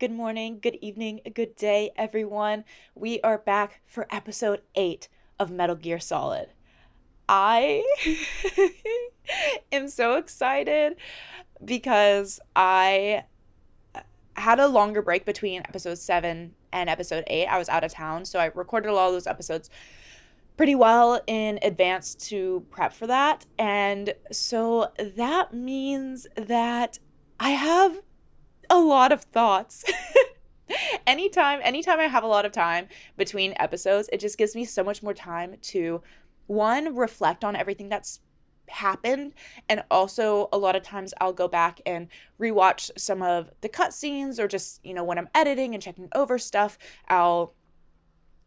Good morning, good evening, good day, everyone. We are back for episode 8 of Metal Gear Solid. I am so excited because I had a longer break between episode 7 and episode 8. I was out of town, so I recorded a lot of those episodes pretty well in advance to prep for that. And so that means that I have a lot of thoughts. Anytime I have a lot of time between episodes, it just gives me so much more time to one, reflect on everything that's happened, and also a lot of times I'll go back and rewatch some of the cutscenes, or just, when I'm editing and checking over stuff, I'll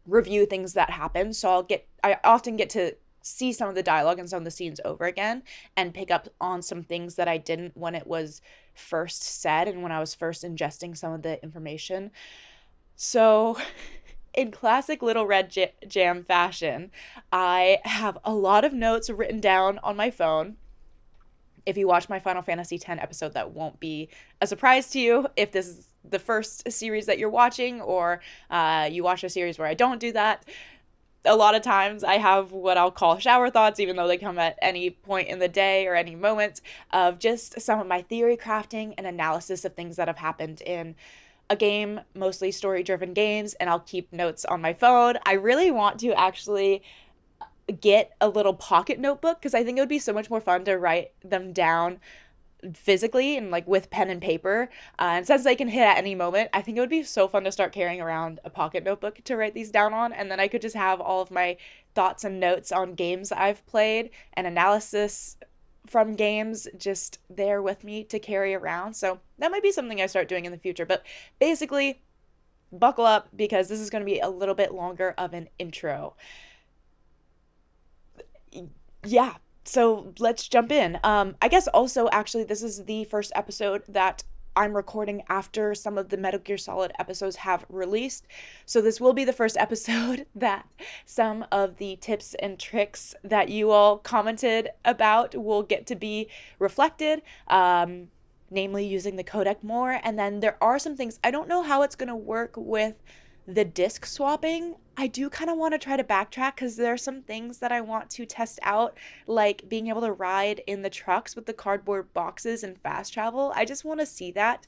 review things that happen. So I often get to see some of the dialogue and some of the scenes over again and pick up on some things that I didn't when it was first said and when I was first ingesting some of the information. So, in classic Little Red Jam fashion, I have a lot of notes written down on my phone. If you watch my Final Fantasy X episode, that won't be a surprise to you if this is the first series that you're watching, or you watch a series where I don't do that. A lot of times I have what I'll call shower thoughts, even though they come at any point in the day or any moment, of just some of my theory crafting and analysis of things that have happened in a game, mostly story driven games, and I'll keep notes on my phone. I really want to actually get a little pocket notebook because I think it would be so much more fun to write them down physically and like with pen and paper. And since they can hit at any moment, I think it would be so fun to start carrying around a pocket notebook to write these down on. And then I could just have all of my thoughts and notes on games I've played and analysis from games just there with me to carry around. So that might be something I start doing in the future. But basically, buckle up because this is going to be a little bit longer of an intro. Yeah, so let's jump in. I guess also, actually, this is the first episode that I'm recording after some of the Metal Gear Solid episodes have released. So this will be the first episode that some of the tips and tricks that you all commented about will get to be reflected. Namely using the codec more. And then there are some things, I don't know how it's going to work with the disc swapping. I do kind of want to try to backtrack because there are some things that I want to test out, like being able to ride in the trucks with the cardboard boxes and fast travel. I just want to see that.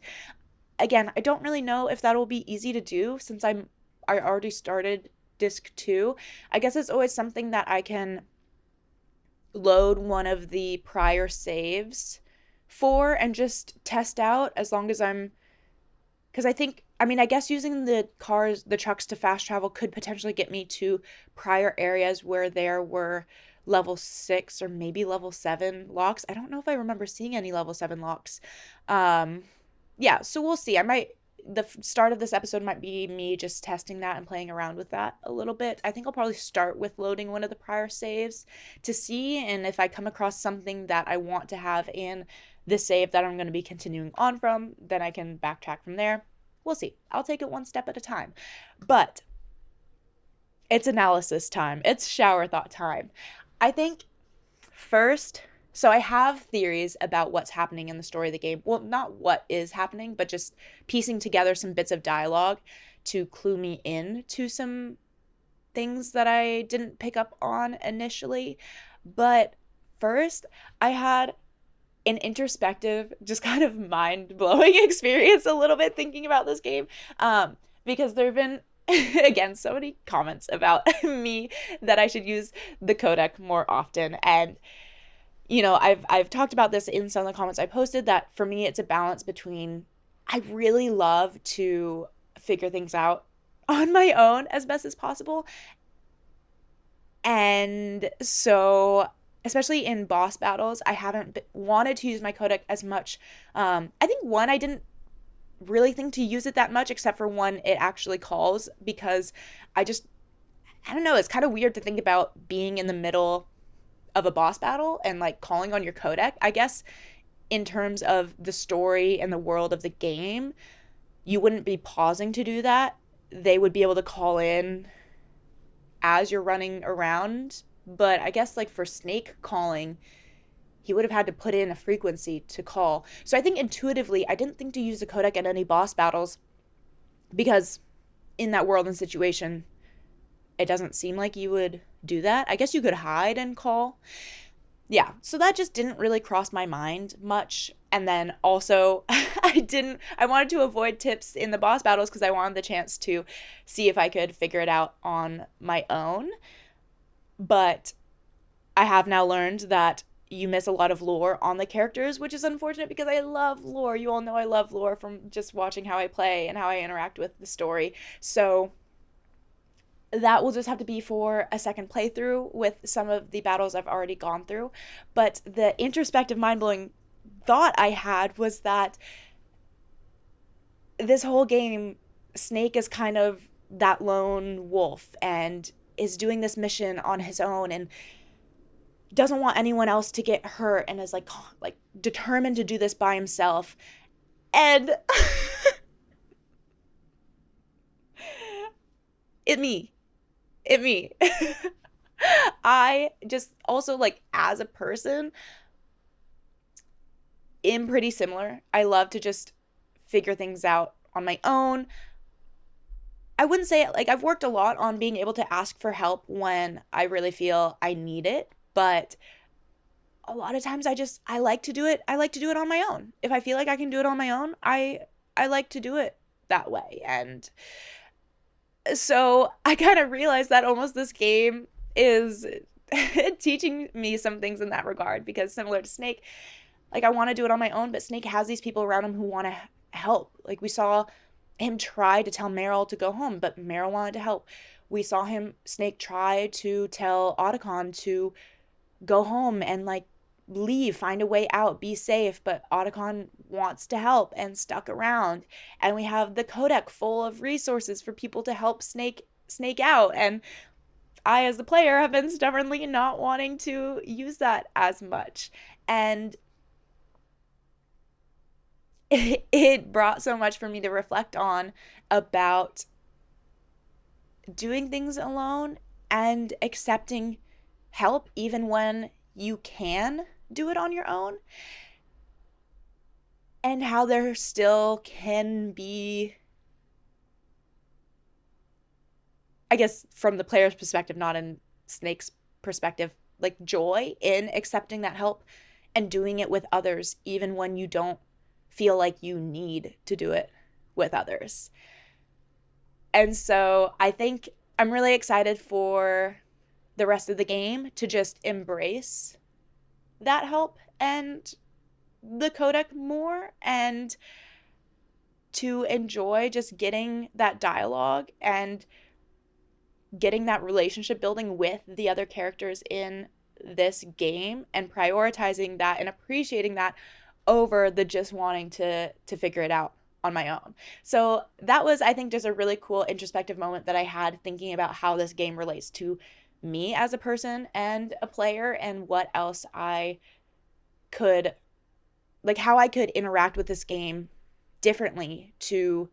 Again, I don't really know if that will be easy to do since I already started disc 2. I guess it's always something that I can load one of the prior saves for and just test out as long as I'm, because I guess using the trucks to fast travel could potentially get me to prior areas where there were level 6 or maybe level 7 locks. I don't know if I remember seeing any level 7 locks. Yeah, so we'll see. The start of this episode might be me just testing that and playing around with that a little bit. I think I'll probably start with loading one of the prior saves to see, and if I come across something that I want to have in this save that I'm going to be continuing on from, then I can backtrack from there. We'll see. I'll take it one step at a time. But it's analysis time. It's shower thought time. I think first, so I have theories about what's happening in the story of the game. Well, not what is happening, but just piecing together some bits of dialogue to clue me in to some things that I didn't pick up on initially. But first, I had an introspective, just kind of mind-blowing experience a little bit thinking about this game. Because there have been, again, so many comments about me that I should use the codec more often. And I've talked about this in some of the comments I posted, that for me it's a balance between, I really love to figure things out on my own as best as possible. And so, especially in boss battles, I haven't wanted to use my codec as much. I think I didn't really think to use it that much, except for when it actually calls, because I don't know, it's kind of weird to think about being in the middle of a boss battle and like calling on your codec. I guess in terms of the story and the world of the game, you wouldn't be pausing to do that. They would be able to call in as you're running around. But I guess like for Snake calling, he would have had to put in a frequency to call. So I think intuitively, I didn't think to use the codec in any boss battles because in that world and situation, it doesn't seem like you would do that. I guess you could hide and call. Yeah, so that just didn't really cross my mind much. And then also, I wanted to avoid tips in the boss battles because I wanted the chance to see if I could figure it out on my own. But I have now learned that you miss a lot of lore on the characters, which is unfortunate because I love lore. You all know I love lore from just watching how I play and how I interact with the story. So that will just have to be for a second playthrough with some of the battles I've already gone through. But the introspective, mind blowing thought I had was that this whole game, Snake is kind of that lone wolf and is doing this mission on his own and doesn't want anyone else to get hurt and is like determined to do this by himself. And it me. It me. I just also, like, as a person, am pretty similar. I love to just figure things out on my own. I wouldn't say it, like, I've worked a lot on being able to ask for help when I really feel I need it, but a lot of times I like to do it. I like to do it on my own. If I feel like I can do it on my own, I like to do it that way. And so I kind of realized that almost this game is teaching me some things in that regard, because similar to Snake, like, I want to do it on my own, but Snake has these people around him who want to help. Like, we saw him try to tell Meryl to go home, but Meryl wanted to help. We saw Snake, try to tell Otacon to go home and, like, leave, find a way out, be safe, but Otacon wants to help and stuck around. And we have the Codex full of resources for people to help Snake out. And I, as the player, have been stubbornly not wanting to use that as much. And it brought so much for me to reflect on about doing things alone and accepting help even when you can do it on your own, and how there still can be, I guess from the player's perspective, not in Snake's perspective, like, joy in accepting that help and doing it with others even when you don't feel like you need to do it with others. And so I think I'm really excited for the rest of the game to just embrace that help and the codec more, and to enjoy just getting that dialogue and getting that relationship building with the other characters in this game, and prioritizing that and appreciating that over the just wanting to figure it out on my own. So that was, I think, just a really cool introspective moment that I had thinking about how this game relates to me as a person and a player, and what else I could, like, how I could interact with this game differently to,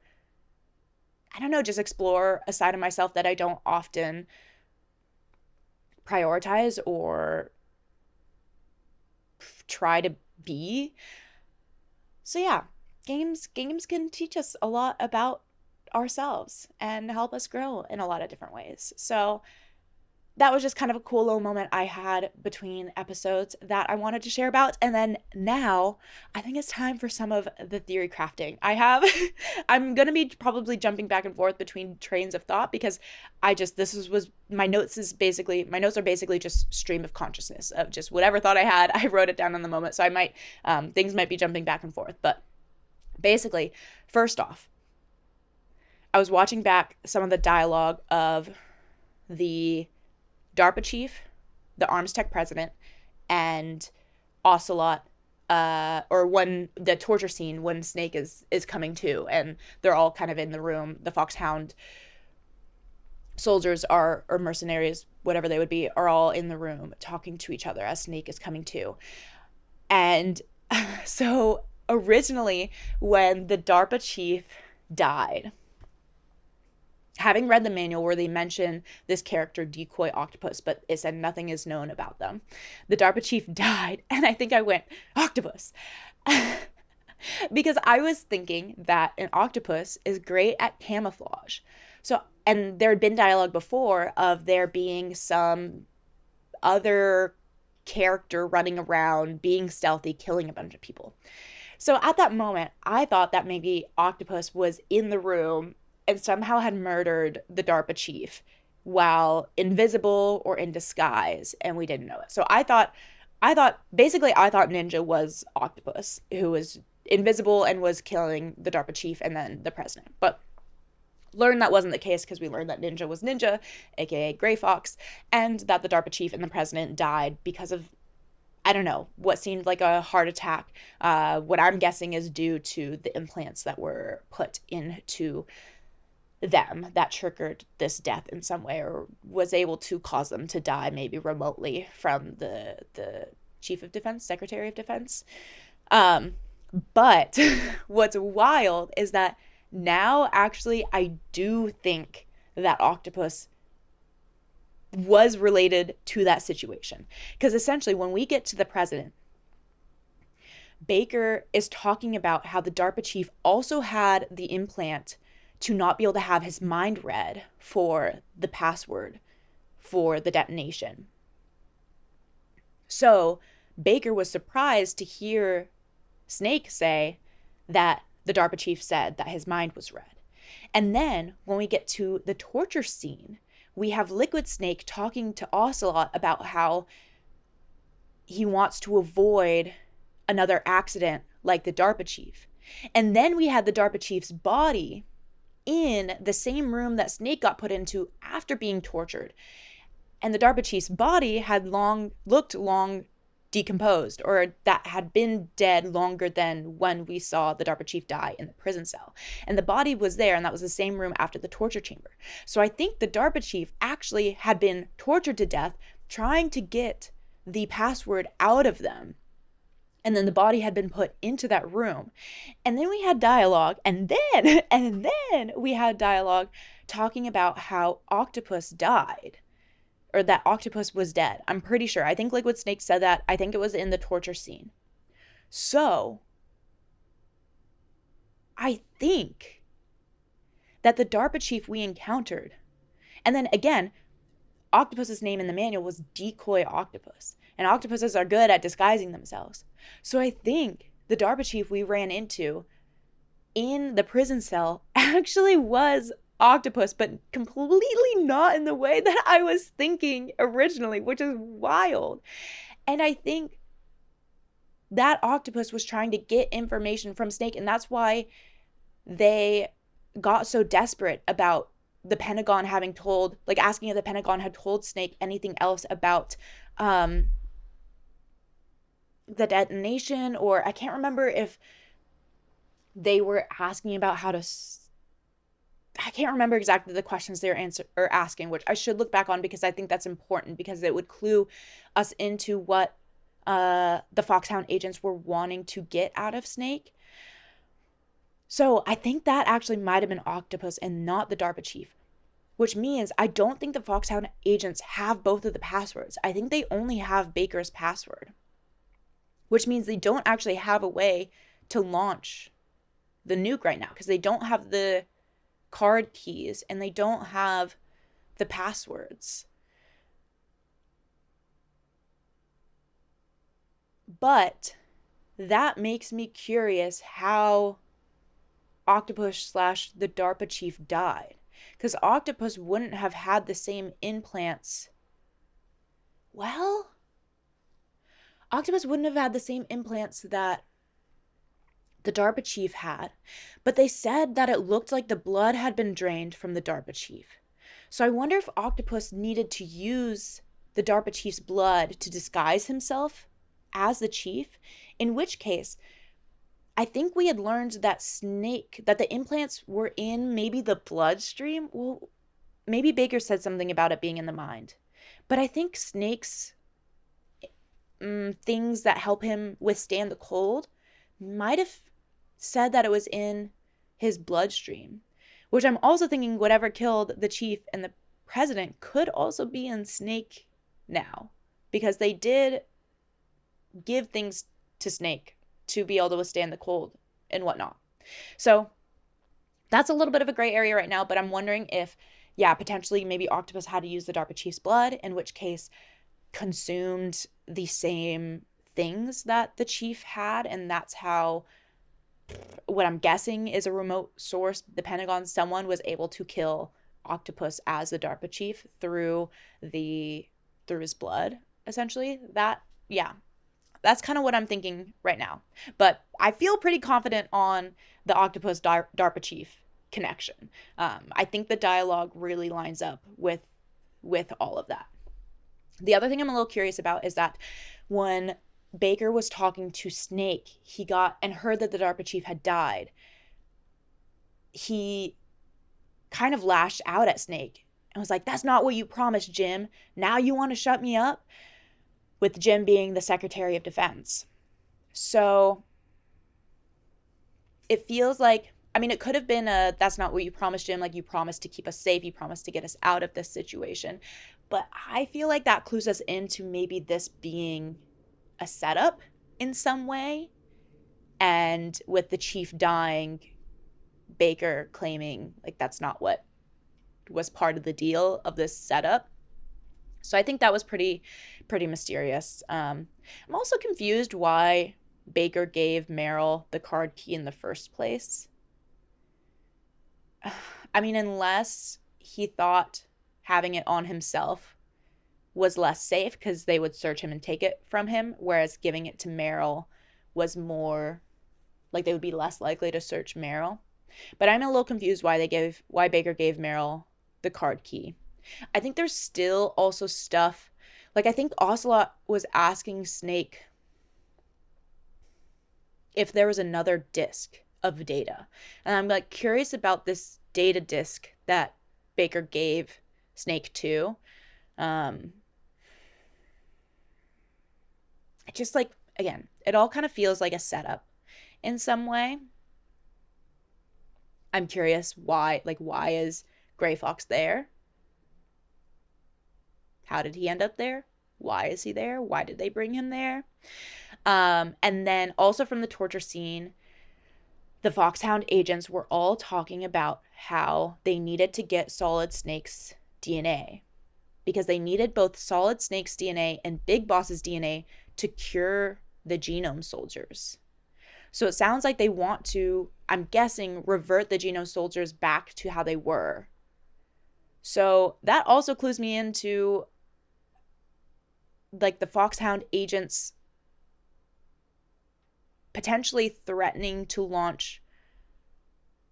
I don't know, just explore a side of myself that I don't often prioritize or try to be. So yeah, games can teach us a lot about ourselves and help us grow in a lot of different ways. So that was just kind of a cool little moment I had between episodes that I wanted to share about. And then now I think it's time for some of the theory crafting. I'm going to be probably jumping back and forth between trains of thought, because my notes are basically just stream of consciousness of just whatever thought I had. I wrote it down in the moment. So things might be jumping back and forth, but basically, first off, I was watching back some of the dialogue of the DARPA chief, the Arms Tech president, and Ocelot, or when the torture scene when Snake is coming to, and they're all kind of in the room. The Foxhound soldiers or mercenaries, whatever they would be, are all in the room talking to each other as Snake is coming to. And so originally, when the DARPA chief died, having read the manual where they mention this character Decoy Octopus, but it said nothing is known about them, the DARPA chief died, and I think I went, Octopus. Because I was thinking that an octopus is great at camouflage. So, and there had been dialogue before of there being some other character running around, being stealthy, killing a bunch of people. So at that moment, I thought that maybe Octopus was in the room and somehow had murdered the DARPA chief while invisible or in disguise, and we didn't know it. So I thought Ninja was Octopus, who was invisible and was killing the DARPA chief and then the president. But learned that wasn't the case because we learned that Ninja was Ninja, aka Gray Fox, and that the DARPA chief and the president died because of, I don't know, what seemed like a heart attack. What I'm guessing is due to the implants that were put into them that triggered this death in some way, or was able to cause them to die maybe remotely from the chief of defense, secretary of defense. But what's wild is that now actually I do think that Octopus was related to that situation. Because essentially when we get to the president, Baker is talking about how the DARPA chief also had the implant to not be able to have his mind read for the password for the detonation. So Baker was surprised to hear Snake say that the DARPA chief said that his mind was read. And then when we get to the torture scene, we have Liquid Snake talking to Ocelot about how he wants to avoid another accident like the DARPA chief. And then we had the DARPA chief's body in the same room that Snake got put into after being tortured. And the DARPA chief's body had looked long decomposed, or that had been dead longer than when we saw the DARPA chief die in the prison cell. And the body was there, and that was the same room after the torture chamber. So I think the DARPA chief actually had been tortured to death trying to get the password out of them. And then the body had been put into that room. And then we had dialogue, and then we had dialogue talking about how Octopus died, or that Octopus was dead. I'm pretty sure. I think Liquid Snake said that. I think it was in the torture scene. So I think that the DARPA chief we encountered, and then again, Octopus's name in the manual was Decoy Octopus, and octopuses are good at disguising themselves. So I think the DARPA chief we ran into in the prison cell actually was Octopus, but completely not in the way that I was thinking originally, which is wild. And I think that Octopus was trying to get information from Snake, and that's why they got so desperate about the Pentagon having told, like asking if the Pentagon had told Snake anything else about the detonation, or I can't remember if they were asking about how to, I can't remember exactly the questions they were asking, which I should look back on because I think that's important, because it would clue us into what the Foxhound agents were wanting to get out of Snake. So I think that actually might have been Octopus and not the DARPA chief, which means I don't think the Foxhound agents have both of the passwords. I think they only have Baker's password, which means they don't actually have a way to launch the nuke right now, because they don't have the card keys and they don't have the passwords. But that makes me curious how Octopus / the DARPA chief died, because Octopus wouldn't have had the same implants. Well, Octopus wouldn't have had the same implants that the DARPA chief had, but they said that it looked like the blood had been drained from the DARPA chief. So I wonder if Octopus needed to use the DARPA chief's blood to disguise himself as the chief, in which case I think we had learned that the implants were in maybe the bloodstream. Well, maybe Baker said something about it being in the mind, but I think Snake's things that help him withstand the cold might have said that it was in his bloodstream, which I'm also thinking whatever killed the chief and the president could also be in Snake now, because they did give things to Snake to be able to withstand the cold and whatnot. So that's a little bit of a gray area right now, but I'm wondering if, yeah, potentially maybe Octopus had to use the DARPA chief's blood, in which case consumed the same things that the chief had, and that's how, what I'm guessing is a remote source, the Pentagon, someone was able to kill Octopus as the DARPA chief through his blood, essentially. That, yeah, that's kind of what I'm thinking right now. But I feel pretty confident on the Octopus DARPA chief connection. I think the dialogue really lines up with all of that. The other thing I'm a little curious about is that when Baker was talking to Snake, he got and heard that the DARPA chief had died. He kind of lashed out at Snake and was like, "That's not what you promised, Jim. Now you want to shut me up?" With Jim being the Secretary of Defense. So it feels like, I mean, it could have been a, "That's not what you promised, Jim. Like, you promised to keep us safe. You promised to get us out of this situation." But I feel like that clues us into maybe this being a setup in some way. And with the chief dying, Baker claiming like that's not what was part of the deal of this setup. So I think that was pretty mysterious. I'm also confused why Baker gave Meryl the card key in the first place. I mean, unless he thought having it on himself was less safe because they would search him and take it from him, whereas giving it to Meryl was more like they would be less likely to search Meryl. But I'm a little confused why Baker gave Meryl the card key. I think there's still also stuff, like I think Ocelot was asking Snake if there was another disk of data. And I'm like curious about this data disk that Baker gave Snake to. It just like, again, it all kind of feels like a setup in some way. I'm curious why is Gray Fox there? How did he end up there? Why is he there? Why did they bring him there? And then also from the torture scene, the Foxhound agents were all talking about how they needed to get Solid Snake's DNA because they needed both Solid Snake's DNA and Big Boss's DNA to cure the genome soldiers. So it sounds like they want to, I'm guessing, revert the genome soldiers back to how they were. So that also clues me into like the Foxhound agents potentially threatening to launch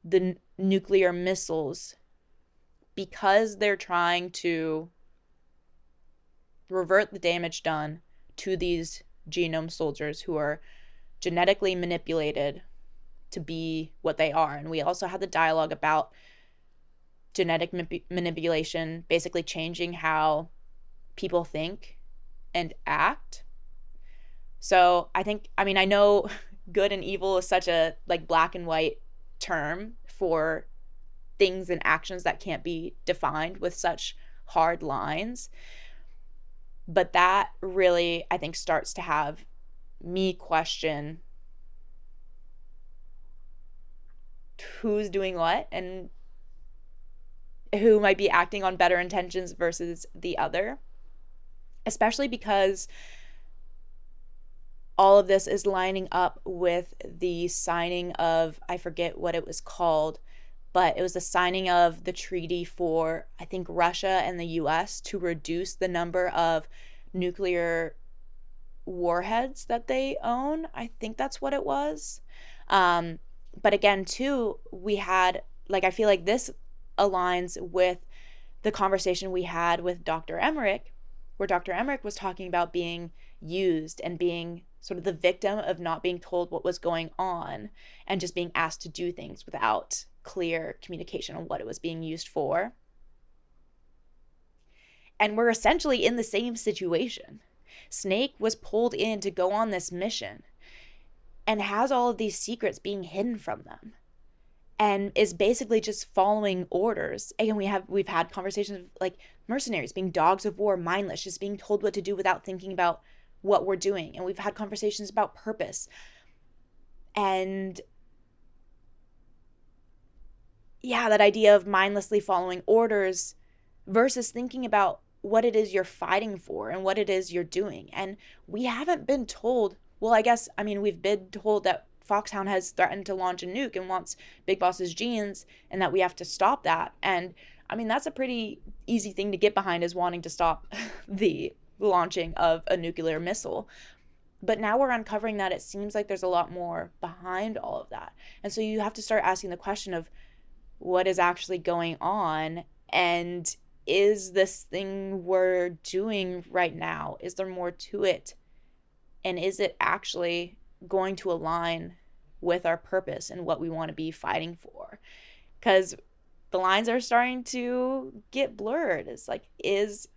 the nuclear missiles because they're trying to revert the damage done to these genome soldiers who are genetically manipulated to be what they are. And we also had the dialogue about genetic manipulation basically changing how people think and act. So I know good and evil is such a like black and white term for things and actions that can't be defined with such hard lines. But that really, I think, starts to have me question who's doing what and who might be acting on better intentions versus the other, especially because all of this is lining up with the signing of, I forget what it was called, but it was the signing of the treaty for, I think, Russia and the US to reduce the number of nuclear warheads that they own. I think that's what it was. But again, too, we had, like, I feel like this aligns with the conversation we had with Dr. Emmerich, where Dr. Emmerich was talking about being used and being sort of the victim of not being told what was going on and just being asked to do things without clear communication on what it was being used for. And we're essentially in the same situation. Snake was pulled in to go on this mission and has all of these secrets being hidden from them and is basically just following orders. Again, we've had conversations of like mercenaries being dogs of war, mindless, just being told what to do without thinking about what we're doing. And we've had conversations about purpose. And yeah, that idea of mindlessly following orders versus thinking about what it is you're fighting for and what it is you're doing. And we haven't been told, well, I mean, we've been told that Foxhound has threatened to launch a nuke and wants Big Boss's genes and that we have to stop that. And I mean, that's a pretty easy thing to get behind, is wanting to stop the launching of a nuclear missile. But now we're uncovering that it seems like there's a lot more behind all of that. And so you have to start asking the question of what is actually going on, and is this thing we're doing right now, is there more to it, and is it actually going to align with our purpose and what we want to be fighting for? Because the lines are starting to get blurred. It's like, is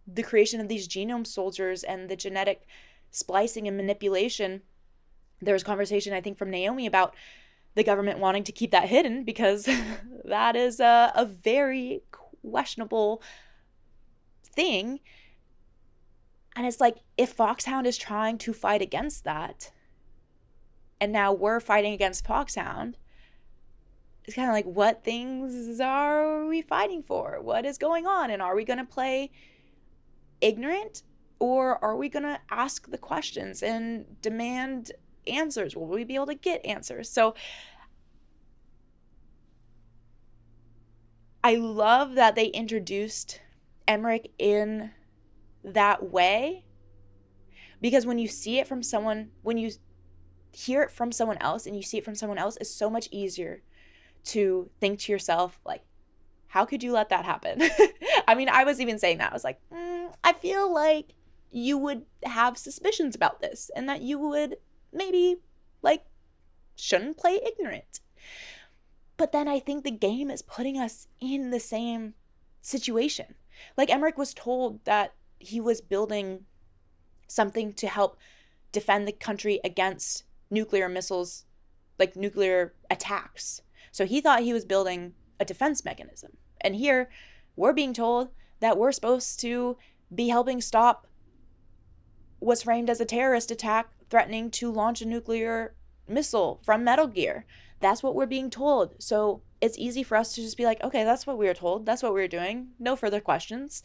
the creation of these genome soldiers and the genetic splicing and manipulation, there was conversation, I think, from Naomi about the government wanting to keep that hidden because that is a very questionable thing. And it's like, if Foxhound is trying to fight against that, and now we're fighting against Foxhound, it's kind of like, what things are we fighting for? What is going on? And are we going to play ignorant, or are we going to ask the questions and demand answers? Will we be able to get answers? So I love that they introduced Emmerich in that way, because when you see it from someone, when you hear it from someone else and you see it from someone else, it's so much easier to think to yourself, like, how could you let that happen? I mean, I was even saying that. I was like, I feel like you would have suspicions about this and that you would maybe, like, shouldn't play ignorant. But then I think the game is putting us in the same situation. Like, Emmerich was told that he was building something to help defend the country against nuclear missiles, like nuclear attacks. So he thought he was building a defense mechanism. And here we're being told that we're supposed to be helping stop what's framed as a terrorist attack threatening to launch a nuclear missile from Metal Gear. That's what we're being told. So it's easy for us to just be like, okay, that's what we were told. That's what we were doing. No further questions.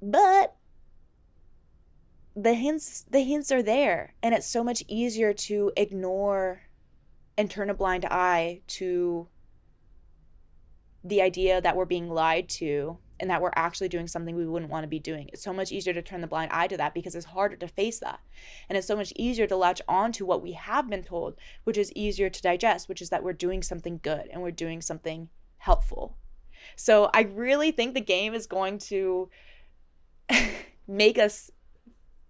But the hints are there, and it's so much easier to ignore and turn a blind eye to the idea that we're being lied to and that we're actually doing something we wouldn't want to be doing. It's so much easier to turn the blind eye to that because it's harder to face that. And it's so much easier to latch on to what we have been told, which is easier to digest, which is that we're doing something good and we're doing something helpful. So I really think the game is going to make us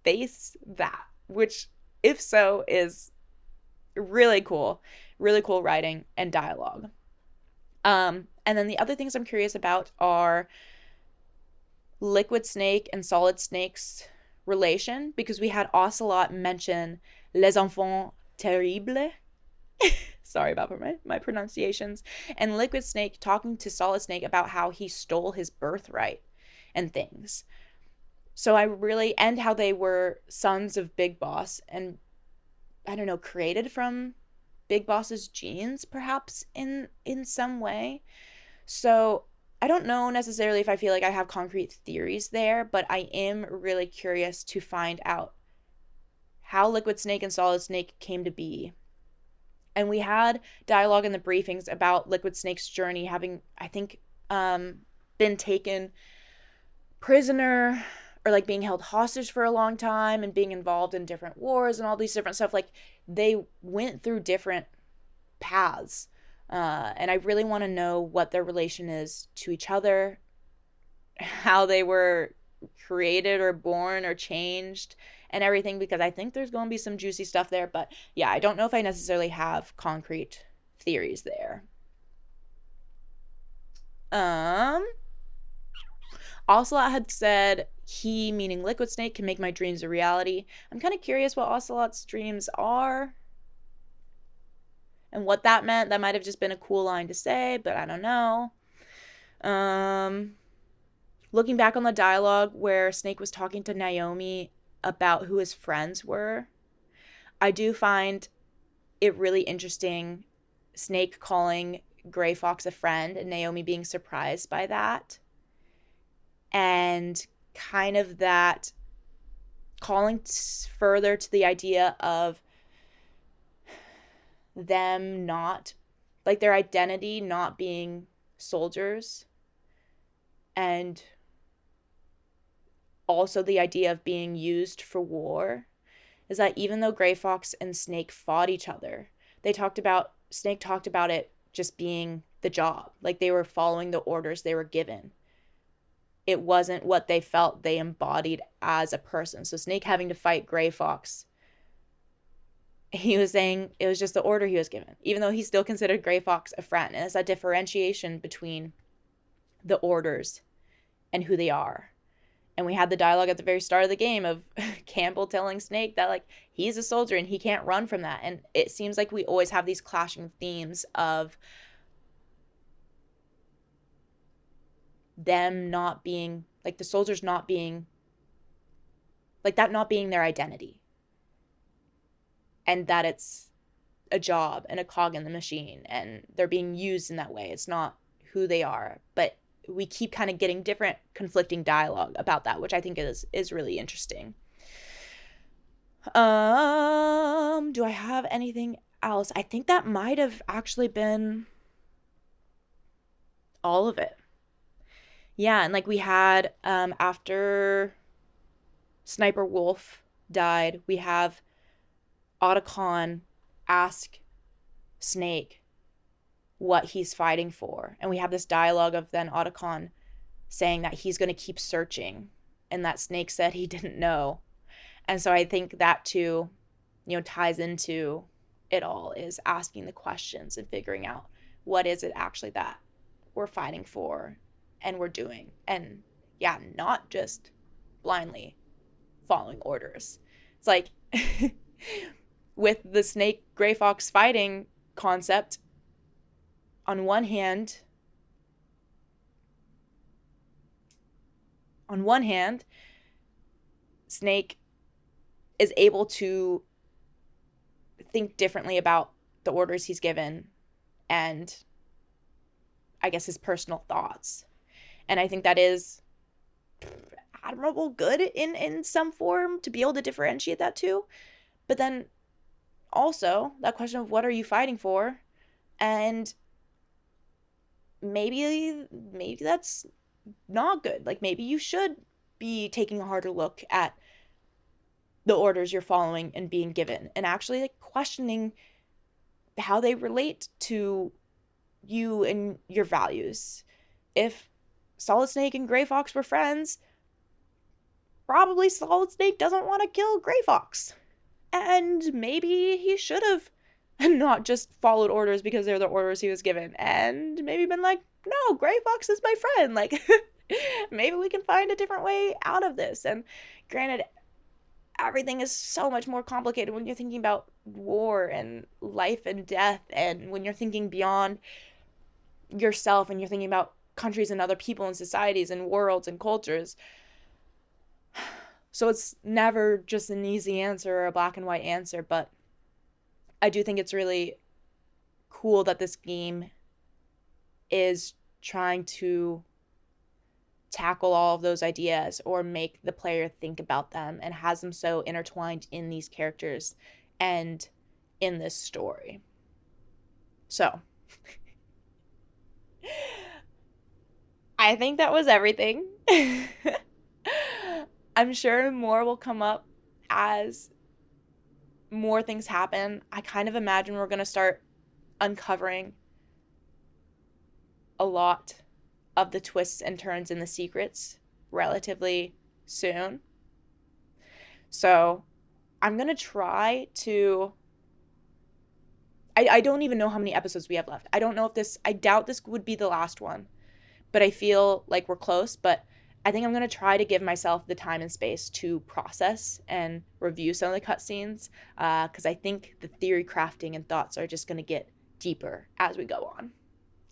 face that, which, if so, is really cool writing and dialogue. And then the other things I'm curious about are Liquid Snake and Solid Snake's relation, because we had Ocelot mention les enfants terribles. Sorry about my pronunciations. And Liquid Snake talking to Solid Snake about how he stole his birthright and things. So and how they were sons of Big Boss and, I don't know, created from Big Boss's genes, perhaps, in some way. So I don't know necessarily if I feel like I have concrete theories there, but I am really curious to find out how Liquid Snake and Solid Snake came to be. And we had dialogue in the briefings about Liquid Snake's journey, having, I think, been taken prisoner, or like being held hostage for a long time and being involved in different wars and all these different stuff. Like, they went through different paths. And I really want to know what their relation is to each other, how they were created or born or changed and everything, because I think there's going to be some juicy stuff there. But yeah, I don't know if I necessarily have concrete theories there. Ocelot had said he, meaning Liquid Snake, can make my dreams a reality. I'm kind of curious what Ocelot's dreams are and what that meant. That might have just been a cool line to say, but I don't know. Looking back on the dialogue where Snake was talking to Naomi about who his friends were, I do find it really interesting Snake calling Gray Fox a friend and Naomi being surprised by that. And kind of that calling further to the idea of them not, like their identity not being soldiers, and also the idea of being used for war, is that even though Gray Fox and Snake fought each other, Snake talked about it just being the job, like they were following the orders they were given. It wasn't what they felt they embodied as a person. So Snake having to fight Gray Fox, he was saying it was just the order he was given, even though he still considered Gray Fox a friend. And it's that differentiation between the orders and who they are. And we had the dialogue at the very start of the game of Campbell telling Snake that, like, he's a soldier and he can't run from that. And it seems like we always have these clashing themes of them not being, like, the soldiers not being, like, that not being their identity. And that it's a job and a cog in the machine and they're being used in that way. It's not who they are. But we keep kind of getting different conflicting dialogue about that, which I think is really interesting. Do I have anything else? I think that might have actually been all of it. Yeah, and like we had after Sniper Wolf died, we have Otacon ask Snake what he's fighting for. And we have this dialogue of then Otacon saying that he's going to keep searching and that Snake said he didn't know. And so I think that too, ties into it all, is asking the questions and figuring out what is it actually that we're fighting for and we're doing. And yeah, not just blindly following orders. It's like with the Snake Gray Fox fighting concept, on one hand, Snake is able to think differently about the orders he's given and I guess his personal thoughts. And I think that is admirable good in some form to be able to differentiate that too. But then also that question of what are you fighting for? And maybe that's not good. Like maybe you should be taking a harder look at the orders you're following and being given and actually like questioning how they relate to you and your values. If Solid Snake and Gray Fox were friends, probably Solid Snake doesn't want to kill Gray Fox. And maybe he should have not just followed orders because they're the orders he was given, and maybe been like, no, Gray Fox is my friend. Like, maybe we can find a different way out of this. And granted, everything is so much more complicated when you're thinking about war and life and death, and when you're thinking beyond yourself and you're thinking about countries and other people and societies and worlds and cultures. So it's never just an easy answer or a black and white answer, but I do think it's really cool that this game is trying to tackle all of those ideas or make the player think about them and has them so intertwined in these characters and in this story. So I think that was everything. I'm sure more will come up as more things happen. I kind of imagine we're going to start uncovering a lot of the twists and turns and the secrets relatively soon. So I'm going to try to... I don't even know how many episodes we have left. I don't know if this... I doubt this would be the last one. But I feel like we're close. But I think I'm going to try to give myself the time and space to process and review some of the cutscenes. Because I think the theory crafting and thoughts are just going to get deeper as we go on.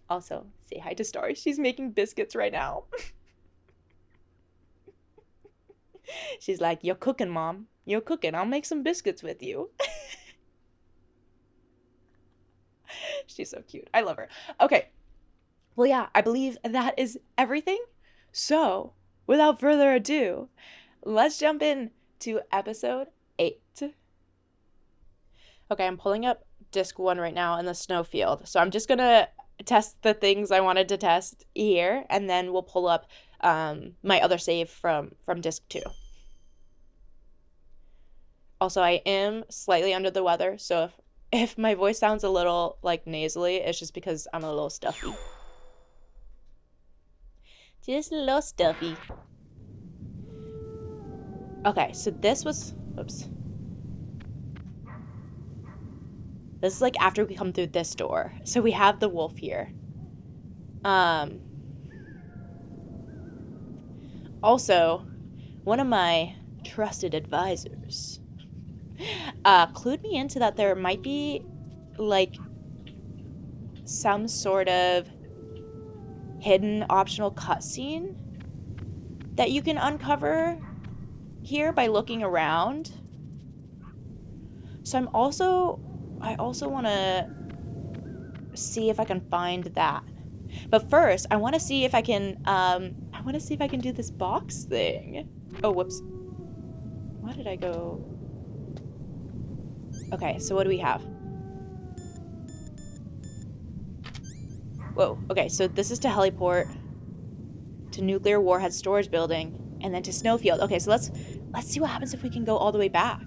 Also, say hi to Star. She's making biscuits right now. She's like, you're cooking, Mom. You're cooking. I'll make some biscuits with you. She's so cute. I love her. Okay. Well, yeah, I believe that is everything. So, without further ado, let's jump in to episode 8. Okay, I'm pulling up disc 1 right now in the snowfield. So I'm just going to test the things I wanted to test here, and then we'll pull up my other save from disc 2. Also, I am slightly under the weather, so if my voice sounds a little like nasally, it's just because I'm a little stuffy. Just a little stuffy. Okay, so this was... Oops. This is like after we come through this door. So we have the wolf here. Also, one of my trusted advisors clued me into that there might be like some sort of hidden optional cutscene that you can uncover here by looking around. So I also want to see if I can find that. But first, I want to see if I can do this box thing. Oh, whoops. Why did I go? Okay, so what do we have? Whoa, okay, so this is to heliport, to nuclear warhead storage building, and then to snowfield. Okay, so let's see what happens if we can go all the way back.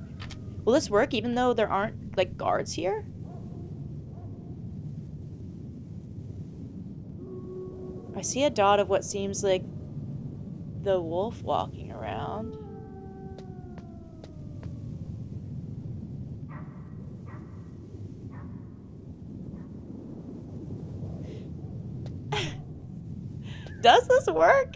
Will this work even though there aren't, like, guards here? I see a dot of what seems like the wolf walking around. Does this work?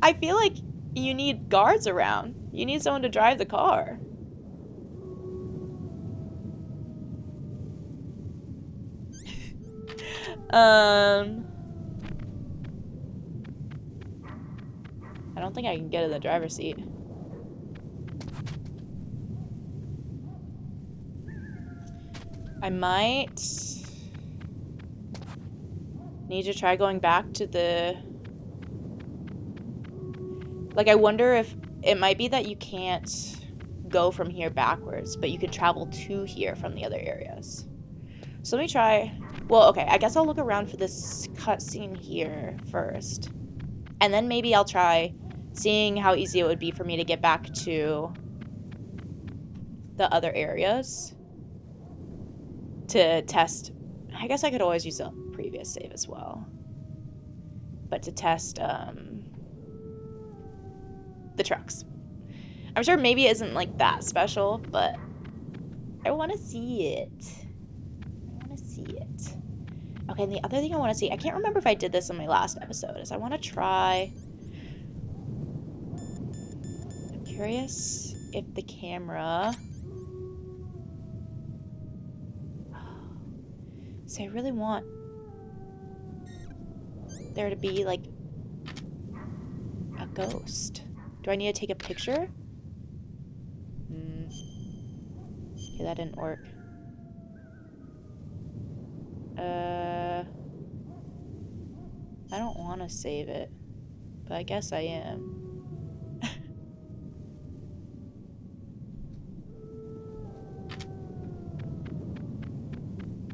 I feel like you need guards around. You need someone to drive the car. I don't think I can get in the driver's seat. I might need to try going back to the... Like, I wonder if it might be that you can't go from here backwards, but you can travel to here from the other areas. So let me try... Well, okay, I guess I'll look around for this cutscene here first. And then maybe I'll try seeing how easy it would be for me to get back to the other areas to test. I guess I could always use a previous save as well. But to test the trucks. I'm sure maybe it isn't like that special, but I want to see it. Okay, and the other thing I want to see, I can't remember if I did this in my last episode, is I want to try... I'm curious if the camera... See, I really want there to be, like, a ghost. Do I need to take a picture? Okay, that didn't work. I don't want to save it, but I guess I am.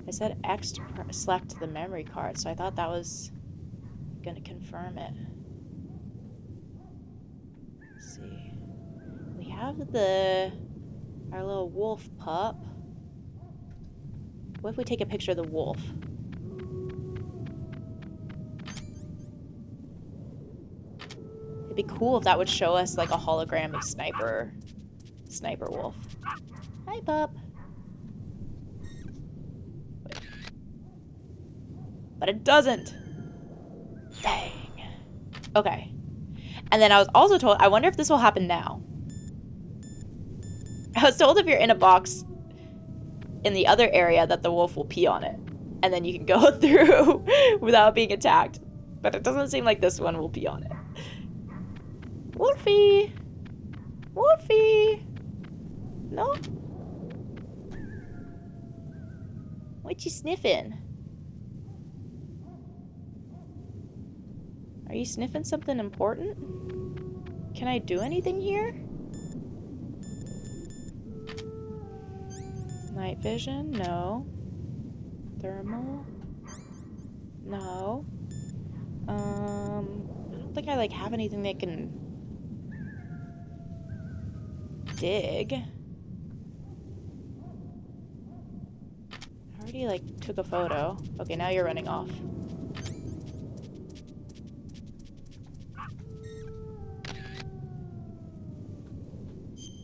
I said X to select the memory card, so I thought that was gonna confirm it. Let's see. We have our little wolf pup. What if we take a picture of the wolf? It'd be cool if that would show us like a hologram of Sniper Wolf. Hi, pup. Wait. But it doesn't. Dang. Okay. And then I was also told, I wonder if this will happen now. I was told if you're in a box in the other area that the wolf will pee on it. And then you can go through without being attacked. But it doesn't seem like this one will pee on it. Wolfie! Wolfie! No? What you sniffing? Are you sniffing something important? Can I do anything here? Night vision? No. Thermal? No. I don't think I, like, have anything that can dig. I already, like, took a photo. Okay, now you're running off.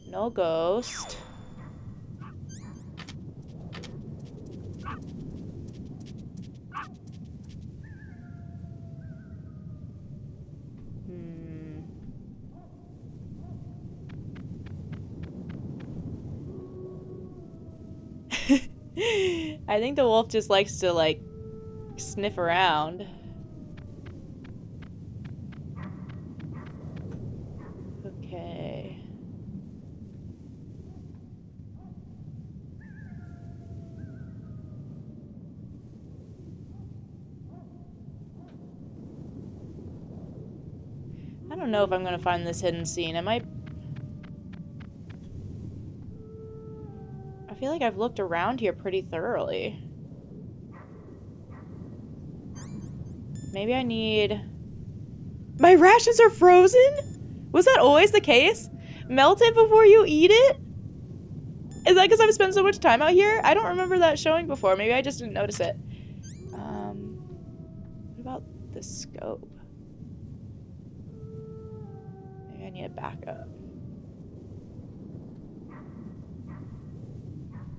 No ghost. I think the wolf just likes to, like, sniff around. Okay. I don't know if I'm gonna find this hidden scene. I might... I feel like I've looked around here pretty thoroughly. Maybe I need... My rations are frozen? Was that always the case? Melt it before you eat it? Is that because I've spent so much time out here? I don't remember that showing before. Maybe I just didn't notice it. What about the scope? Maybe I need a backup.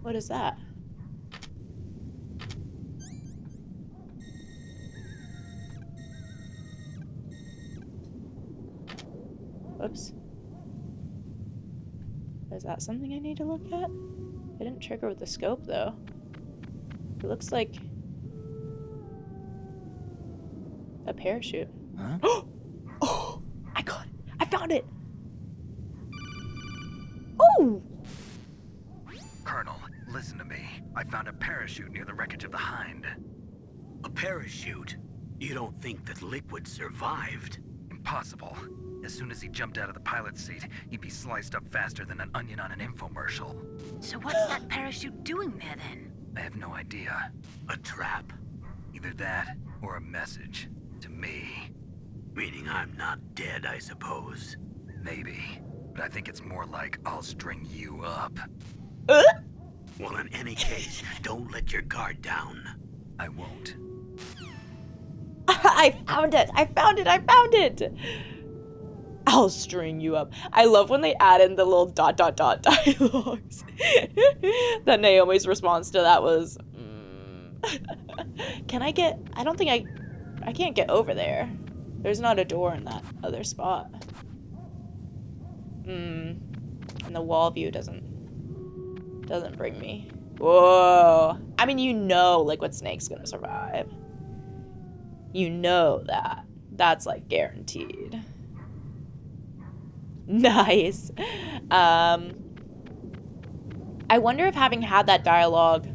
What is that? Whoops. Is that something I need to look at? I didn't trigger with the scope, though. It looks like a parachute. Huh? Oh! I got it! I found it! Oh! Colonel, listen to me. I found a parachute near the wreckage of the Hind. A parachute? You don't think that Liquid survived? Impossible. As soon as he jumped out of the pilot's seat, he'd be sliced up faster than an onion on an infomercial. So what's that parachute doing there then? I have no idea. A trap? Either that or a message to me. Meaning I'm not dead, I suppose. Maybe. But I think it's more like I'll string you up. Well, in any case, don't let your guard down. I won't. I found it! I found it! I found it! I'll string you up. I love when they add in the little ... dialogues. That Naomi's response to that was, Can I get... I don't think I can't get over there. There's not a door in that other spot. And the wall view doesn't bring me. Whoa. I mean, you know Liquid Snake's gonna survive. You know that. That's, like, guaranteed. Nice. I wonder if having had that dialogue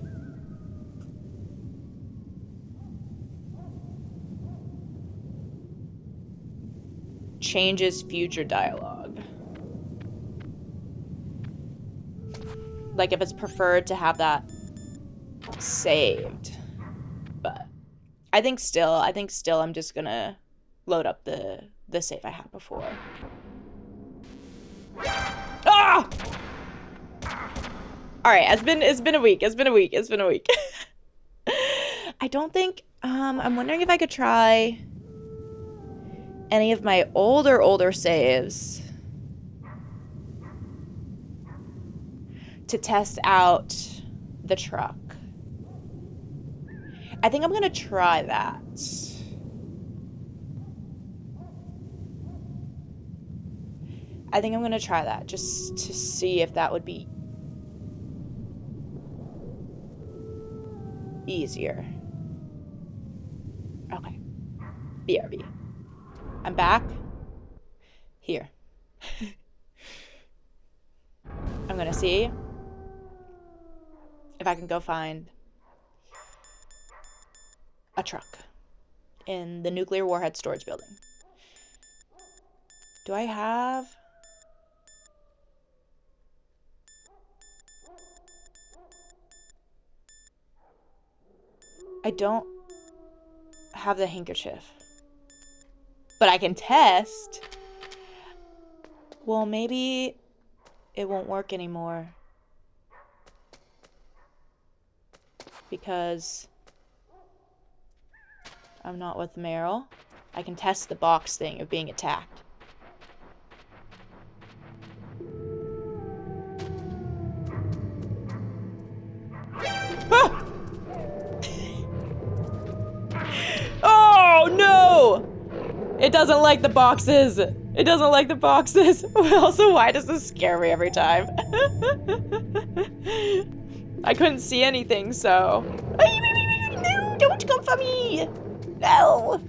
changes future dialogue. Like if it's preferred to have that saved. But I think still I'm just gonna load up the save I had before. Ah! Alright, it's been a week. I don't think I'm wondering if I could try any of my older saves to test out the truck. I think I'm gonna try that. I think I'm gonna try that just to see if that would be easier. Okay. BRB. I'm back. Here. I'm gonna see if I can go find a truck in the nuclear warhead storage building. Do I have... I don't have the handkerchief. But I can test. Well, maybe it won't work anymore. Because I'm not with Meryl. I can test the box thing of being attacked. Ah! Oh, no! It doesn't like the boxes. It doesn't like the boxes. Also, why does this scare me every time? I couldn't see anything, so... No, don't come for me! No!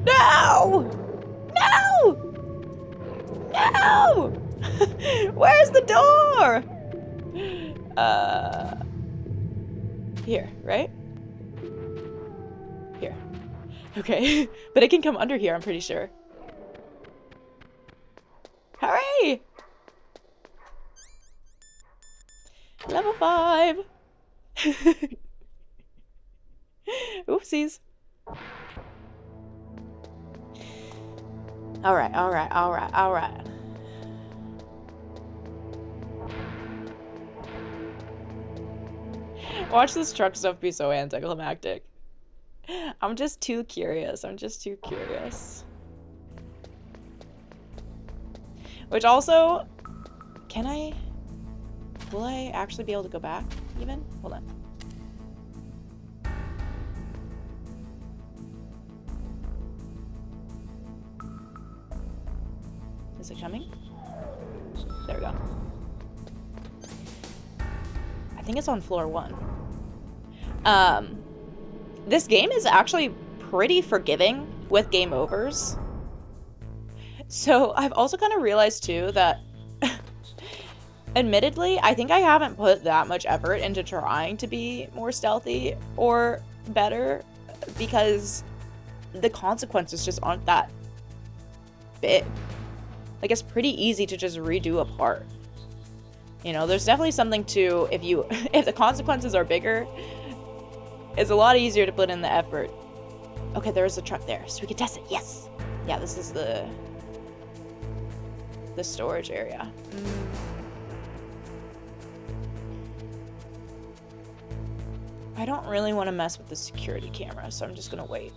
No! No! No! Where's the door? Here, right? Here. Okay. But it can come under here, I'm pretty sure. Hurry! Level 5! Oopsies. Alright, alright, alright, alright. Watch this truck stuff be so anticlimactic. I'm just too curious. I'm just too curious. Which also, can I... Will I actually be able to go back, even? Hold on. Is it coming? There we go. I think it's on floor 1. This game is actually pretty forgiving with game overs. So I've also kind of realized too that admittedly, I think I haven't put that much effort into trying to be more stealthy or better because the consequences just aren't that big. Like, it's pretty easy to just redo a part. You know, there's definitely something to, if the consequences are bigger, it's a lot easier to put in the effort. Okay, there's a truck there, so we can test it. Yes! Yeah, this is the storage area. I don't really want to mess with the security camera, so I'm just gonna wait.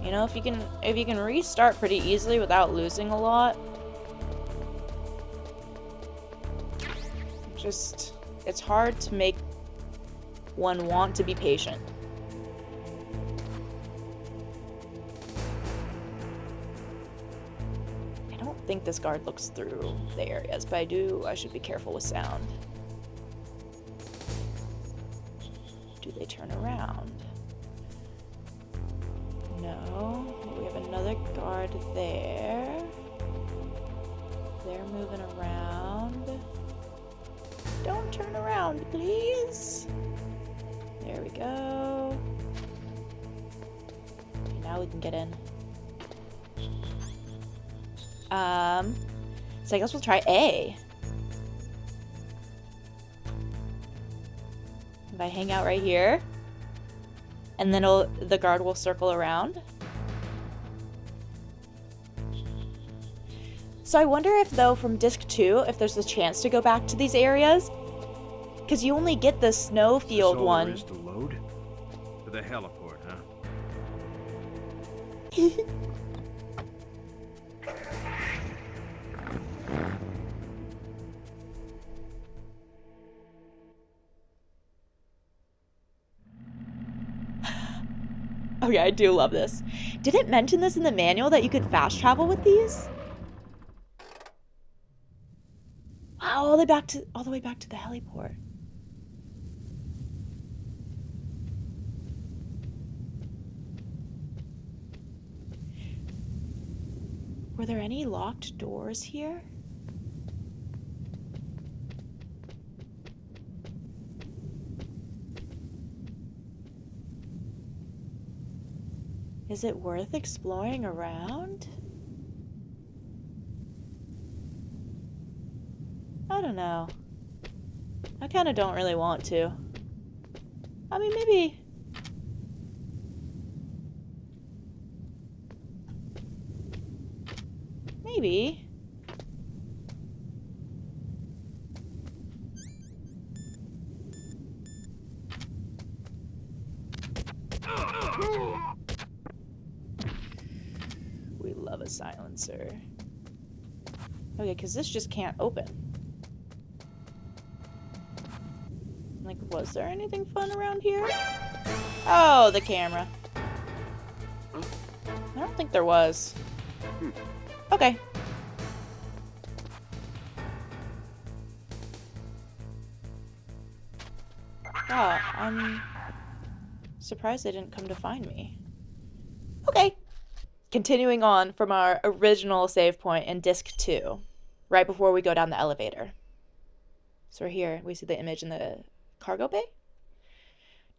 You know, if you can restart pretty easily without losing a lot, just, it's hard to make one want to be patient. I don't think this guard looks through the areas, but I should be careful with sound. Do they turn around? No. We have another guard there. They're moving around. Don't turn around, please. There we go. Okay, now we can get in. So I guess we'll try A. If I hang out right here, and then the guard will circle around. So I wonder if, though, from disc 2, if there's a chance to go back to these areas. Because you only get the snowfield one. Is to load? To the heliport, huh? Okay, I do love this. Did it mention this in the manual that you could fast travel with these? Wow, all the way back to the heliport. Were there any locked doors here? Is it worth exploring around? I don't know. I kind of don't really want to. I mean, maybe... Maybe. We love a silencer. Okay, because this just can't open. Like, was there anything fun around here? Oh, the camera. I don't think there was. Okay. Wow, I'm surprised they didn't come to find me. Okay. Continuing on from our original save point in disc 2, right before we go down the elevator. So we're here, we see the image in the cargo bay.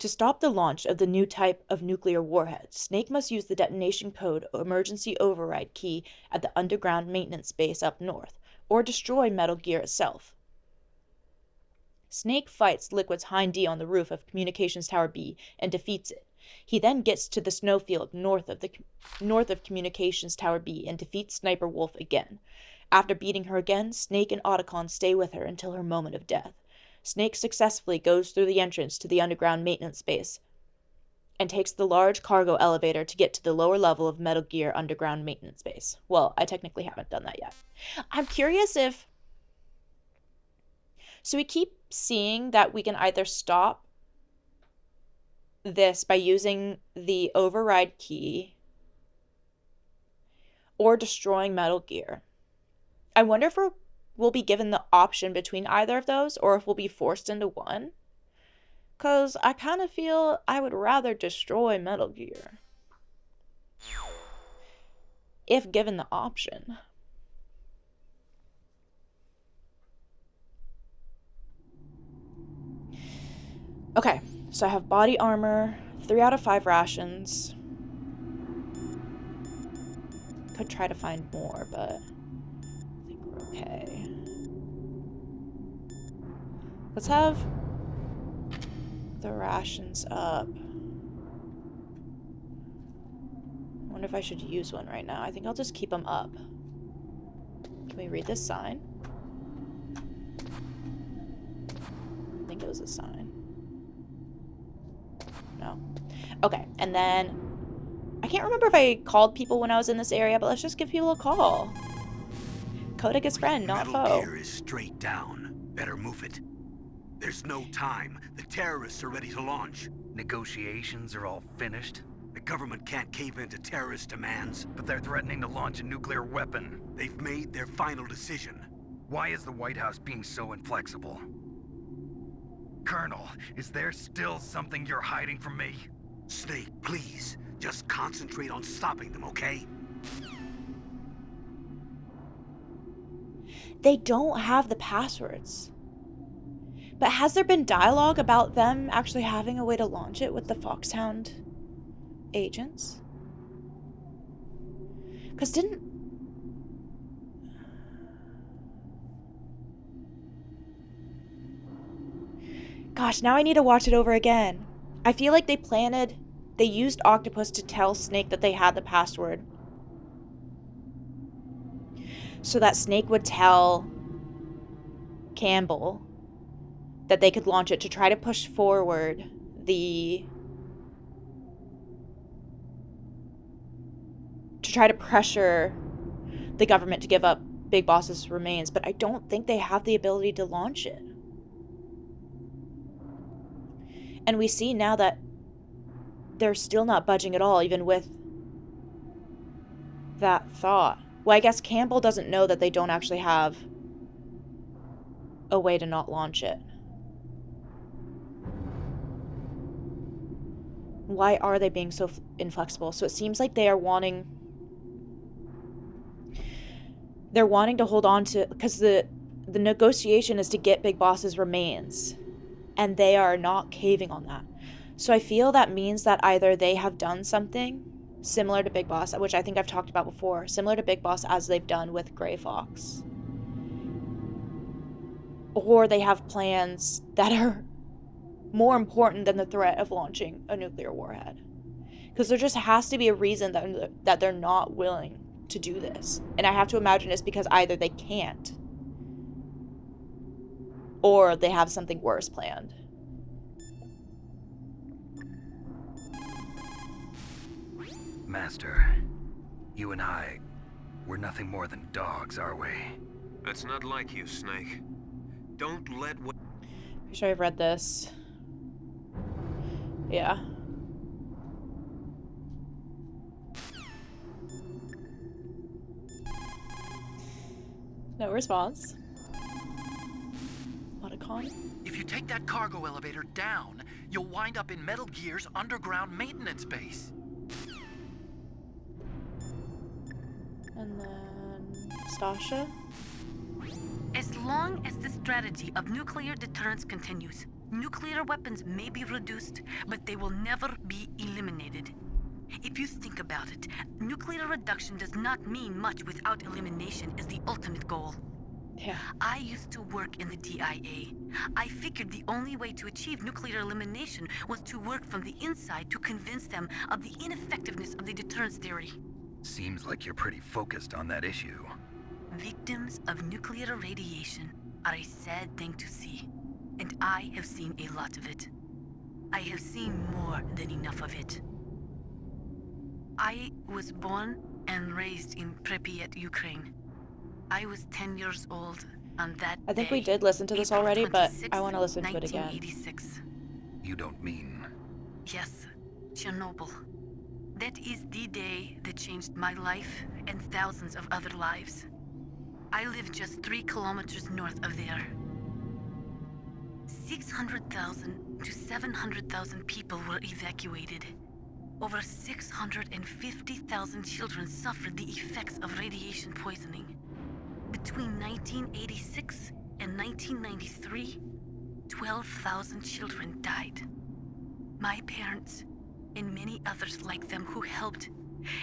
To stop the launch of the new type of nuclear warhead, Snake must use the detonation code emergency override key at the underground maintenance base up north, or destroy Metal Gear itself. Snake fights Liquid's Hind D on the roof of Communications Tower B and defeats it. He then gets to the snowfield north of Communications Tower B and defeats Sniper Wolf again. After beating her again, Snake and Otacon stay with her until her moment of death. Snake successfully goes through the entrance to the underground maintenance base and takes the large cargo elevator to get to the lower level of Metal Gear underground maintenance base. Well, I technically haven't done that yet. I'm curious if... So we keep seeing that we can either stop this by using the override key or destroying Metal Gear. I wonder if we'll be given the option between either of those, or if we'll be forced into one. Because I kind of feel I would rather destroy Metal Gear if given the option. Okay, so I have body armor, 3 out of 5 rations. Could try to find more, but I think we're okay. Let's have the rations up. I wonder if I should use one right now. I think I'll just keep them up. Can we read this sign? I think it was a sign. No. Okay, and then I can't remember if I called people when I was in this area, but let's just give people a call. Kodak is friend, not foe. Metal Gear is straight down. Better move it. There's no time. The terrorists are ready to launch. Negotiations are all finished, The government can't cave into terrorist demands. but they're threatening to launch a nuclear weapon. They've made their final decision. Why is the White House being so inflexible? Colonel, is there still something you're hiding from me? Snake, please. Just concentrate on stopping them, okay? They don't have the passwords. But has there been dialogue about them actually having a way to launch it with the Foxhound agents? Because didn't... Gosh, now I need to watch it over again. I feel like they used Octopus to tell Snake that they had the password, so that Snake would tell Campbell that they could launch it to try to push forward to try to pressure the government to give up Big Boss's remains, but I don't think they have the ability to launch it. And we see now that they're still not budging at all, even with that thought. Well, I guess Campbell doesn't know that they don't actually have a way to not launch it. Why are they being so inflexible? So it seems like they are wanting they're wanting to hold on to, because the negotiation is to get Big Boss's remains, and they are not caving on that. So I feel that means that either they have done something similar to Big Boss, which I think I've talked about before, similar to Big Boss as they've done with Gray Fox, or they have plans that are more important than the threat of launching a nuclear warhead. Because there just has to be a reason that they're not willing to do this. And I have to imagine it's because either they can't, or they have something worse planned. Master, you and I, we're nothing more than dogs, are we? That's not like you, Snake. Don't let what... Pretty sure I've read this. Yeah. No response. Modicon? If you take that cargo elevator down, you'll wind up in Metal Gear's underground maintenance base. And then Stasha? As long as the strategy of nuclear deterrence continues, nuclear weapons may be reduced, but they will never be eliminated. If you think about it, nuclear reduction does not mean much without elimination as the ultimate goal. Yeah. I used to work in the DIA. I figured the only way to achieve nuclear elimination was to work from the inside to convince them of the ineffectiveness of the deterrence theory. Seems like you're pretty focused on that issue. Victims of nuclear radiation are a sad thing to see, and I have seen a lot of it. I have seen more than enough of it. I was born and raised in Pripyat, Ukraine. I was 10 years old on that I think day, we did listen to this April already, but 26th, I want to listen to it again. 1986. You don't mean... Yes, Chernobyl. That is the day that changed my life and thousands of other lives. I live just 3 kilometers north of there. 600,000 to 700,000 people were evacuated. Over 650,000 children suffered the effects of radiation poisoning. Between 1986 and 1993, 12,000 children died. My parents, and many others like them who helped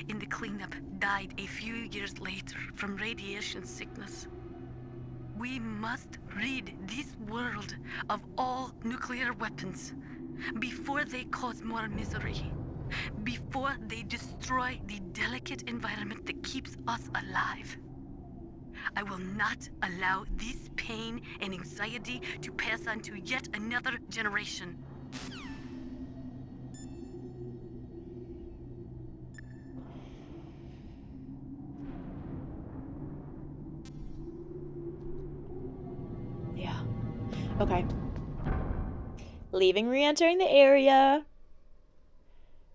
in the cleanup, died a few years later from radiation sickness. We must rid this world of all nuclear weapons before they cause more misery, before they destroy the delicate environment that keeps us alive. I will not allow this pain and anxiety to pass on to yet another generation. Yeah. Okay. Leaving, re-entering the area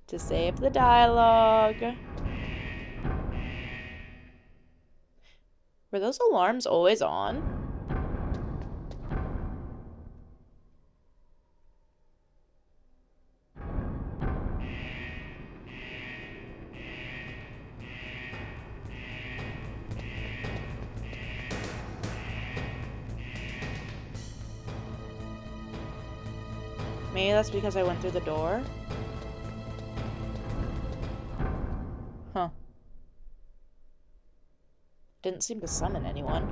to save the dialogue. Were those alarms always on? Maybe that's because I went through the door. Huh. Didn't seem to summon anyone.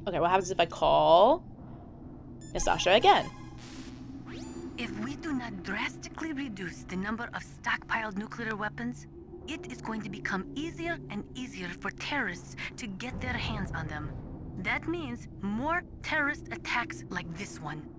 Okay, what happens if I call Nastasha again? If we do not drastically reduce the number of stockpiled nuclear weapons, it is going to become easier and easier for terrorists to get their hands on them. That means more terrorist attacks like this one.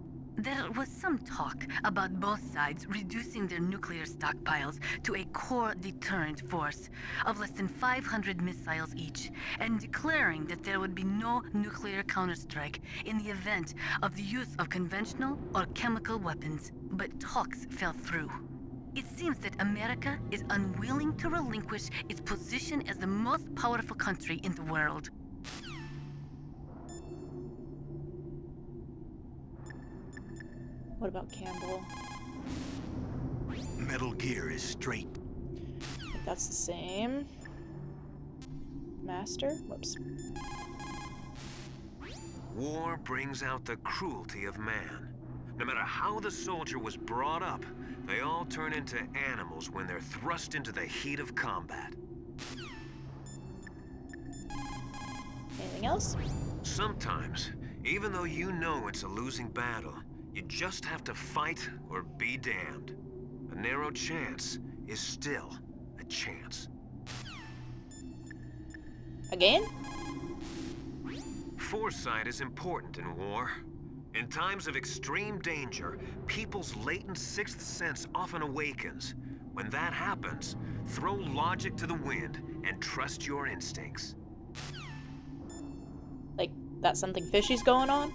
There was some talk about both sides reducing their nuclear stockpiles to a core deterrent force of less than 500 missiles each, and declaring that there would be no nuclear counterstrike in the event of the use of conventional or chemical weapons. But talks fell through. It seems that America is unwilling to relinquish its position as the most powerful country in the world. What about Campbell? Metal Gear is straight. I think that's the same. Master? Whoops. War brings out the cruelty of man. No matter how the soldier was brought up, they all turn into animals when they're thrust into the heat of combat. Anything else? Sometimes, even though you know it's a losing battle, you just have to fight or be damned. A narrow chance is still a chance. Again? Foresight is important in war. In times of extreme danger, people's latent sixth sense often awakens. When that happens, throw logic to the wind and trust your instincts. Like, that's something fishy's going on?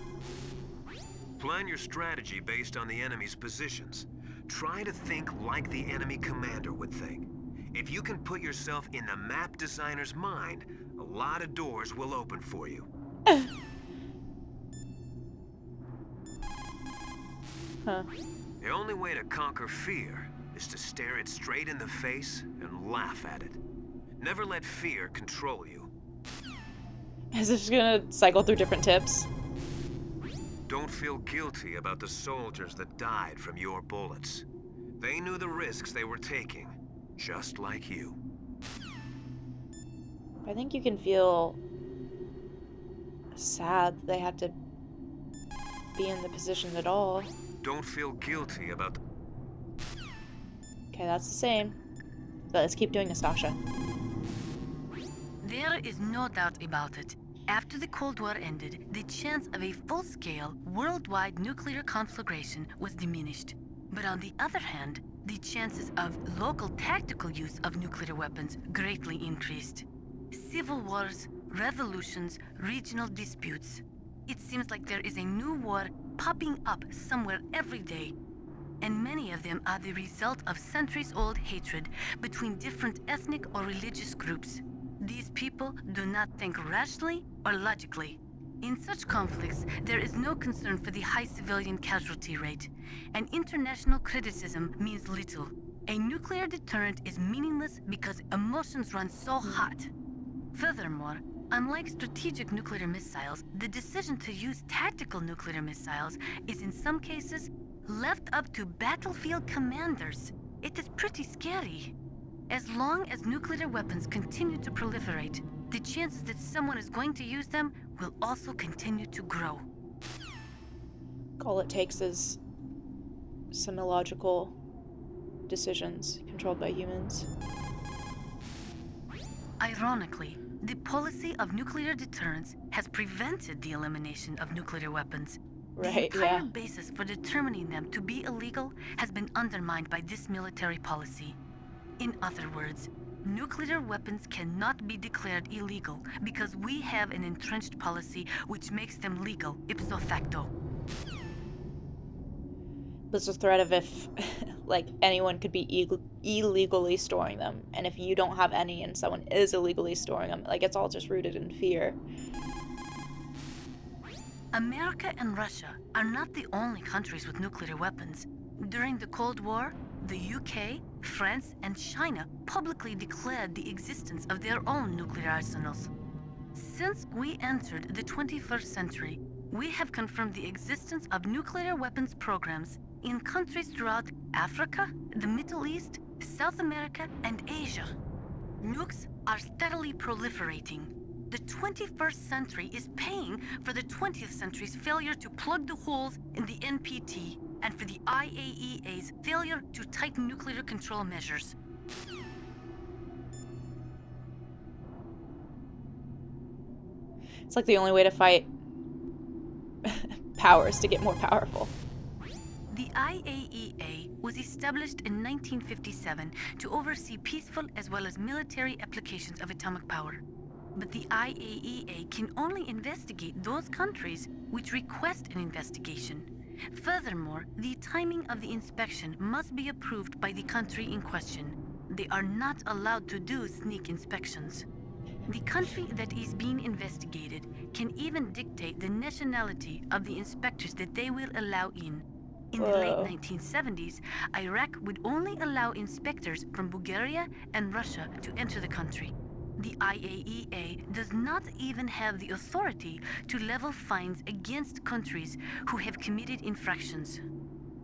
Plan your strategy based on the enemy's positions. Try to think like the enemy commander would think. If you can put yourself in the map designer's mind, a lot of doors will open for you. Huh. The only way to conquer fear is to stare it straight in the face and laugh at it. Never let fear control you. Is this gonna cycle through different tips? Don't feel guilty about the soldiers that died from your bullets. They knew the risks they were taking, just like you. I think you can feel sad that they had to be in the position at all. Don't feel guilty about Okay, that's the same. But let's keep doing Nastasha. There is no doubt about it. After the Cold War ended, the chance of a full-scale, worldwide nuclear conflagration was diminished. But on the other hand, the chances of local tactical use of nuclear weapons greatly increased. Civil wars, revolutions, regional disputes. It seems like there is a new war popping up somewhere every day. And many of them are the result of centuries-old hatred between different ethnic or religious groups. These people do not think rationally or logically. In such conflicts, there is no concern for the high civilian casualty rate, and international criticism means little. A nuclear deterrent is meaningless because emotions run so hot. Furthermore, unlike strategic nuclear missiles, the decision to use tactical nuclear missiles is in some cases left up to battlefield commanders. It is pretty scary. As long as nuclear weapons continue to proliferate, the chances that someone is going to use them will also continue to grow. All it takes is some illogical decisions controlled by humans. Ironically, the policy of nuclear deterrence has prevented the elimination of nuclear weapons. Right, The entire yeah. basis for determining them to be illegal has been undermined by this military policy. In other words, nuclear weapons cannot be declared illegal because we have an entrenched policy which makes them legal ipso facto. There's a threat of if, like, anyone could be illegally storing them, and if you don't have any and someone is illegally storing them, like, it's all just rooted in fear. America and Russia are not the only countries with nuclear weapons. During the Cold War, the UK, France, and China publicly declared the existence of their own nuclear arsenals. Since we entered the 21st century, we have confirmed the existence of nuclear weapons programs in countries throughout Africa, the Middle East, South America, and Asia. Nukes are steadily proliferating. The 21st century is paying for the 20th century's failure to plug the holes in the NPT and for the IAEA's failure to tighten nuclear control measures. It's like the only way to fight power is to get more powerful. The IAEA was established in 1957 to oversee peaceful as well as military applications of atomic power. But the IAEA can only investigate those countries which request an investigation. Furthermore, the timing of the inspection must be approved by the country in question. They are not allowed to do sneak inspections. The country that is being investigated can even dictate the nationality of the inspectors that they will allow in. In the late 1970s, Iraq would only allow inspectors from Bulgaria and Russia to enter the country. The IAEA does not even have the authority to level fines against countries who have committed infractions.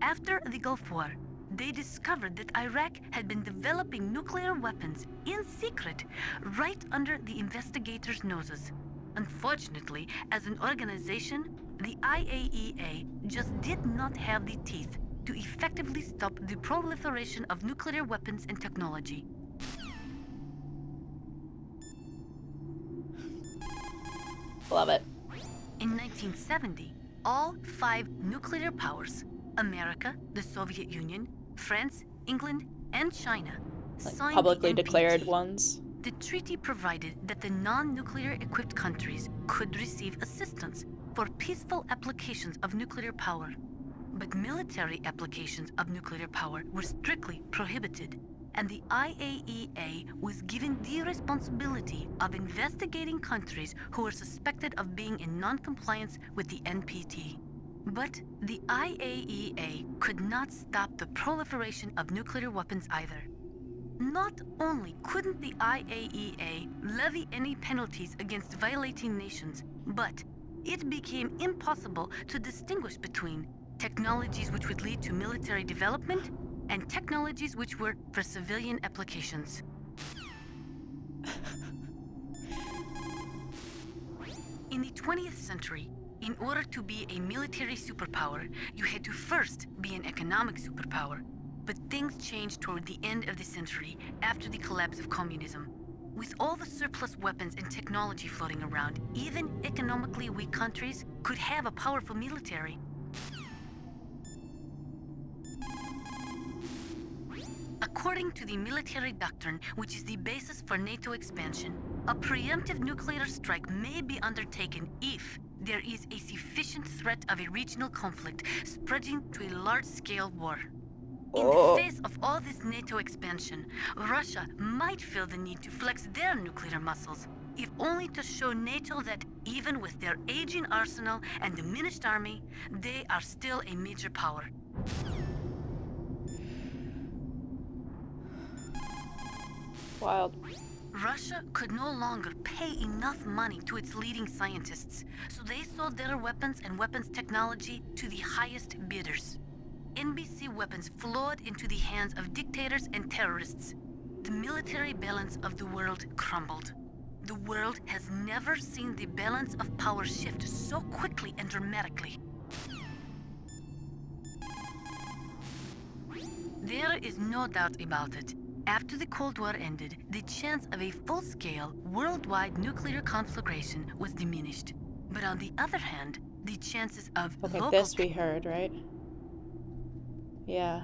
After the Gulf War, they discovered that Iraq had been developing nuclear weapons in secret right under the investigators' noses. Unfortunately, as an organization, the IAEA just did not have the teeth to effectively stop the proliferation of nuclear weapons and technology. Love it. In 1970, all 5 nuclear powers, America, the Soviet Union, France, England, and China, Like signed publicly the declared NPT. ones. The treaty provided that the non-nuclear equipped countries could receive assistance for peaceful applications of nuclear power. But military applications of nuclear power were strictly prohibited, and the IAEA was given the responsibility of investigating countries who were suspected of being in non-compliance with the NPT. But the IAEA could not stop the proliferation of nuclear weapons either. Not only couldn't the IAEA levy any penalties against violating nations, but it became impossible to distinguish between technologies which would lead to military development and technologies which were for civilian applications. In the 20th century, in order to be a military superpower, you had to first be an economic superpower. But things changed toward the end of the century, after the collapse of communism. With all the surplus weapons and technology floating around, even economically weak countries could have a powerful military. According to the military doctrine, which is the basis for NATO expansion, a preemptive nuclear strike may be undertaken if there is a sufficient threat of a regional conflict spreading to a large-scale war. In the face of all this NATO expansion, Russia might feel the need to flex their nuclear muscles, if only to show NATO that even with their aging arsenal and diminished army, they are still a major power. Wild. Russia could no longer pay enough money to its leading scientists, so they sold their weapons and weapons technology to the highest bidders. NBC weapons flowed into the hands of dictators and terrorists. The military balance of the world crumbled. The world has never seen the balance of power shift so quickly and dramatically. There is no doubt about it. After the Cold War ended, the chance of a full-scale, worldwide nuclear conflagration was diminished. But on the other hand, the chances of Okay, local this we heard, right? Yeah.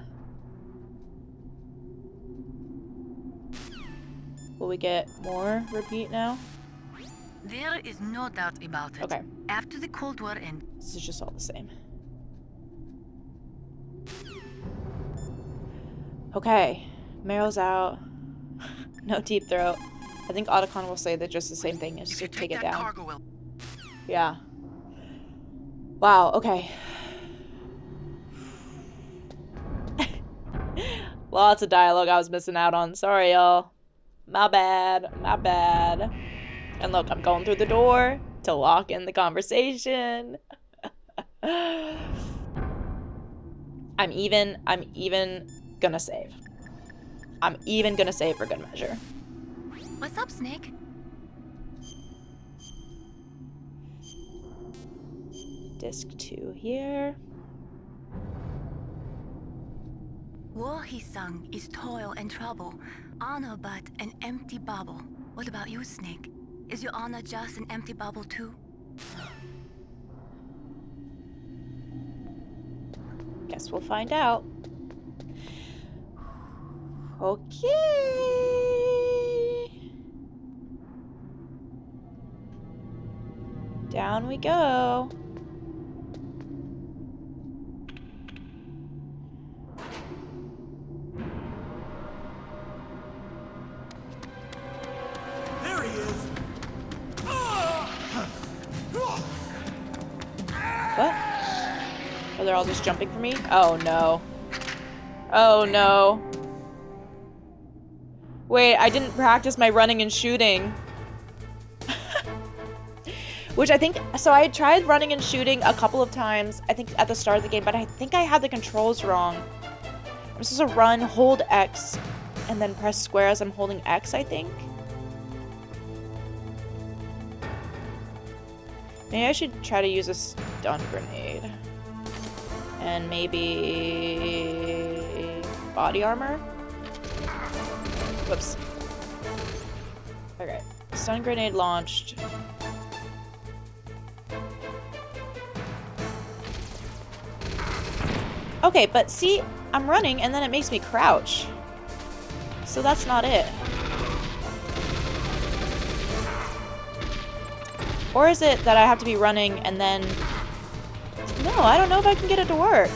Will we get more repeat now? There is no doubt about it. Okay. After the Cold War ended, This is just all the same. Okay. Meryl's out. No deep throat. I think Otacon will say that just the same thing is If to you take it that down. cargo Yeah. Wow, okay. Lots of dialogue I was missing out on. Sorry, y'all. My bad. My bad. And look, I'm going through the door to lock in the conversation. I'm even gonna save. I'm even gonna save for good measure. what's up, Snake? Disc 2 here. War, he sung, is toil and trouble, honor but an empty bubble. What about you, Snake? Is your honor just an empty bubble too? Guess we'll find out. Okay. Down we go. There he is! What? Oh, they're all just jumping for me? Oh no. Oh no. Wait, I didn't practice my running and shooting. Which I think, so I tried running and shooting a couple of times, I think at the start of the game, but I think I had the controls wrong. I'm supposed to run, hold X, and then press square as I'm holding X, I think. Maybe I should try to use a stun grenade. And maybe body armor? Whoops. Okay, stun grenade launched. Okay, but see, I'm running and then it makes me crouch. So that's not it. Or is it that I have to be running and then... No, I don't know if I can get it to work.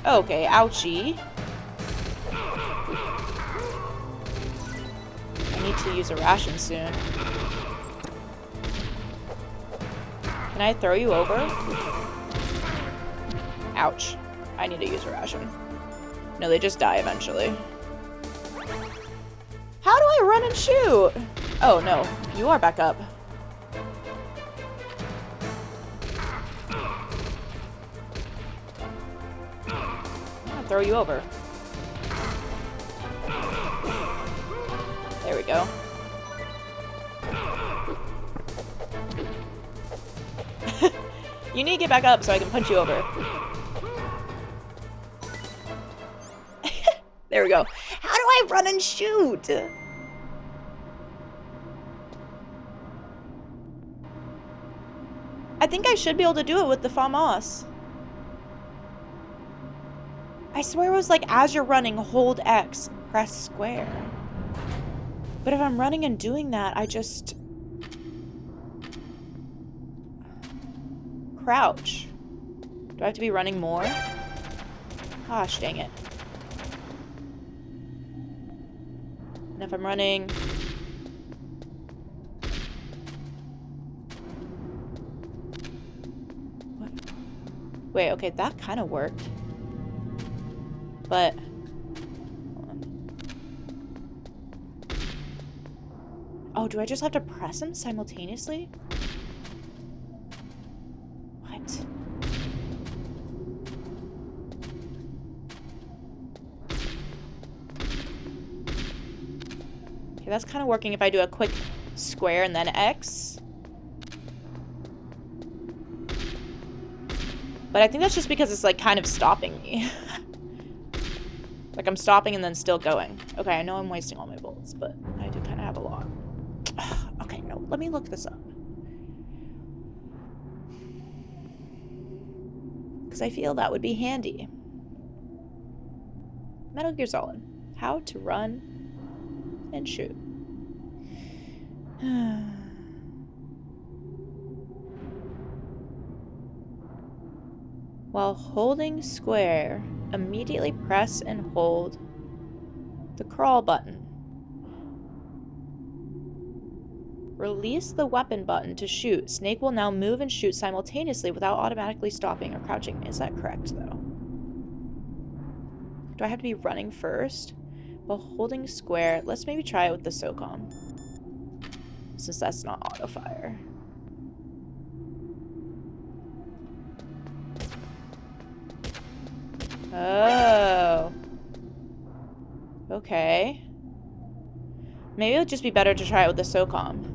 Okay, ouchie. I need to use a ration soon. Can I throw you over? Ouch. I need to use a ration. No, they just die eventually. How do I run and shoot? Oh, no. You are back up. I'll throw you over. There we go. You need to get back up so I can punch you over. There we go. How do I run and shoot? I think I should be able to do it with the FAMAS. I swear it was like, as you're running, hold X, press square. But if I'm running and doing that, I just... crouch. Do I have to be running more? Gosh, dang it. And if I'm running... What? Wait, okay, that kind of worked. But... hold on. Oh, do I just have to press them simultaneously? What? Okay, that's kind of working if I do a quick square and then X. But I think that's just because it's like kind of stopping me. Like I'm stopping and then still going. Okay, I know I'm wasting all my bullets, but I do kind of have a lot. Okay, no, let me look this up. Because I feel that would be handy. Metal Gear Solid. How to run and shoot. While holding square, immediately press and hold the crawl button. Release the weapon button to shoot. Snake will now move and shoot simultaneously without automatically stopping or crouching. Is that correct, though? Do I have to be running first? While holding square, let's maybe try it with the SOCOM. Since that's not auto-fire. Oh. Okay. Maybe it would just be better to try it with the SOCOM.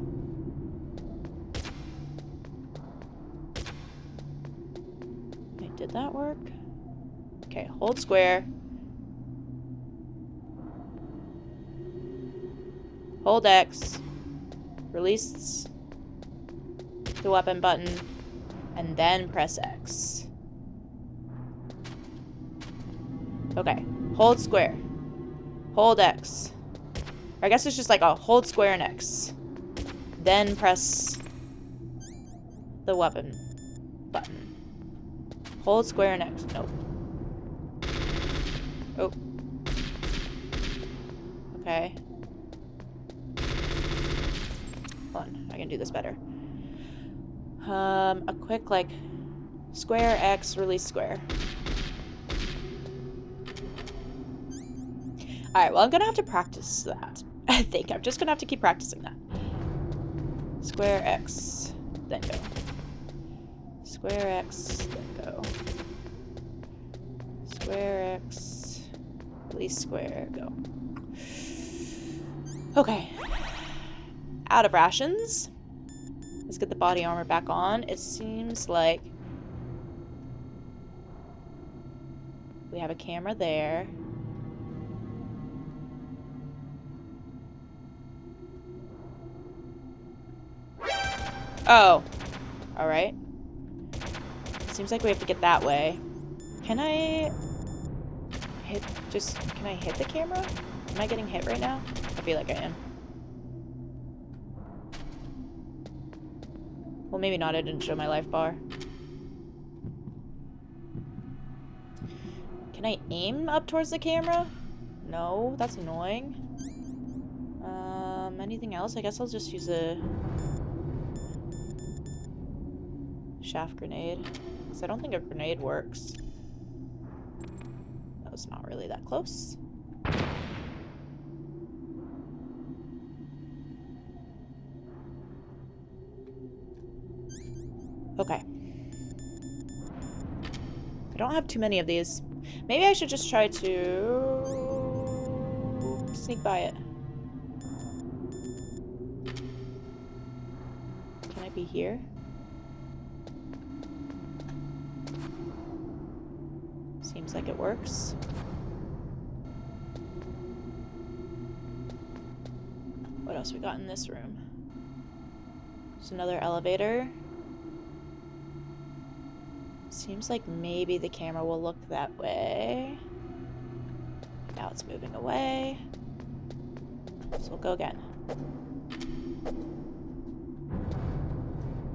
Okay, did that work? Okay, hold square. Hold X. Release the weapon button. And then press X. Okay, hold square. Hold X. I guess it's just like a hold square and X. Then press the weapon button. Hold square and X. Nope. Oh. Okay. Hold on, I can do this better. A quick like square X, release square. Alright, well, I'm gonna have to practice that. I think I'm just gonna have to keep practicing that. Square X, then go. Square X, then go. Square X, release square, go. Okay. Out of rations. Let's get the body armor back on. It seems like we have a camera there. Oh. Alright. Seems like we have to get that way. Can I hit the camera? Am I getting hit right now? I feel like I am. Well, maybe not. I didn't show my life bar. Can I aim up towards the camera? No, that's annoying. Anything else? I guess I'll just use a shaft grenade. Because I don't think a grenade works. That was not really that close. Okay. I don't have too many of these. Maybe I should just try to sneak by it. Can I be here? Seems like it works. What else we got in this room? There's another elevator. Seems like maybe the camera will look that way. Now it's moving away. So we'll go again.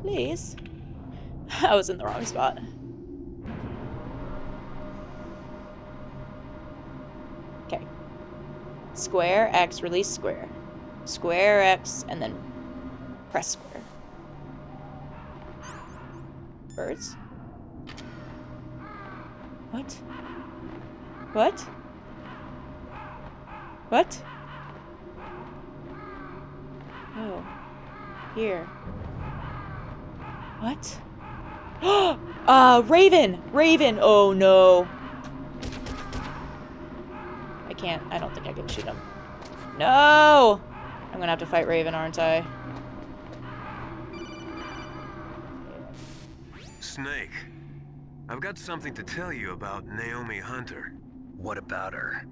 Please. I was in the wrong spot. Okay. Square X, release square. Square X, and then press square. Birds? What? What? What? Oh. Here. What? Raven! Raven! Oh no. I don't think I can shoot him. No! I'm gonna have to fight Raven, aren't I? Snake, I've got something to tell you about Naomi Hunter. What about her?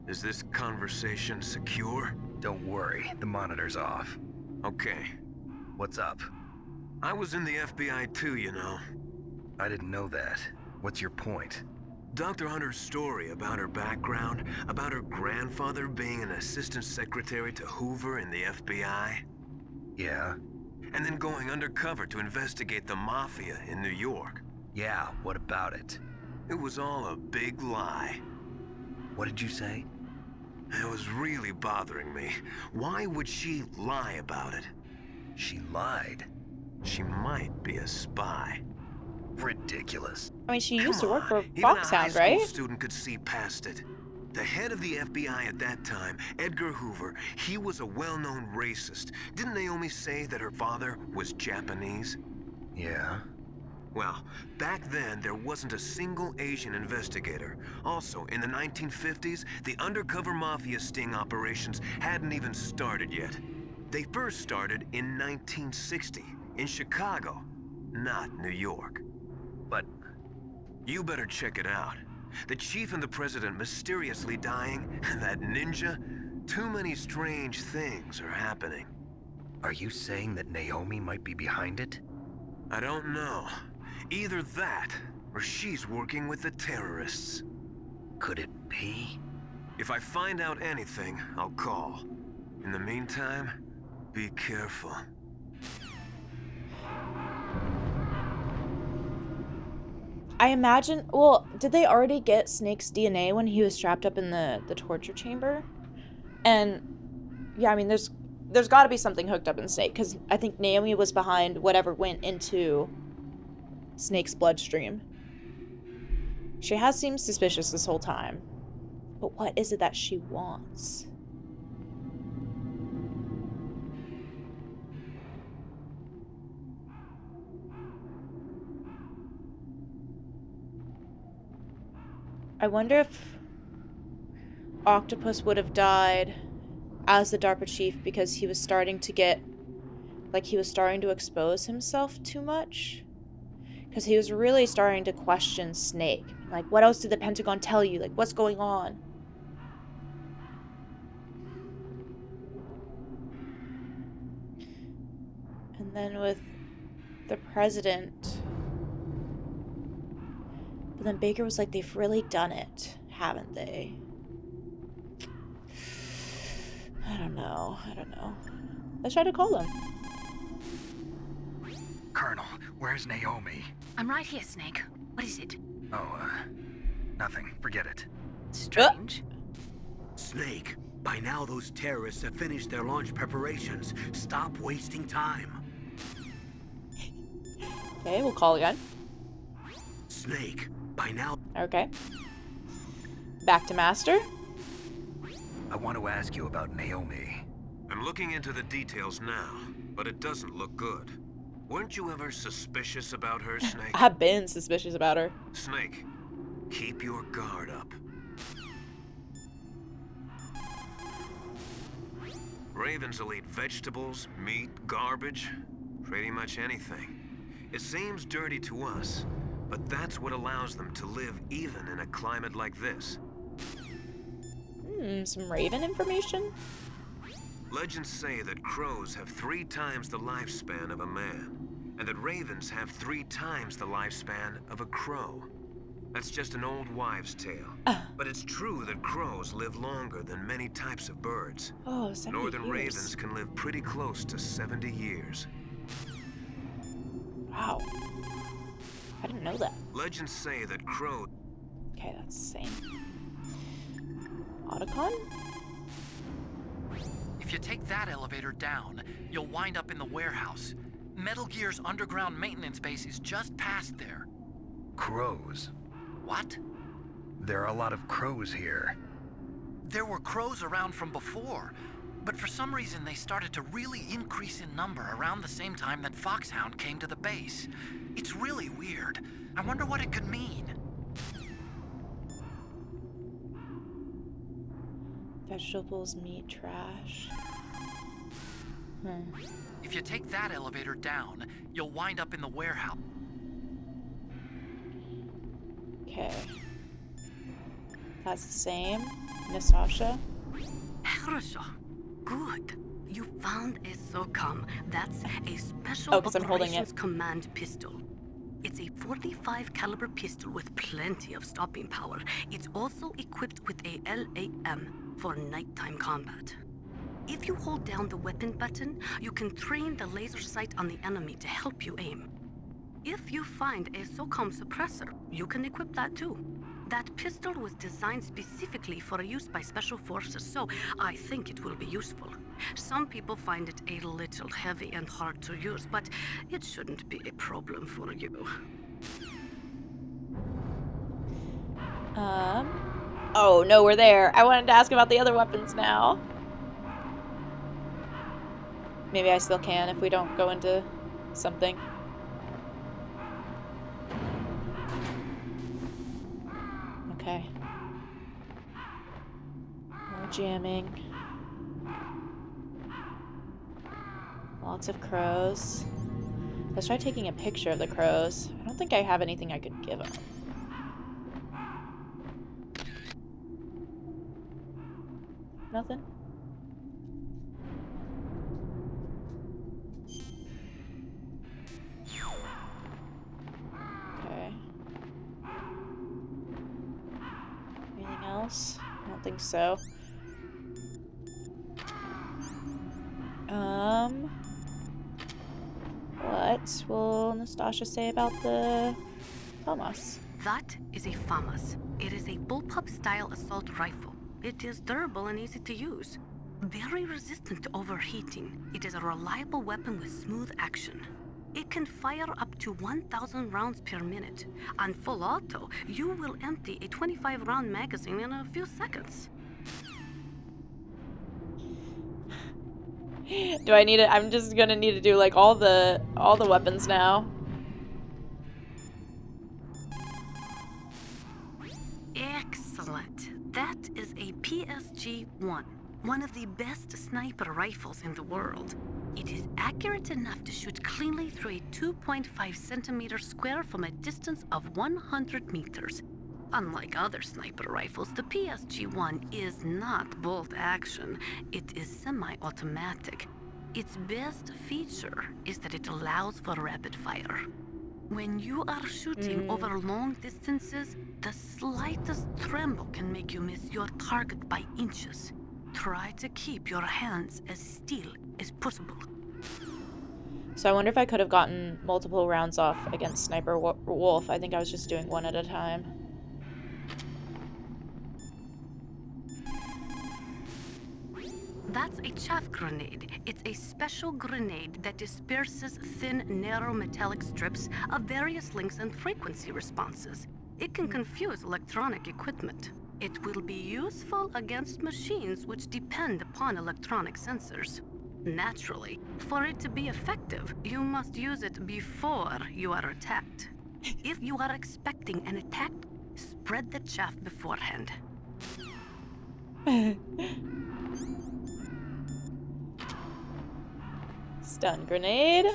Is this conversation secure? Don't worry, the monitor's off. Okay. What's up? I was in the FBI too, you know. I didn't know that. What's your point? Dr. Hunter's story about her background, about her grandfather being an assistant secretary to Hoover in the FBI. Yeah? And then going undercover to investigate the mafia in New York. Yeah, what about it? It was all a big lie. What did you say? It was really bothering me. Why would she lie about it? She lied. She might be a spy. Ridiculous. I mean, she used to work for Even a Foxhound, high right? school student could see past it. The head of the FBI at that time, Edgar Hoover, he was a well-known racist. Didn't Naomi say that her father was Japanese? Yeah? Well, back then, there wasn't a single Asian investigator. Also, in the 1950s, the undercover mafia sting operations hadn't even started yet. They first started in 1960, in Chicago, not New York. But You better check it out. The chief and the president mysteriously dying, that ninja, too many strange things are happening. are you saying that Naomi might be behind it? I don't know. Either that, or she's working with the terrorists. Could it be? If I find out anything, I'll call. In the meantime, be careful. I imagine, well, did they already get Snake's DNA when he was strapped up in the torture chamber? And, yeah, I mean, there's got to be something hooked up in Snake, because I think Naomi was behind whatever went into Snake's bloodstream. She has seemed suspicious this whole time. But what is it that she wants? I wonder if Octopus would have died as the DARPA chief because he was starting to get, like, he was starting to expose himself too much. Because he was really starting to question Snake. Like, what else did the Pentagon tell you? Like, what's going on? And then with the president. But then Baker was like, they've really done it, haven't they? I don't know. Let's try to call them. Colonel, where's Naomi? I'm right here, Snake. What is it? Oh, nothing. Forget it. Strange. Snake, by now those terrorists have finished their launch preparations. Stop wasting time. Okay, we'll call again. Snake, by now... Okay. Back to Master. I want to ask you about Naomi. I'm looking into the details now, but it doesn't look good. Weren't you ever suspicious about her, Snake? I've been suspicious about her. Snake, keep your guard up. Ravens will eat vegetables, meat, garbage, pretty much anything. It seems dirty to us, but that's what allows them to live even in a climate like this. Some Raven information? Legends say that crows have 3 times the lifespan of a man, and that ravens have 3 times the lifespan of a crow. That's just an old wives' tale. But it's true that crows live longer than many types of birds. Oh, 70 Northern years. ravens can live pretty close to 70 years. Wow. I didn't know that. Legends say that crows... Okay, that's the same. Otacon? If you take that elevator down, you'll wind up in the warehouse. Metal Gear's underground maintenance base is just past there. Crows. What? There are a lot of crows here. There were crows around from before, but for some reason they started to really increase in number around the same time that Foxhound came to the base. It's really weird. I wonder what it could mean. Vegetables, meat, trash. If you take that elevator down, you'll wind up in the warehouse. Okay. That's the same. Nastasha. Хорошо. Good. You found a SOCOM. That's a Special Oh, 'cause I'm holding Operations it. Command pistol. It's a 45 caliber pistol with plenty of stopping power. It's also equipped with a LAM for nighttime combat. If you hold down the weapon button, you can train the laser sight on the enemy to help you aim. If you find a SOCOM suppressor, you can equip that too. That pistol was designed specifically for use by special forces, so I think it will be useful. Some people find it a little heavy and hard to use, but it shouldn't be a problem for you. Oh, no, we're there. I wanted to ask about the other weapons now. Maybe I still can if we don't go into something. Okay. More jamming. Lots of crows. Let's try taking a picture of the crows. I don't think I have anything I could give them. Nothing? Okay. Anything else? I don't think so. What will Nastasha say about the FAMAS? That is a FAMAS. It is a bullpup-style assault rifle. It is durable and easy to use. Very resistant to overheating. It is a reliable weapon with smooth action. It can fire up to 1,000 rounds per minute. On full auto, you will empty a 25-round magazine in a few seconds. Do I need it? I'm just gonna need to do like all the weapons now. Excellent. That is a PSG-1, one of the best sniper rifles in the world. It is accurate enough to shoot cleanly through a 2.5 centimeter square from a distance of 100 meters. Unlike other sniper rifles, the PSG-1 is not bolt action. It is semi-automatic. Its best feature is that it allows for rapid fire. When you are shooting over long distances, the slightest tremble can make you miss your target by inches. Try to keep your hands as still as possible. So I wonder if I could have gotten multiple rounds off against Sniper Wolf. I think I was just doing one at a time. That's a chaff grenade. It's a special grenade that disperses thin, narrow metallic strips of various lengths and frequency responses. It can confuse electronic equipment. It will be useful against machines which depend upon electronic sensors. Naturally, for it to be effective, you must use it before you are attacked. If you are expecting an attack, spread the chaff beforehand. Stun grenade.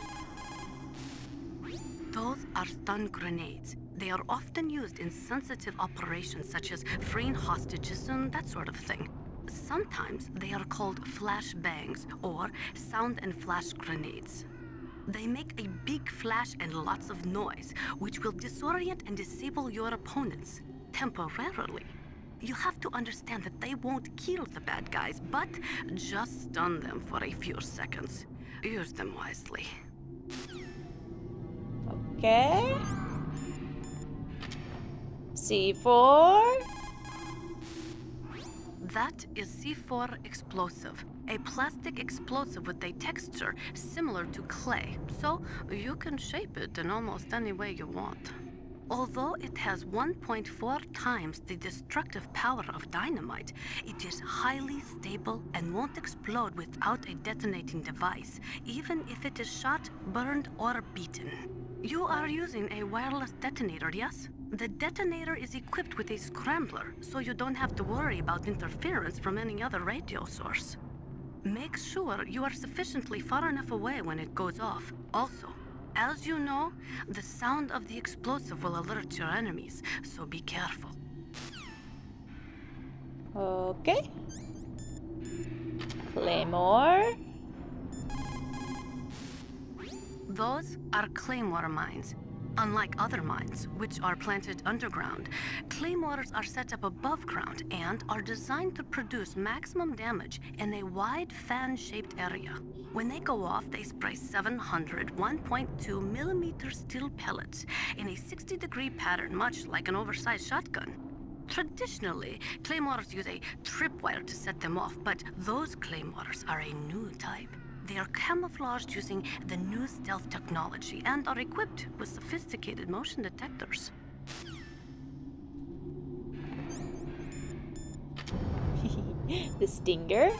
Those are stun grenades. They are often used in sensitive operations such as freeing hostages and that sort of thing. Sometimes they are called flash bangs or sound and flash grenades. They make a big flash and lots of noise, which will disorient and disable your opponents temporarily. You have to understand that they won't kill the bad guys, but just stun them for a few seconds. Use them wisely. Okay. C4. That is C4 explosive, a plastic explosive with a texture similar to clay, so you can shape it in almost any way you want. Although it has 1.4 times the destructive power of dynamite, it is highly stable and won't explode without a detonating device, even if it is shot, burned, or beaten. You are using a wireless detonator, yes? The detonator is equipped with a scrambler, so you don't have to worry about interference from any other radio source. Make sure you are sufficiently far enough away when it goes off. Also, as you know, the sound of the explosive will alert your enemies, so be careful. Okay. Claymore. Those are claymore mines. Unlike other mines, which are planted underground, claymores are set up above ground and are designed to produce maximum damage in a wide fan-shaped area. When they go off, they spray 700 1.2 millimeter steel pellets in a 60-degree pattern, much like an oversized shotgun. Traditionally, claymores use a tripwire to set them off, but those claymores are a new type. They are camouflaged using the new stealth technology and are equipped with sophisticated motion detectors. The Stinger.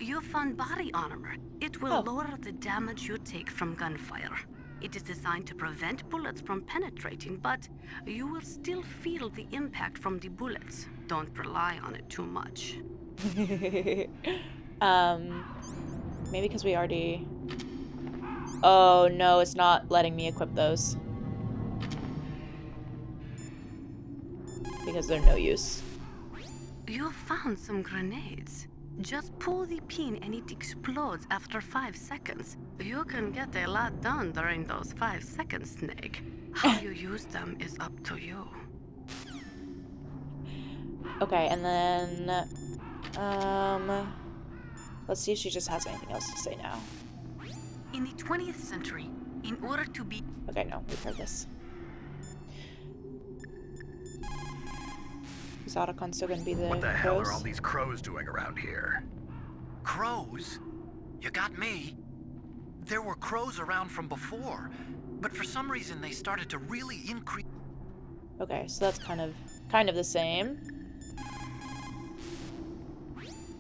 You found body armor. It will lower the damage you take from gunfire. It is designed to prevent bullets from penetrating, but you will still feel the impact from the bullets. Don't rely on it too much. Maybe because we already... Oh, no, it's not letting me equip those. Because they're no use. You found some grenades. Just pull the pin and it explodes after 5 seconds. You can get a lot done during those 5 seconds, Snake. How you use them is up to you. Okay, and then... Let's see if she just has anything else to say now. In the 20th century, in order to be... Okay, no, we've heard this. Is Otacon still gonna be the What the hell crows? are all these crows doing around here? Crows? You got me. There were crows around from before, but for some reason they started to really increase. Okay, so that's kind of the same.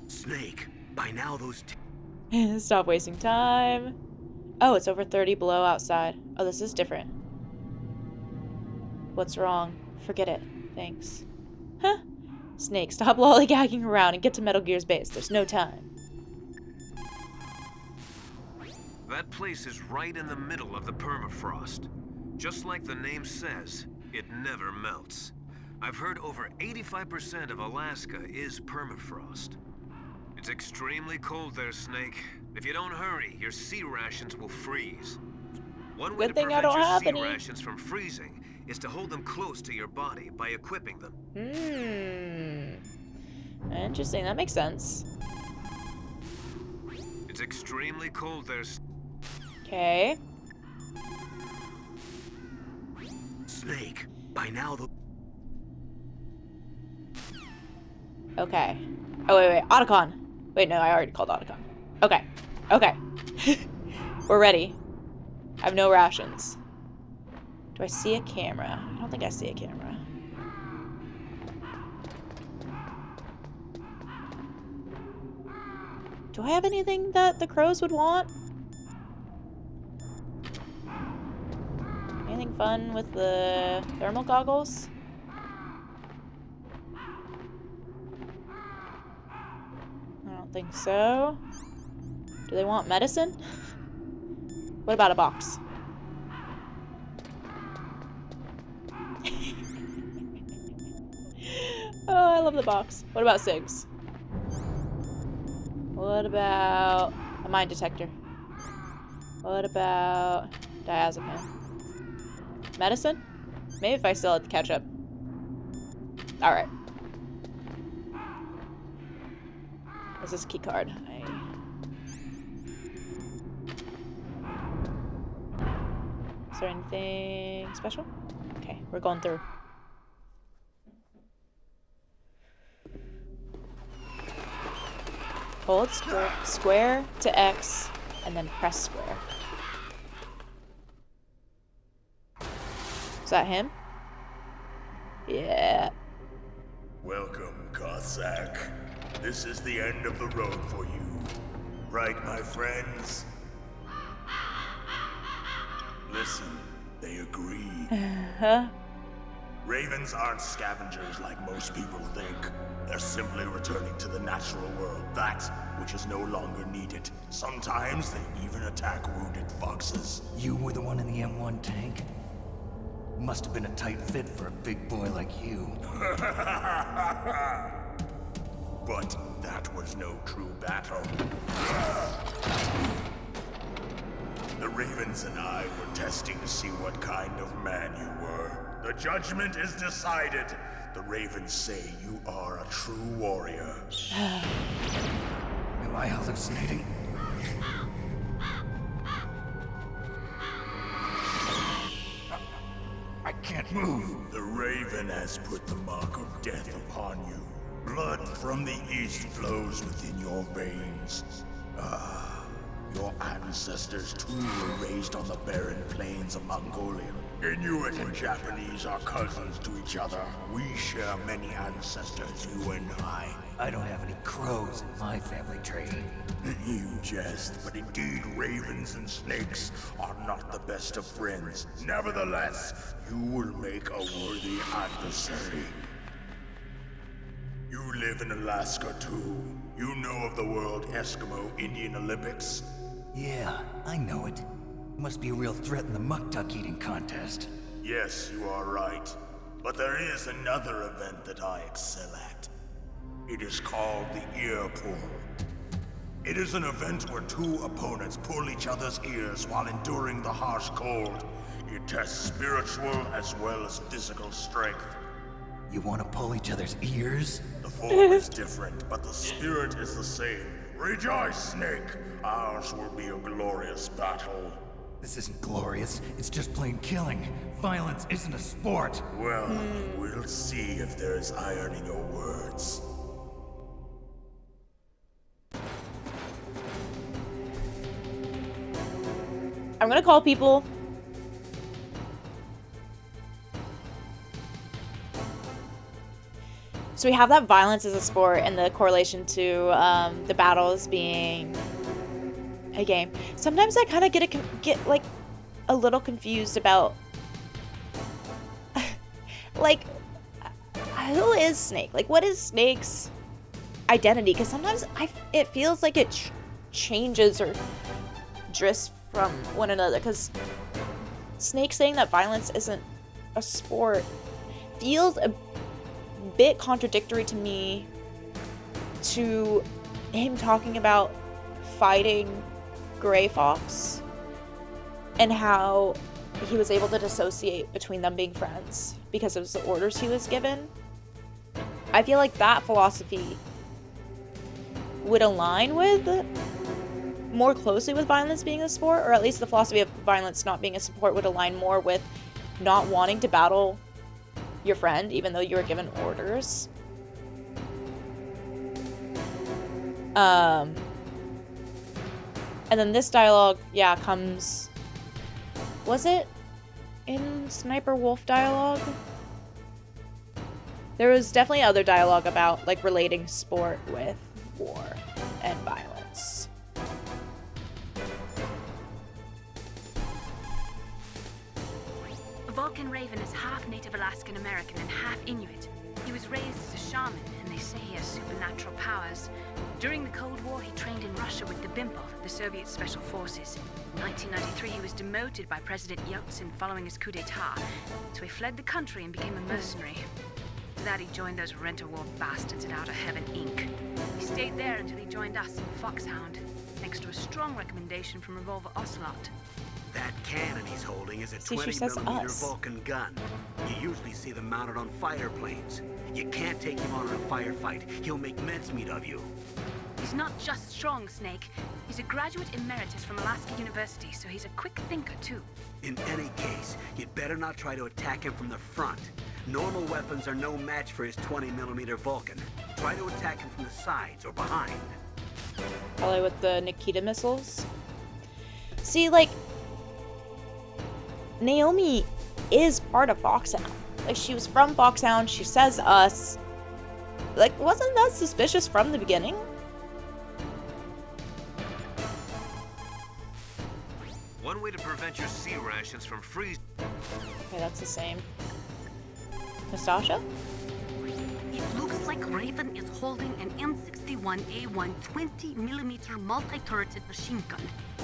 Snake, by now those Stop wasting time. Oh, it's over 30 below outside. Oh, this is different. What's wrong? Forget it. Thanks. Huh? Snake, stop lollygagging around and get to Metal Gear's base. There's no time. That place is right in the middle of the permafrost. Just like the name says, it never melts. I've heard over 85% of Alaska is permafrost. It's extremely cold there, Snake. If you don't hurry, your sea rations will freeze. One way Good to thing I prevent don't your have sea any. rations from freezing is to hold them close to your body by equipping them. Interesting. That makes sense. It's extremely cold there. Okay. Snake, by now the Okay. Oh, wait. Otacon. Wait, no, I already called Otacon. Okay. Okay. We're ready. I have no rations. Do I see a camera? I don't think I see a camera. Do I have anything that the crows would want? Anything fun with the thermal goggles? I don't think so. Do they want medicine? What about a box? Oh, I love the box. What about cigs? What about a mine detector? What about diazepam? Medicine? Maybe if I still had the ketchup. Alright. This is a key card. Is there anything special? Okay, we're going through. Hold square to X, and then press square. Is that him? Yeah. Welcome, Cossack. This is the end of the road for you. Right, my friends? Listen, they agree. Huh? Ravens aren't scavengers like most people think. They're simply returning to the natural world, that which is no longer needed. Sometimes they even attack wounded foxes. You were the one in the M1 tank? Must have been a tight fit for a big boy like you. But that was no true battle. The Ravens and I were testing to see what kind of man you were. The judgment is decided. The Ravens say you are a true warrior. Am I hallucinating? I can't move. The Raven has put the mark of death upon you. Blood from the east flows within your veins. Your ancestors too were raised on the barren plains of Mongolia. Inuit and Japanese are cousins to each other. We share many ancestors, you and I. I don't have any crows in my family tree. You jest, but indeed ravens and snakes are not the best of friends. Nevertheless, you will make a worthy adversary. You live in Alaska too. You know of the World Eskimo Indian Olympics? Yeah, I know it. Must be a real threat in the muck-duck eating contest. Yes, you are right. But there is another event that I excel at. It is called the ear pull. It is an event where two opponents pull each other's ears while enduring the harsh cold. It tests spiritual as well as physical strength. You want to pull each other's ears? The form is different, but the spirit is the same. Rejoice, Snake! Ours will be a glorious battle. This isn't glorious, it's just plain killing. Violence isn't a sport. Well, we'll see if there is iron in your words. I'm gonna call people. So we have that violence as a sport and the correlation to the battles being a game. Sometimes I kind of get like a little confused about like who is Snake? Like what is Snake's identity? Because sometimes it feels like it changes or drifts from one another. Because Snake saying that violence isn't a sport feels a bit contradictory to me to him talking about fighting Gray Fox and how he was able to dissociate between them being friends because of the orders he was given. I feel like that philosophy would align with more closely with violence being a sport, or at least the philosophy of violence not being a sport would align more with not wanting to battle your friend even though you were given orders. And then this dialogue, yeah, comes... Was it in Sniper Wolf dialogue? There was definitely other dialogue about, like, relating sport with war and violence. Vulcan Raven is half Native Alaskan American and half Inuit. He was raised as a shaman, and they say he has supernatural powers. During the Cold War, he trained in Russia with the Bimpov, the Soviet Special Forces. In 1993, he was demoted by President Yeltsin following his coup d'etat, so he fled the country and became a mercenary. After that, he joined those rent-a-war bastards at Outer Heaven, Inc. He stayed there until he joined us in Foxhound, thanks to a strong recommendation from Revolver Ocelot. That cannon he's holding is a See, she 20 says millimeter us. Vulcan gun. You usually see them mounted on fighter planes. You can't take him on in a firefight. He'll make mincemeat of you. He's not just strong, Snake. He's a graduate emeritus from Alaska University, so he's a quick thinker, too. In any case, you'd better not try to attack him from the front. Normal weapons are no match for his 20 millimeter Vulcan. Try to attack him from the sides or behind. Probably with the Nikita missiles. See, like, Naomi is part of Foxhound. Like, she was from Foxhound. She says us. Like, wasn't that suspicious from the beginning? One way to prevent your sea rations from freezing. Okay, that's the same. Nastasha? It looks like Raven is holding an M61A1 20mm multi-turreted machine gun.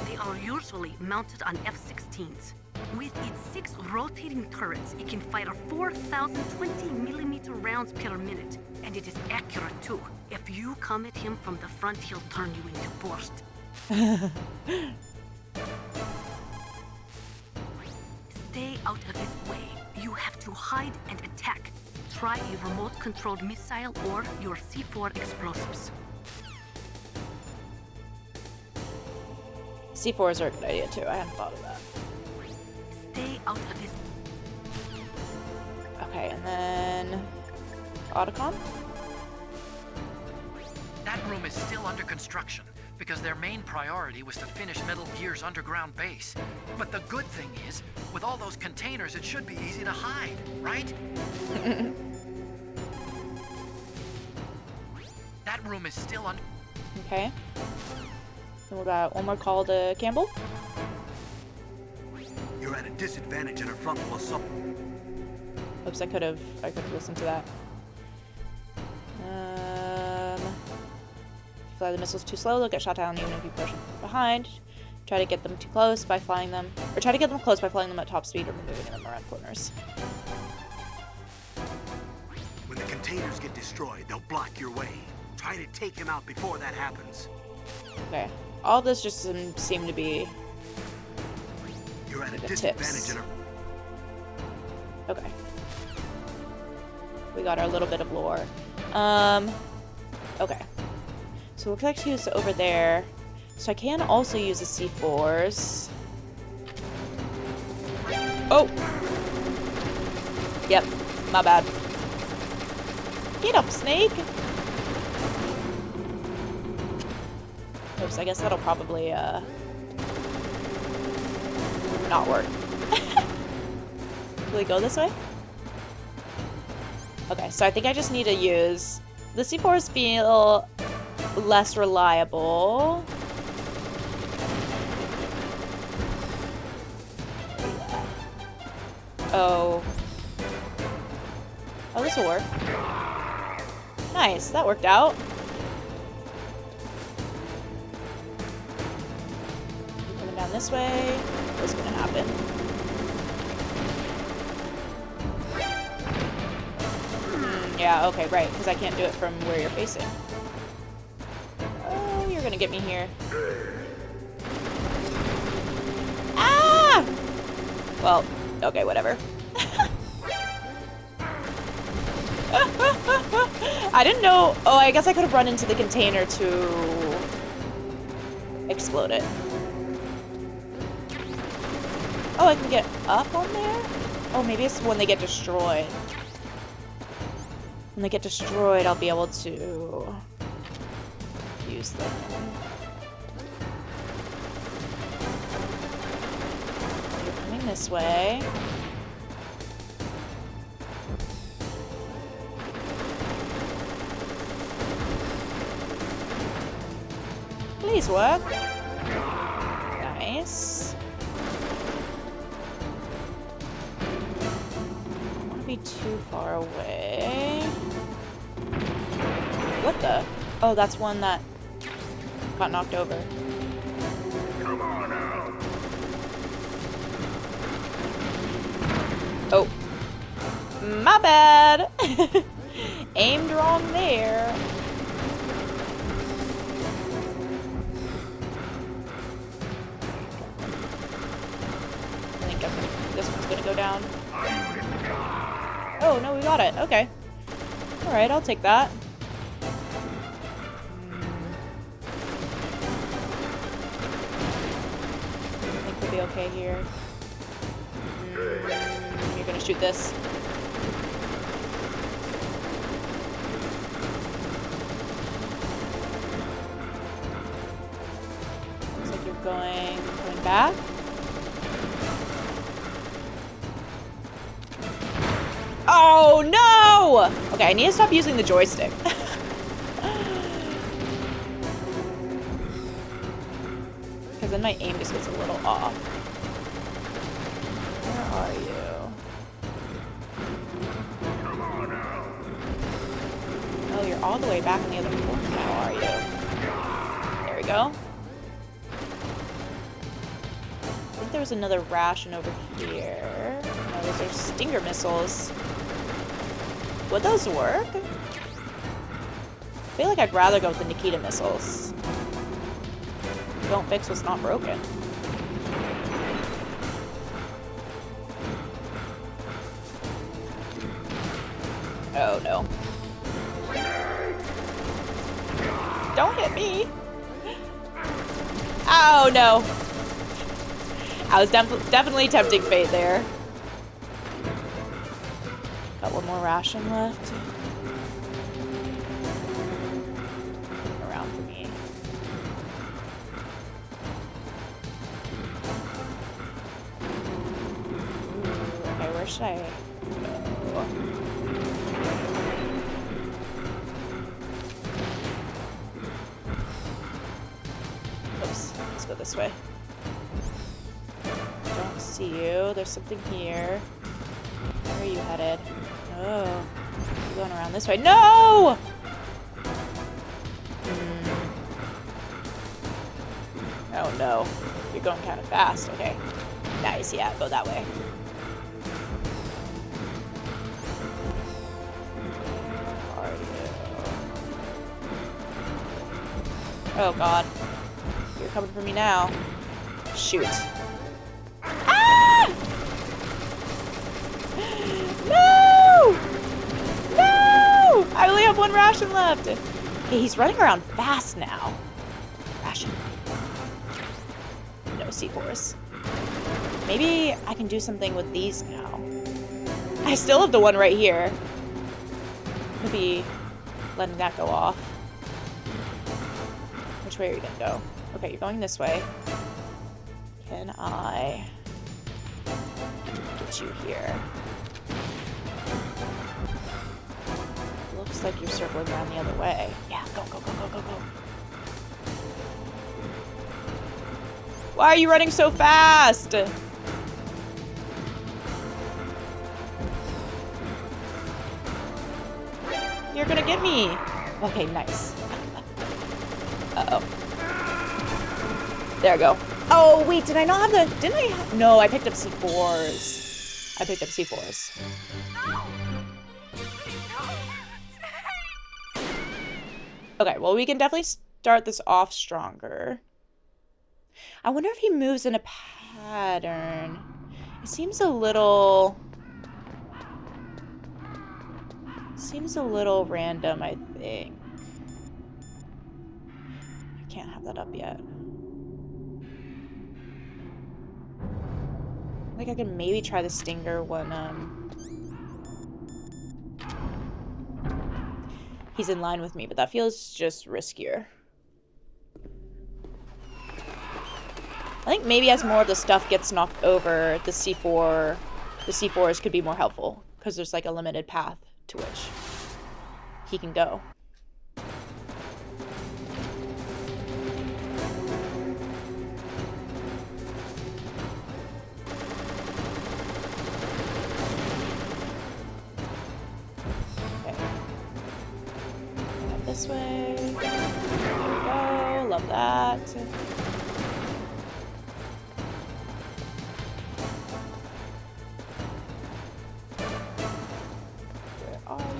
They are usually mounted on F-16s. With its 6 rotating turrets, it can fire 4,000 20mm rounds per minute. And it is accurate too. If you come at him from the front, he'll turn you into borscht. Stay out of his way. You have to hide and attack. Try a remote-controlled missile or your C4 explosives. C4s are a good idea too. I hadn't thought of that. Stay out of his... Okay, and then... Otacon? That room is still under construction, because their main priority was to finish Metal Gear's underground base. But the good thing is, with all those containers, it should be easy to hide, right? That room is still under... Okay. Then we got one more call to Campbell. You're at a disadvantage in a frontal assault. Oops, I could have listened to that. Fly the missiles too slow, they'll get shot down even if you push them from behind. Try to get them too close by flying them, or try to get them close by flying them at top speed or moving them around corners. When the containers get destroyed, they'll block your way. Try to take him out before that happens. Okay, all this just seem to be You're at a the disadvantage tips. in a... Okay. We got our little bit of lore. Okay. So it looks like she was over there. So I can also use the C4s. Oh! Yep, my bad. Get up, Snake! Oops, I guess that'll probably, not work. Will we go this way? Okay, so I think I just need to use... The C4s feel less reliable. Oh. Oh, this will work. Nice, that worked out. Coming down this way. What's gonna happen? Yeah, okay, right, because I can't do it from where you're facing. Oh, you're gonna get me here. Ah! Well, okay, whatever. I didn't know... Oh, I guess I could have run into the container to explode it. Oh, I can get up on there? Oh, maybe it's when they get destroyed. When they get destroyed, I'll be able to use them. You're coming this way. Please work. Nice. Don't want to be too far away. What the? Oh, that's one that got knocked over. Come on out. Oh. My bad. Aimed wrong there. This one's gonna go down. Oh, no, we got it. Okay. Alright, I'll take that. I think we'll be okay here. You're gonna shoot this. Looks like you're coming back. Oh, no! Okay, I need to stop using the joystick. Because then my aim just gets a little off. Where are you? Come on out. Oh, you're all the way back in the other corner now, are you? There we go. I think there was another ration over here. No, those are stinger missiles. Would those work? I feel like I'd rather go with the Nikita missiles. Don't fix what's not broken. Oh no. Don't hit me! Oh no! I was definitely tempting fate there. Got one more ration left. Around for me. Ooh, okay, where should I go? Oops, let's go this way. Don't see you. There's something here. Where are you headed? Oh, you're going around this way. No! Oh no, you're going kind of fast. Okay, nice. Yeah, go that way. Where are you? Oh god, you're coming for me now. Shoot. No! No! I only have one ration left. Okay, he's running around fast now. Ration. No C4s. Maybe I can do something with these now. I still have the one right here. Maybe letting that go off. Which way are you gonna go? Okay, you're going this way. Can I... get you here. Looks like you're circling around the other way. Yeah, go, go, go, go, go, go. Why are you running so fast? You're gonna get me. Okay, nice. Uh-oh. There we go. Oh, wait, did I not have the... Didn't I have... No, I picked up C4s. I picked up C4s. Okay, well, we can definitely start this off stronger. I wonder if he moves in a pattern. It seems a little... Seems a little random, I think. I can't have that up yet. I think I can maybe try the stinger when, he's in line with me, but that feels just riskier. I think maybe as more of the stuff gets knocked over, the C4s could be more helpful, because there's like a limited path to which he can go. Okay. This way. There we go. Love that. Where are you?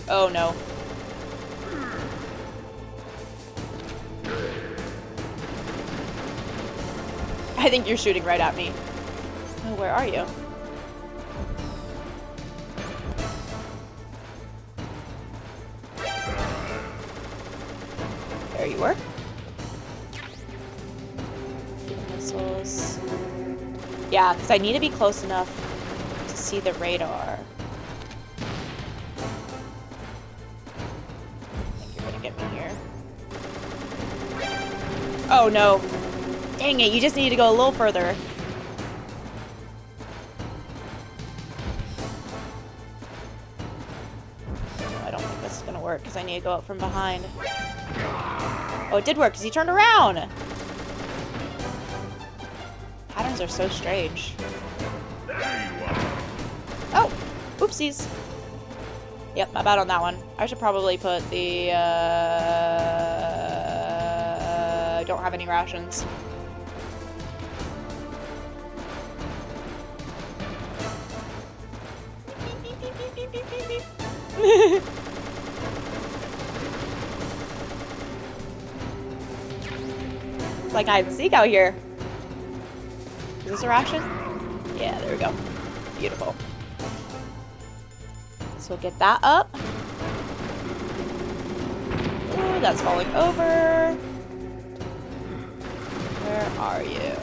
Oh no. I think you're shooting right at me. Oh, where are you? There you were. Missiles. Yeah, because I need to be close enough to see the radar. I think you're gonna get me here. Oh no. Dang it, you just need to go a little further. No, I don't think this is gonna work because I need to go up from behind. Oh, it did work because he turned around. Patterns are so strange. There you are. Oh, oopsies. Yep, my bad on that one. I should probably put the, don't have any rations. It's like hide and seek out here. Is this a ration? Yeah, there we go. Beautiful. So we'll get that up. Ooh, that's falling over. Where are you?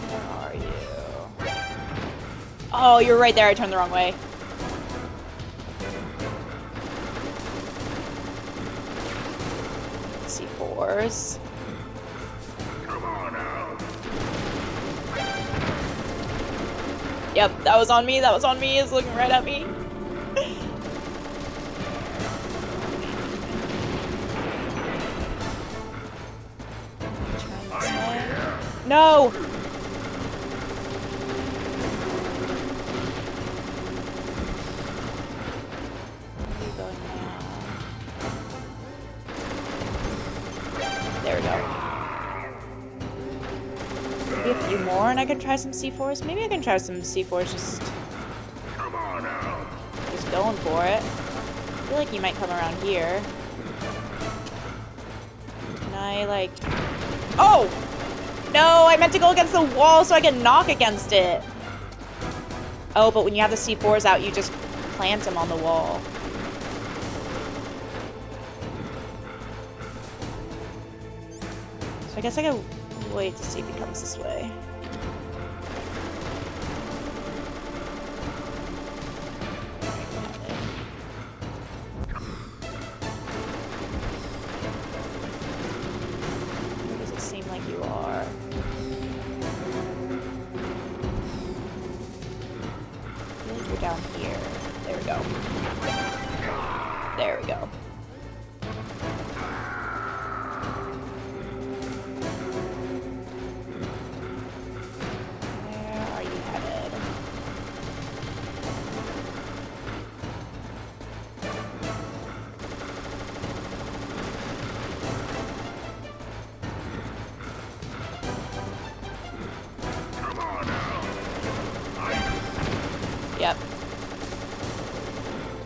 Where are you? Oh, you're right there. I turned the wrong way. C4s. Come on out. Yep, that was on me. That was on me. It's looking right at me. No! Where are you going now? There we go. Maybe a few more and I can try some C4s? Maybe I can try some C4s just going for it. I feel like you might come around here. Can I, like... Oh! No, I meant to go against the wall so I can knock against it. Oh, but when you have the C4s out, you just plant them on the wall. So I guess I could wait to see if he comes this way. Where does it seem like you are? I feel like you're down here. There we go. There we go. Yep.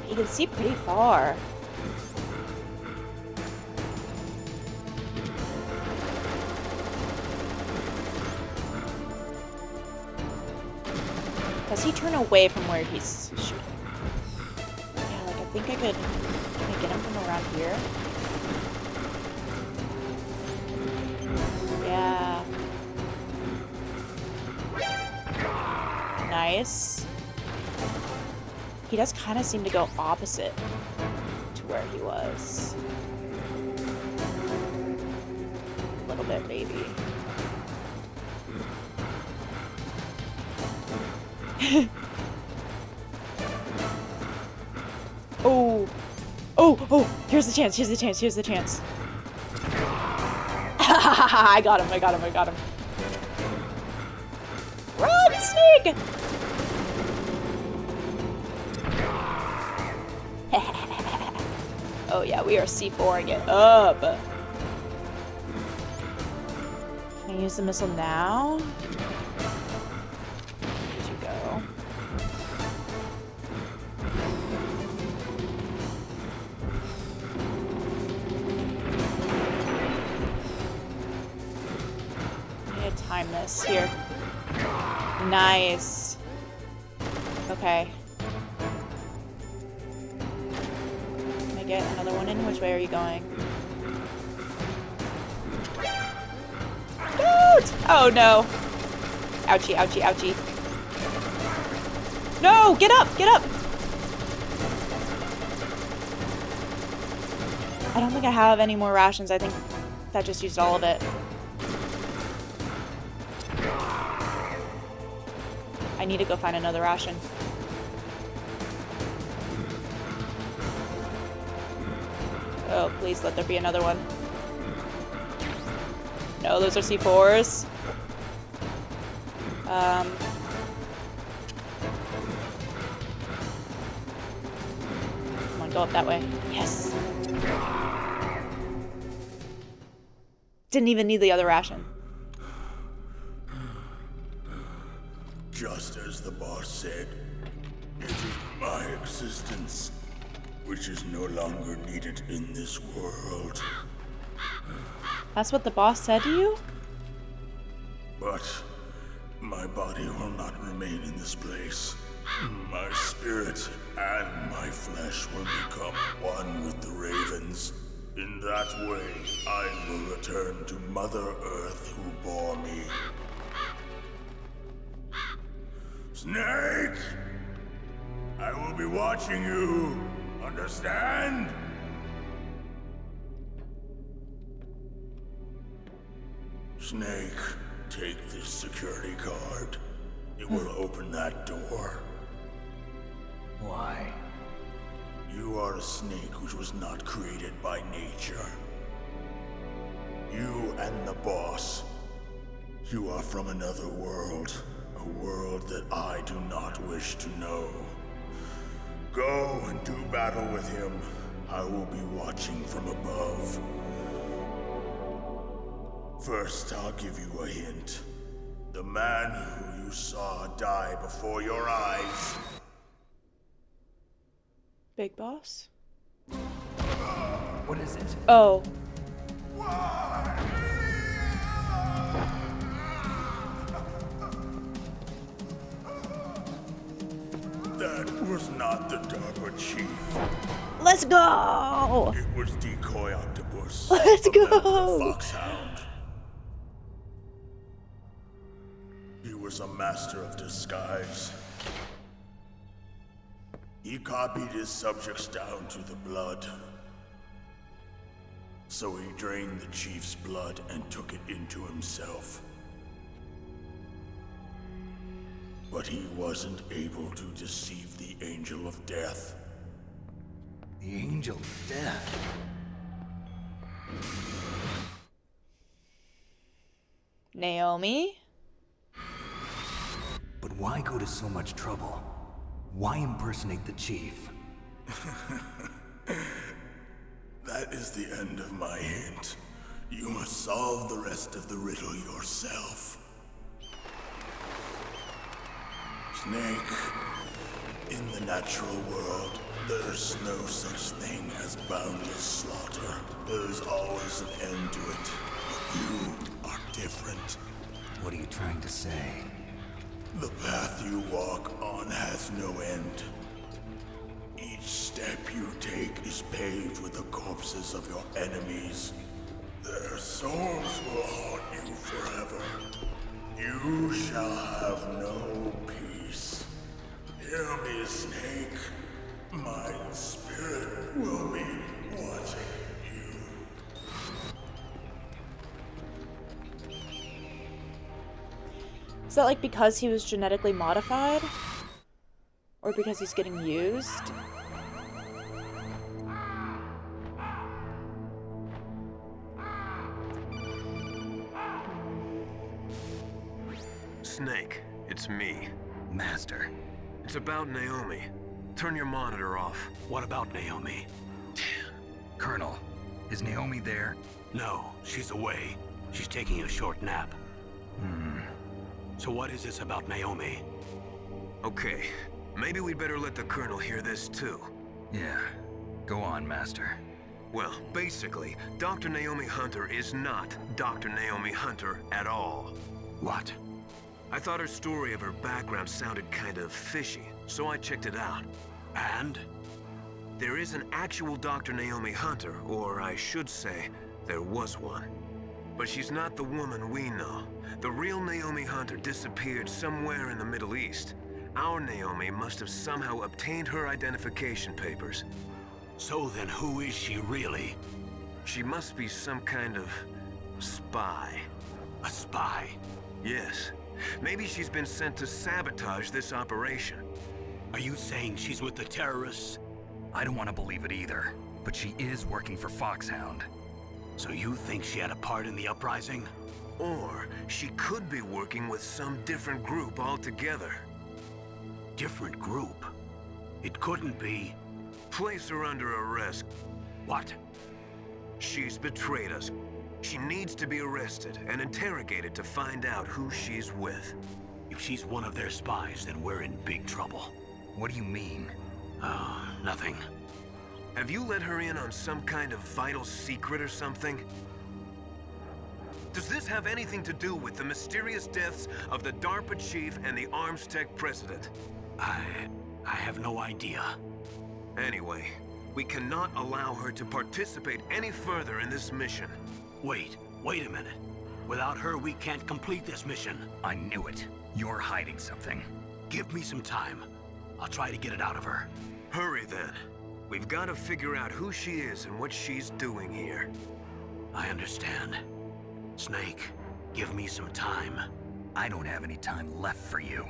You can see pretty far. Does he turn away from where he's shooting? Yeah, like I think I could... Can I get him from around here? Yeah. Nice. He does kind of seem to go opposite to where he was. A little bit, maybe. Oh. Oh, oh, here's the chance, here's the chance, here's the chance. I got him, I got him, I got him. Run, Snake! Oh yeah, we are C4ing it up. Can I use the missile now? Where'd you go? I need to time this here. Nice. Okay. Get another one in? Which way are you going? Don't! Oh no! Ouchie, ouchie, ouchie. No! Get up! Get up! I don't think I have any more rations. I think that just used all of it. I need to go find another ration. Oh, please let there be another one. No, those are C4s. Come on, go up that way. Yes. Didn't even need the other ration. Just as the boss said, it is my existence which is no longer needed in this world. That's what the boss said to you? But my body will not remain in this place. My spirit and my flesh will become one with the ravens. In that way, I will return to Mother Earth who bore me. Snake! I will be watching you. Understand? Snake, take this security card. It will open that door. Why? You are a snake which was not created by nature. You and the boss. You are from another world. A world that I do not wish to know. Go and do battle with him. I will be watching from above. First, I'll give you a hint. The man who you saw die before your eyes. Big boss? What is it? Oh. That was not the DARPA chief. Let's go! It was Decoy Octopus. Let's a member of go! Foxhound. was a master of disguise. He copied his subjects down to the blood. So he drained the chief's blood and took it into himself. But he wasn't able to deceive the Angel of Death. The Angel of Death? Naomi? But why go to so much trouble? Why impersonate the chief? That is the end of my hint. You must solve the rest of the riddle yourself. Snake, in the natural world, there's no such thing as boundless slaughter. There's always an end to it. But you are different. What are you trying to say? The path you walk on has no end. Each step you take is paved with the corpses of your enemies. Their souls will haunt you forever. You shall have no peace. Hear me, Snake. My spirit will be watching you. Is that like because he was genetically modified? Or because he's getting used? Snake, it's me. Master. It's about Naomi. Turn your monitor off. What about Naomi? Colonel, is Naomi there? No, she's away. She's taking a short nap. So what is this about Naomi? Okay, maybe we'd better let the Colonel hear this too. Yeah. Go on, Master. Well, basically, Dr. Naomi Hunter is not Dr. Naomi Hunter at all. What? I thought her story of her background sounded kind of fishy, so I checked it out. And? There is an actual Dr. Naomi Hunter, or I should say, there was one. But she's not the woman we know. The real Naomi Hunter disappeared somewhere in the Middle East. Our Naomi must have somehow obtained her identification papers. So then who is she really? She must be some kind of spy. A spy? Yes. Maybe she's been sent to sabotage this operation. Are you saying she's with the terrorists? I don't want to believe it either, but she is working for Foxhound. So you think she had a part in the uprising? Or she could be working with some different group altogether. Different group? It couldn't be. Place her under arrest. What? She's betrayed us. She needs to be arrested and interrogated to find out who she's with. If she's one of their spies, then we're in big trouble. What do you mean? Nothing. Have you let her in on some kind of vital secret or something? Does this have anything to do with the mysterious deaths of the DARPA chief and the Arms Tech president? I have no idea. Anyway, we cannot allow her to participate any further in this mission. Wait a minute. Without her, we can't complete this mission. I knew it. You're hiding something. Give me some time. I'll try to get it out of her. Hurry then. We've got to figure out who she is and what she's doing here. I understand. Snake, give me some time. I don't have any time left for you.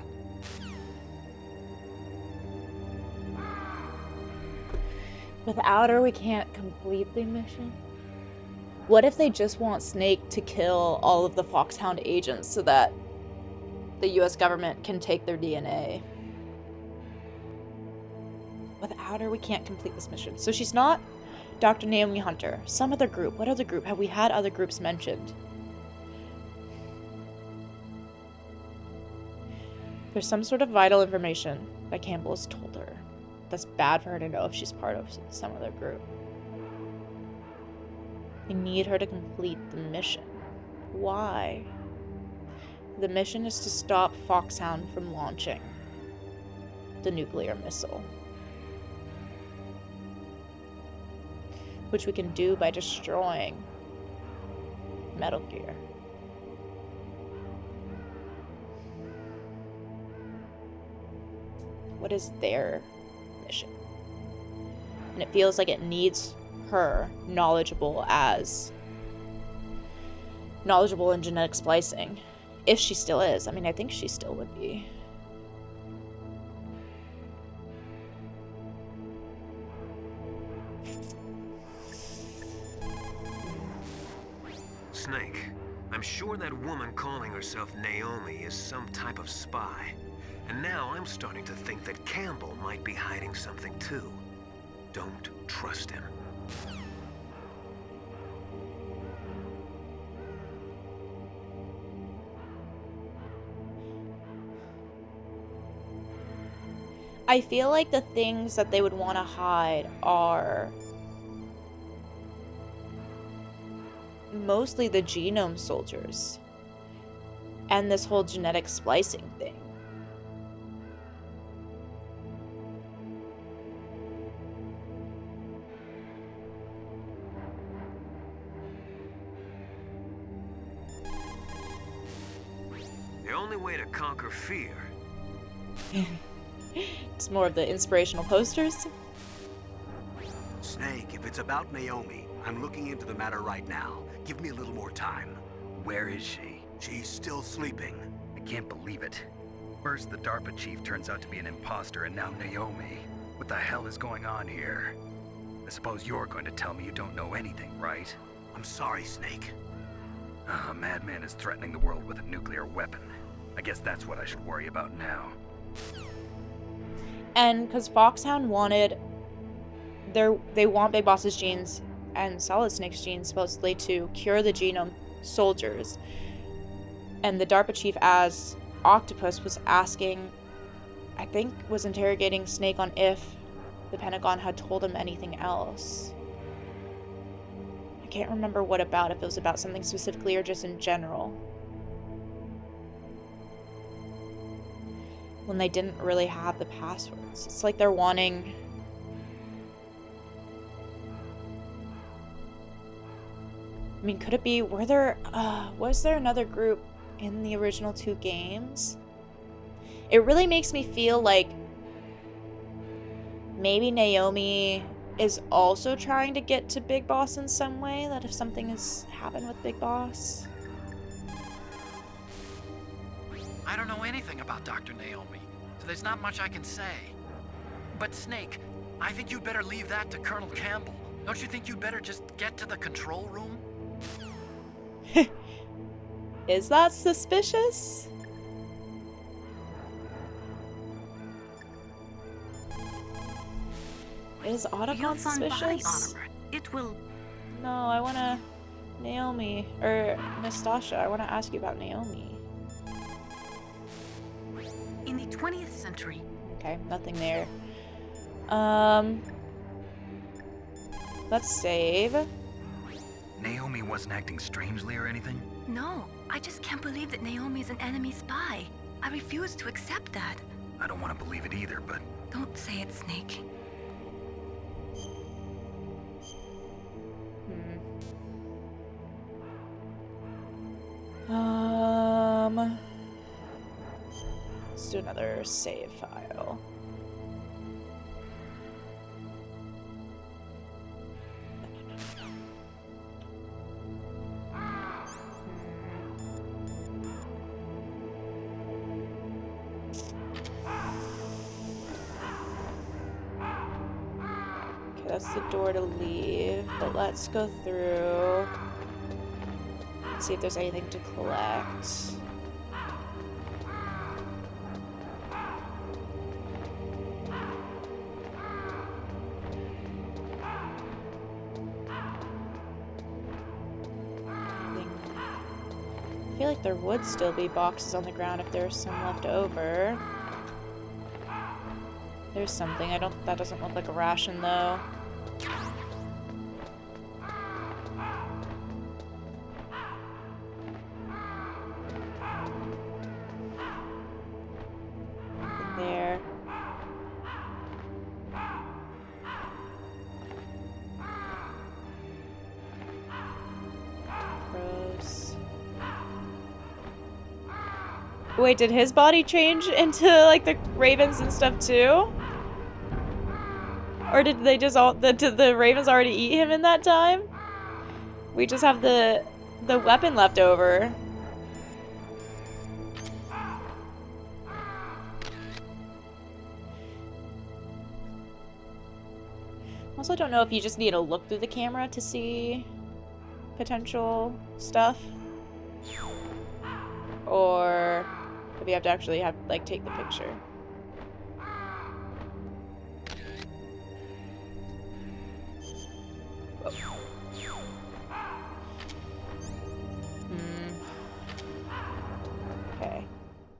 Without her, we can't complete the mission? What if they just want Snake to kill all of the Foxhound agents so that the US government can take their DNA? Without her, we can't complete this mission. So she's not Dr. Naomi Hunter. Some other group. What other group? Have we had other groups mentioned? There's some sort of vital information that Campbell has told her. That's bad for her to know if she's part of some other group. We need her to complete the mission. Why? The mission is to stop Foxhound from launching the nuclear missile. Which we can do by destroying Metal Gear. What is their mission? And it feels like it needs her knowledgeable in genetic splicing. If she still is. I mean, I think she still would be. Snake, I'm sure that woman calling herself Naomi is some type of spy. And now I'm starting to think that Campbell might be hiding something too. Don't trust him. I feel like the things that they would want to hide are mostly the genome soldiers and this whole genetic splicing thing. The only way to conquer fear. It's more of the inspirational posters. Snake, if it's about Naomi, I'm looking into the matter right now. Give me a little more time. Where is she? She's still sleeping. I can't believe it. First, the DARPA chief turns out to be an imposter, and now Naomi. What the hell is going on here? I suppose you're going to tell me you don't know anything, right? I'm sorry, Snake. A madman is threatening the world with a nuclear weapon. I guess that's what I should worry about now. And because Foxhound wanted... They want Big Boss's genes and Solid Snake's genes supposedly to cure the genome soldiers. And the DARPA chief as Octopus was asking, I think was interrogating Snake on if the Pentagon had told him anything else. I can't remember what about, if it was about something specifically or just in general. When they didn't really have the passwords. It's like they're wanting... I mean, could it be, was there another group in the original 2 games? It really makes me feel like maybe Naomi is also trying to get to Big Boss in some way, that if something has happened with Big Boss. I don't know anything about Dr. Naomi, so there's not much I can say. But Snake, I think you'd better leave that to Colonel Campbell. Don't you think you'd better just get to the control room? Is that suspicious? Is Otacon suspicious? It will... No, I wanna... Naomi, or Nastasha, I wanna ask you about Naomi. In the 20th century... Okay, nothing there. Let's save. Naomi wasn't acting strangely or anything? No, I just can't believe that Naomi is an enemy spy. I refuse to accept that. I don't want to believe it either, but... Don't say it, Snake. Let's do another save file. Okay, that's the door to leave, but let's go through and see if there's anything to collect. I feel like there would still be boxes on the ground if there's some left over. There's something. That doesn't look like a ration though. Nothing there. Gross. Wait, did his body change into, like, the ravens and stuff, too? Or did they just all... Did the ravens already eat him in that time? We just have the weapon left over. Also, don't know if you just need to look through the camera to see potential stuff. Or if you have to actually take the picture. Okay.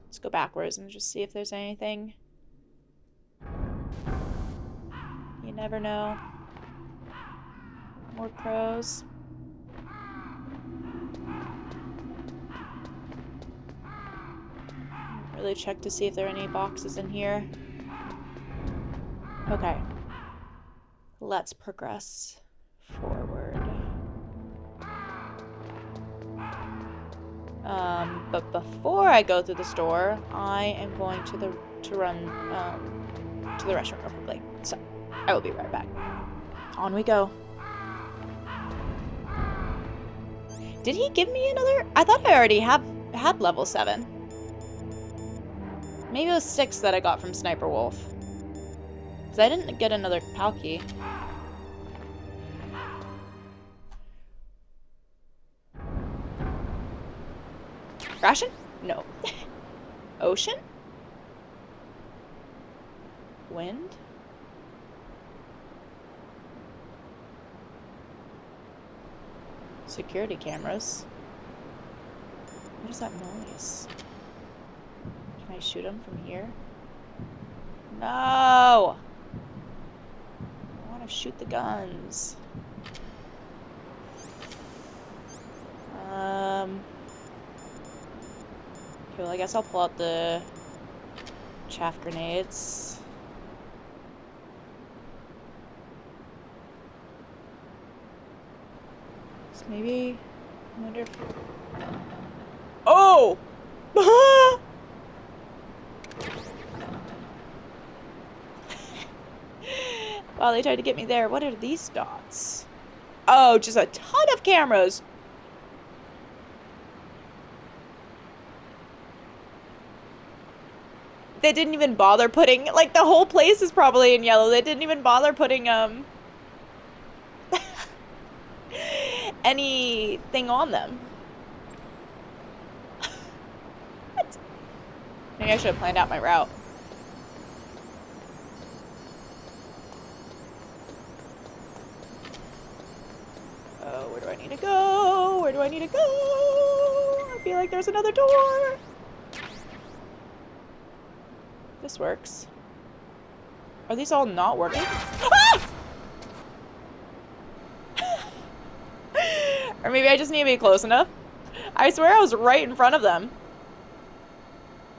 Let's go backwards and just see if there's anything. You never know. More crows. Really check to see if there are any boxes in here. Okay. Let's progress forward. But before I go through the store, I am going to run to the restaurant real quickly. So I will be right back. On we go. Did he give me another? I thought I already had level 7. Maybe it was 6 that I got from Sniper Wolf. Because I didn't get another PAL key. Ration? No. Ocean? Wind? Security cameras. What is that noise? Can I shoot him from here? No! I want to shoot the guns. Okay, well, I guess I'll pull out the chaff grenades. So maybe... I wonder if... Oh! Wow, they tried to get me there. What are these dots? Oh, just a ton of cameras. They didn't even bother putting, like, the whole place is probably in yellow. They didn't even bother putting, anything on them. What? Maybe I should have planned out my route. Oh, where do I need to go? Where do I need to go? I feel like there's another door. This works. Are these all not working? Ah! Or maybe I just need to be close enough. I swear I was right in front of them.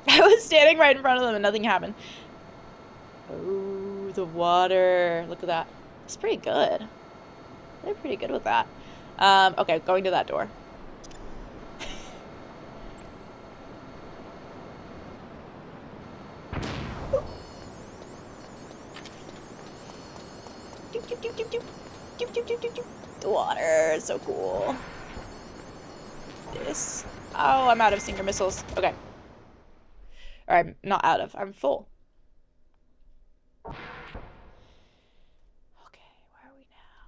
I was standing right in front of them and nothing happened. Oh, the water. Look at that. It's pretty good. They're pretty good with that. Okay, going to that door. The water is so cool. This. Oh, I'm out of stinger missiles. Okay. Or I'm not out of. I'm full. Okay, where are we now?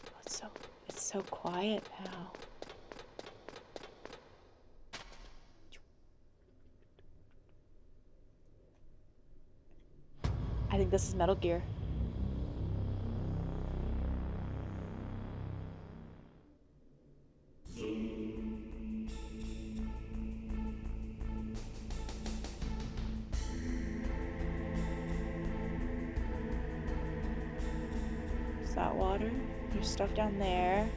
Oh, it's so quiet now. I think this is Metal Gear. Is that water? There's stuff down there.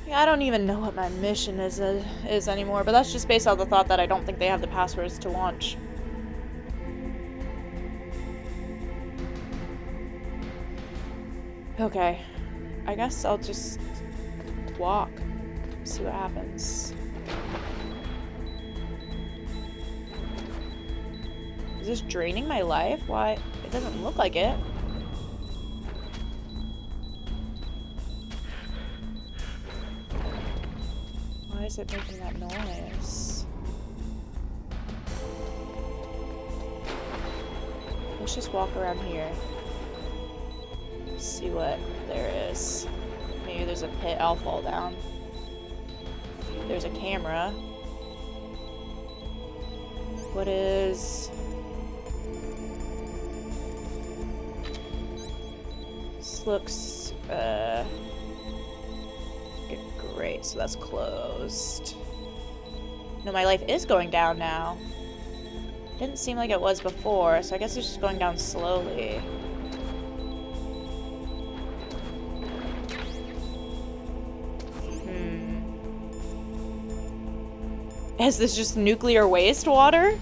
Yeah, I don't even know what my mission is anymore, but that's just based on the thought that I don't think they have the passwords to launch. Okay. I guess I'll just walk. See what happens. Is this draining my life? Why? It doesn't look like it. Why is it making that noise? Let's just walk around here. See what there is. Maybe there's a pit. I'll fall down. There's a camera. What is... This looks, great, so that's closed. No, my life is going down now. Didn't seem like it was before, so I guess it's just going down slowly. Is this just nuclear wastewater?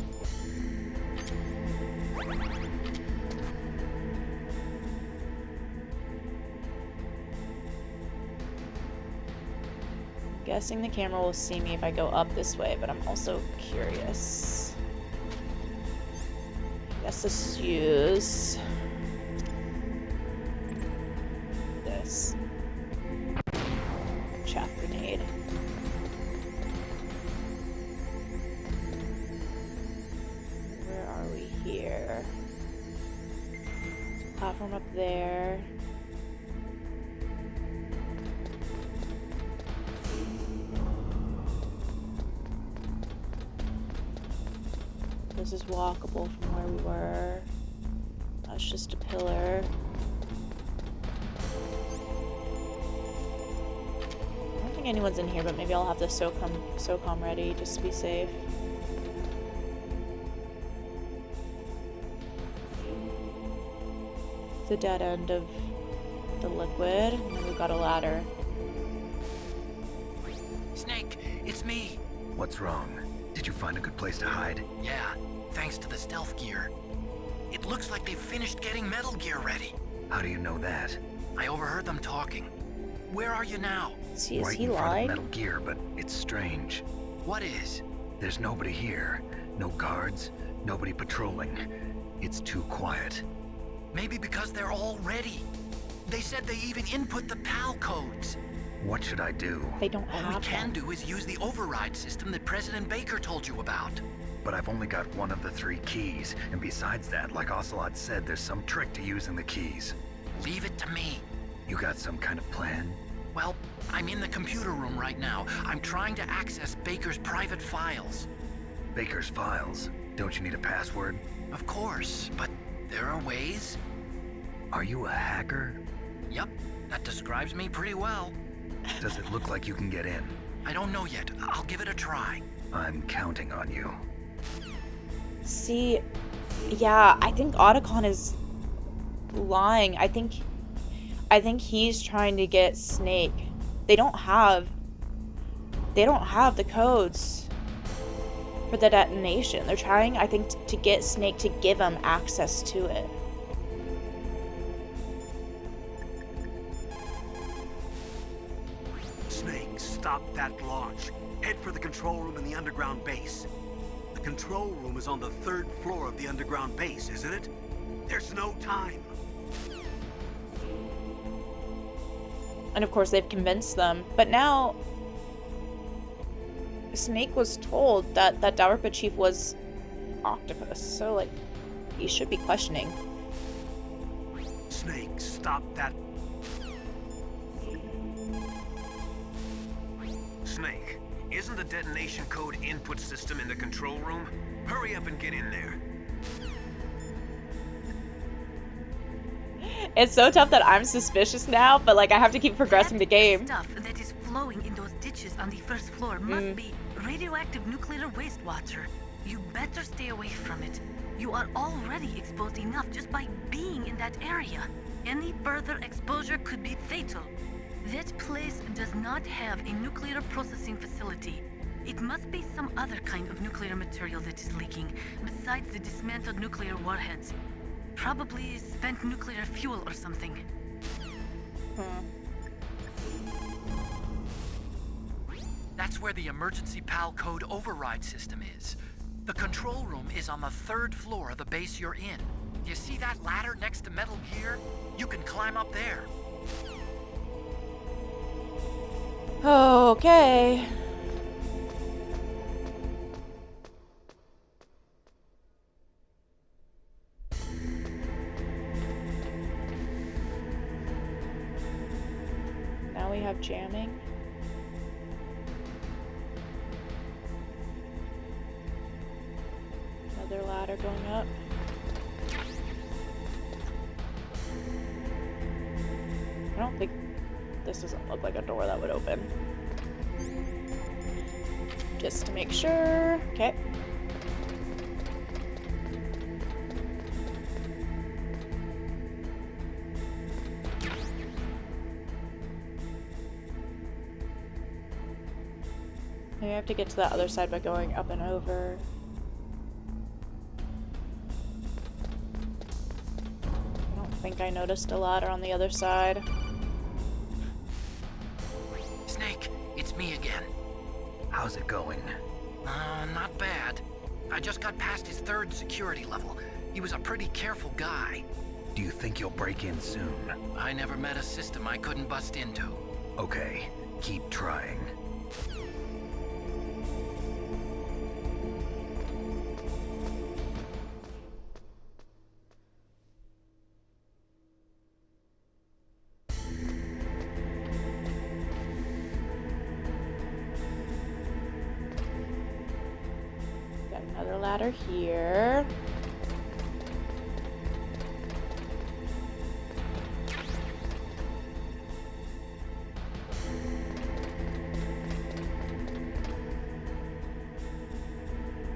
Guessing the camera will see me if I go up this way, but I'm also curious. Guess let's use this chaff grenade. Where are we here? Platform up there. This is walkable from where we were. That's just a pillar. I don't think anyone's in here, but maybe I'll have the SOCOM ready just to be safe. The dead end of the liquid, and then we've got a ladder. Snake, it's me. What's wrong? Did you find a good place to hide? Yeah, thanks to the stealth gear. It looks like they've finished getting Metal Gear ready. How do you know that? I overheard them talking. Where are you now? See, is Right he in front lying? of Metal Gear, but it's strange. What is? There's nobody here. No guards, nobody patrolling. It's too quiet. Maybe because they're all ready. They said they even input the PAL codes. What should I do? They don't All we have can them. do is use the override system that President Baker told you about. But I've only got one of the 3 keys, and besides that, like Ocelot said, there's some trick to using the keys. Leave it to me. You got some kind of plan? Well, I'm in the computer room right now. I'm trying to access Baker's private files. Baker's files? Don't you need a password? Of course, but there are ways. Are you a hacker? Yep, that describes me pretty well. Does it look like you can get in? I don't know yet. I'll give it a try. I'm counting on you. See, yeah, I think Otacon is lying. I think he's trying to get Snake. They don't have the codes for the detonation. They're trying, I think, to get Snake to give him access to it. Snake, stop that launch. Head for the control room in the underground base. The control room is on the 3rd floor of the underground base, isn't it? There's no time. And of course they've convinced them. But now Snake was told that that DARPA chief was Octopus. So like he should be questioning. Snake, stop that. Snake, isn't the detonation code input system in the control room? Hurry up and get in there. It's so tough that I'm suspicious now, but like I have to keep progressing the game. Stuff that is flowing in those ditches on the 1st floor must be radioactive nuclear wastewater. You better stay away from it. You are already exposed enough just by being in that area. Any further exposure could be fatal. That place does not have a nuclear processing facility. It must be some other kind of nuclear material that is leaking, besides the dismantled nuclear warheads. Probably spent nuclear fuel or something. That's where the emergency PAL code override system is. The control room is on the 3rd floor of the base you're in. You see that ladder next to Metal Gear? You can climb up there. Okay. Now we have jamming. Another ladder going up. I don't think this doesn't look like a door that would open. Just to make sure. Okay. Maybe I have to get to that other side by going up and over. I don't think I noticed a ladder on the other side. Snake, it's me again. How's it going? Not bad. I just got past his 3rd security level. He was a pretty careful guy. Do you think you'll break in soon? I never met a system I couldn't bust into. Okay, keep trying. Got another ladder here.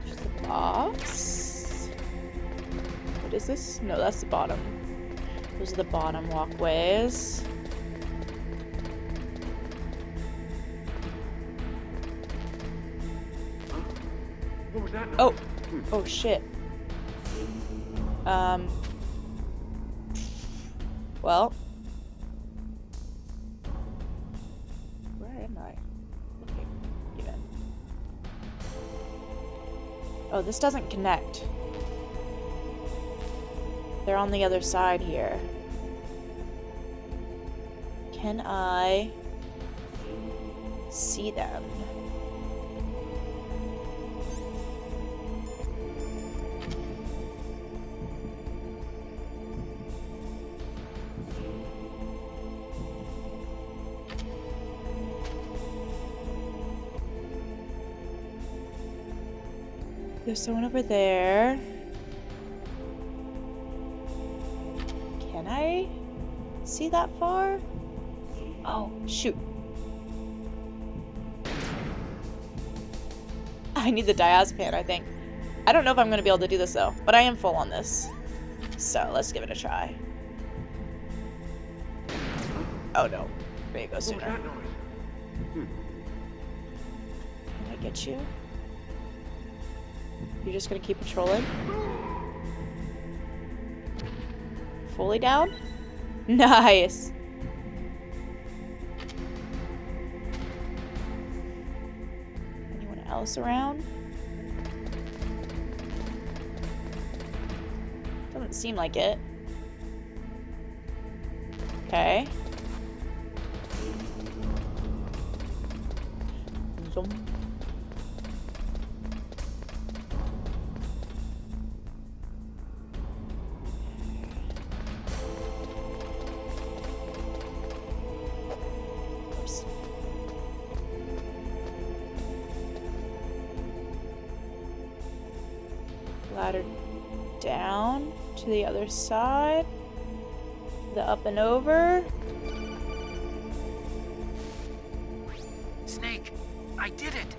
Just a box. What is this? No, that's the bottom. Those are the bottom walkways. What was that? Oh. Oh shit. Well. Where am I looking even? Oh, this doesn't connect. They're on the other side here. Can I see them? There's someone over there. Can I see that far? Oh, shoot. I need the diazepam, I think. I don't know if I'm going to be able to do this, though. But I am full on this. So, let's give it a try. Oh, no. There you go, sooner. Can I get you? You're just gonna keep patrolling? Fully down? Nice! Anyone else around? Doesn't seem like it. Okay. Zoom. Ladder down to the other side. The up and over. Snake, I did it!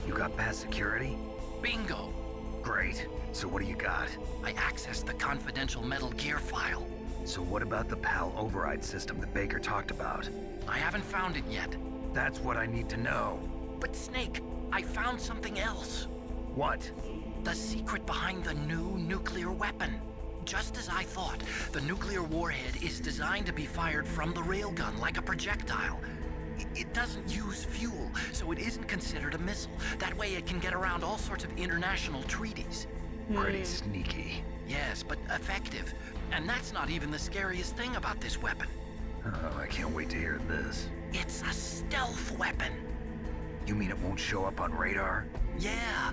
You got past security? Bingo! Great. So what do you got? I accessed the confidential Metal Gear file. So what about the PAL override system that Baker talked about? I haven't found it yet. That's what I need to know. But Snake, I found something else. What? The secret behind the new nuclear weapon. just as I thought. The nuclear warhead is designed to be fired from the railgun like a projectile. It doesn't use fuel, so it isn't considered a missile. That way it can get around all sorts of international treaties. Pretty sneaky. Yes, but effective. And that's not even the scariest thing about this weapon. Oh, I can't wait to hear this. It's a stealth weapon. You mean it won't show up on radar? Yeah.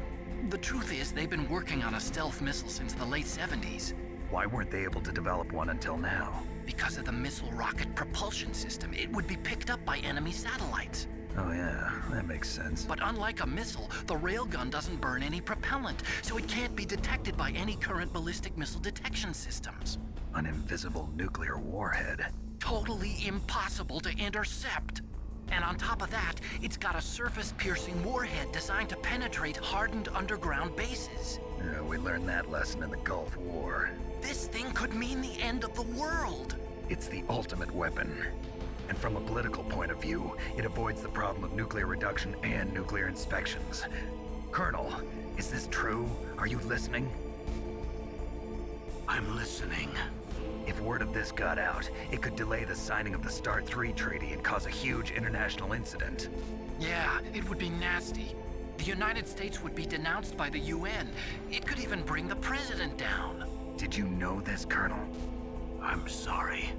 The truth is, they've been working on a stealth missile since the late 70s. Why weren't they able to develop one until now? Because of the missile rocket propulsion system, it would be picked up by enemy satellites. Oh yeah, that makes sense. But unlike a missile, the railgun doesn't burn any propellant, so it can't be detected by any current ballistic missile detection systems. An invisible nuclear warhead. Totally impossible to intercept. And on top of that, it's got a surface-piercing warhead designed to penetrate hardened underground bases. Yeah, we learned that lesson in the Gulf War. This thing could mean the end of the world. It's the ultimate weapon. And from a political point of view, it avoids the problem of nuclear reduction and nuclear inspections. Colonel, is this true? Are you listening? I'm listening. If word of this got out, it could delay the signing of the START 3 treaty and cause a huge international incident. Yeah, it would be nasty. The United States would be denounced by the UN. It could even bring the president down. Did you know this, Colonel? I'm sorry.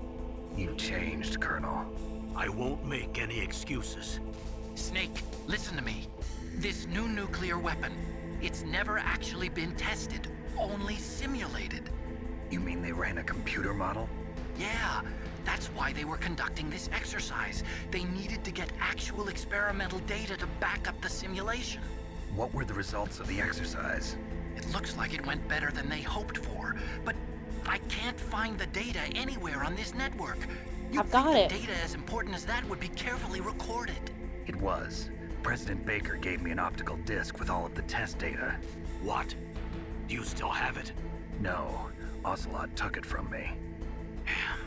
You've changed, Colonel. I won't make any excuses. Snake, listen to me. This new nuclear weapon, it's never actually been tested, only simulated. You mean they ran a computer model? Yeah, that's why they were conducting this exercise. They needed to get actual experimental data to back up the simulation. What were the results of the exercise? It looks like it went better than they hoped for, but I can't find the data anywhere on this network. I've got it. Data as important as that would be carefully recorded. It was. President Baker gave me an optical disc with all of the test data. What? Do you still have it? No. Ocelot took it from me. Damn.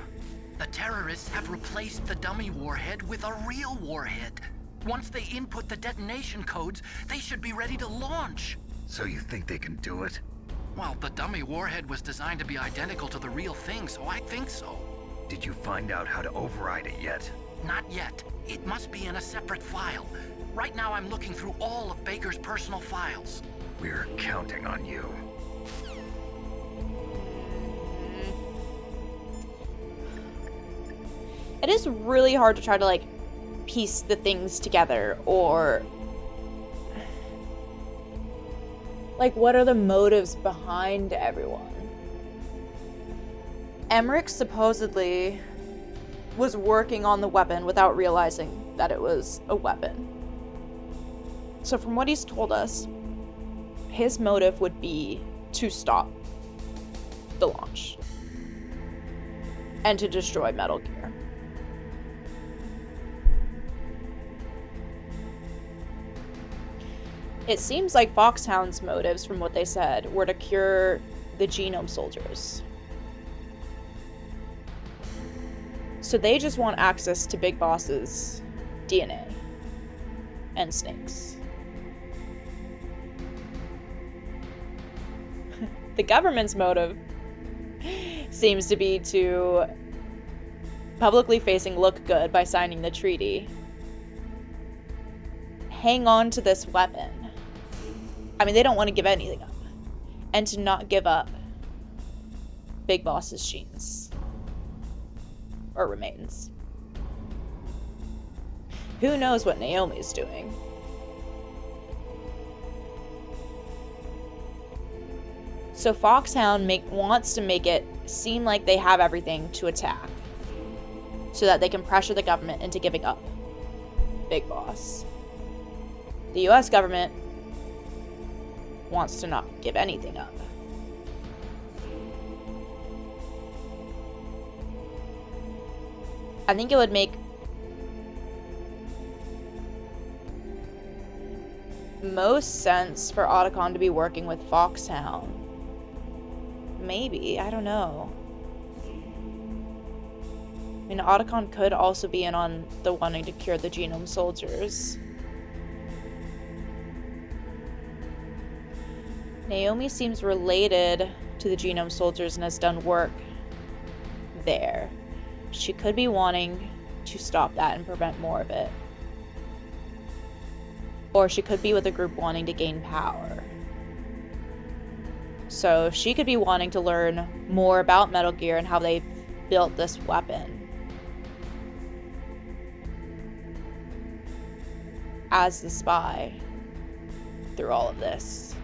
The terrorists have replaced the dummy warhead with a real warhead. Once they input the detonation codes, they should be ready to launch. So you think they can do it? Well, the dummy warhead was designed to be identical to the real thing, so I think so. Did you find out how to override it yet? Not yet. It must be in a separate file. Right now I'm looking through all of Baker's personal files. We're counting on you. It is really hard to try to, like, piece the things together, or... like, what are the motives behind everyone? Emmerich supposedly was working on the weapon without realizing that it was a weapon. So from what he's told us, his motive would be to stop the launch and to destroy Metal Gear. It seems like Foxhound's motives, from what they said, were to cure the genome soldiers. So they just want access to Big Boss's DNA and Snake's. The government's motive seems to be to publicly facing look good by signing the treaty. Hang on to this weapon. I mean, they don't want to give anything up. And to not give up Big Boss's genes. Or remains. Who knows what Naomi's doing? So Foxhound wants to make it seem like they have everything to attack. So that they can pressure the government into giving up Big Boss. The US government wants to not give anything up. I think it would make most sense for Otacon to be working with Foxhound. Maybe, I don't know. I mean, Otacon could also be in on the wanting to cure the genome soldiers. Naomi seems related to the Genome Soldiers and has done work there. She could be wanting to stop that and prevent more of it. Or she could be with a group wanting to gain power. So she could be wanting to learn more about Metal Gear and how they built this weapon. As the spy through all of this.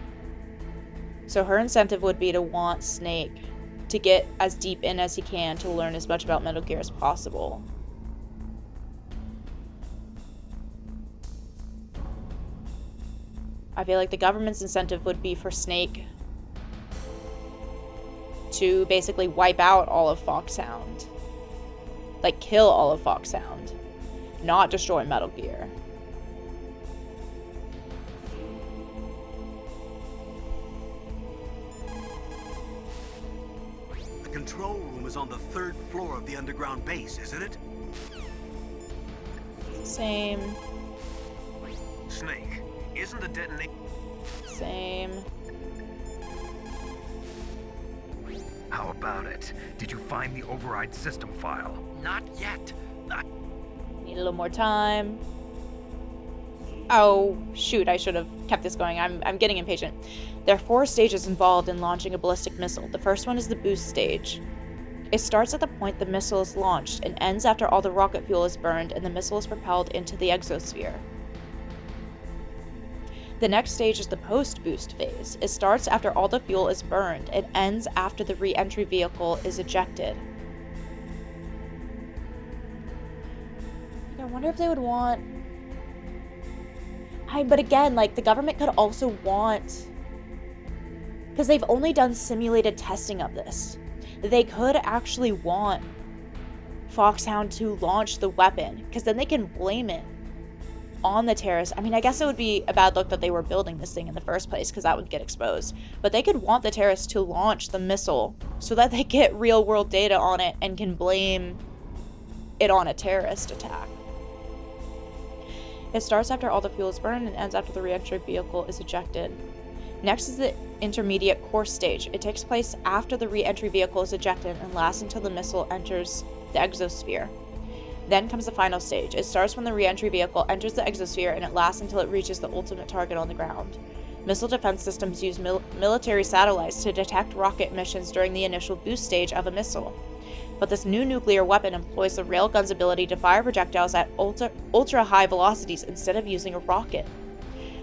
So her incentive would be to want Snake to get as deep in as he can to learn as much about Metal Gear as possible. I feel like the government's incentive would be for Snake to basically wipe out all of Foxhound. Like, kill all of Foxhound. Not destroy Metal Gear. The control room is on the 3rd floor of the underground base, isn't it? Same. Snake, isn't the detonation... Same. How about it? Did you find the override system file? Not yet. Need a little more time. Oh, shoot, I should have kept this going. I'm getting impatient. There are 4 stages involved in launching a ballistic missile. The first one is the boost stage. It starts at the point the missile is launched and ends after all the rocket fuel is burned and the missile is propelled into the exosphere. The next stage is the post-boost phase. It starts after all the fuel is burned and ends after the re-entry vehicle is ejected. I wonder if they would want... But again, like, the government could also want... Because they've only done simulated testing of this. They could actually want Foxhound to launch the weapon, because then they can blame it on the terrorists. I mean, I guess it would be a bad look that they were building this thing in the first place, because that would get exposed. But they could want the terrorists to launch the missile so that they get real-world data on it and can blame it on a terrorist attack. It starts after all the fuel is burned and ends after the re-entry vehicle is ejected. Next is the intermediate course stage. It takes place after the re-entry vehicle is ejected and lasts until the missile enters the exosphere. Then comes the final stage. It starts when the re-entry vehicle enters the exosphere and it lasts until it reaches the ultimate target on the ground. Missile defense systems use military satellites to detect rocket missions during the initial boost stage of a missile. But this new nuclear weapon employs the railgun's ability to fire projectiles at ultra-high velocities instead of using a rocket.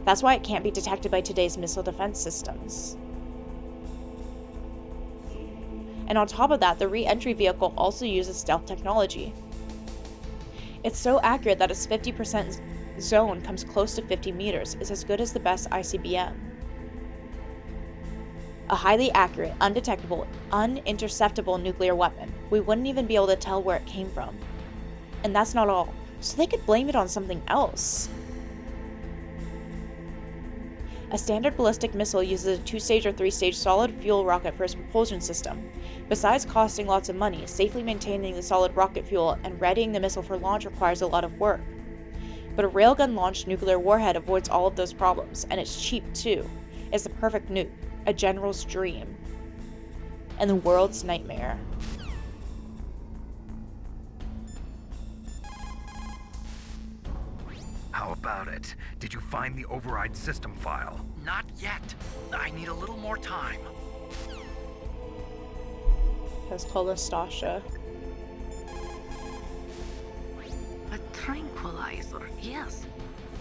That's why it can't be detected by today's missile defense systems. And on top of that, the re-entry vehicle also uses stealth technology. It's so accurate that its 50% zone comes close to 50 meters. It's as good as the best ICBM. A highly accurate, undetectable, uninterceptable nuclear weapon. We wouldn't even be able to tell where it came from. And that's not all. So they could blame it on something else. A standard ballistic missile uses a 2-stage or 3-stage solid fuel rocket for its propulsion system. Besides costing lots of money, safely maintaining the solid rocket fuel and readying the missile for launch requires a lot of work. But a railgun-launched nuclear warhead avoids all of those problems, and it's cheap too. It's the perfect nuke, a general's dream, and the world's nightmare. How about it? Did you find the override system file? Not yet. I need a little more time. That's called Nastasha. A tranquilizer, yes.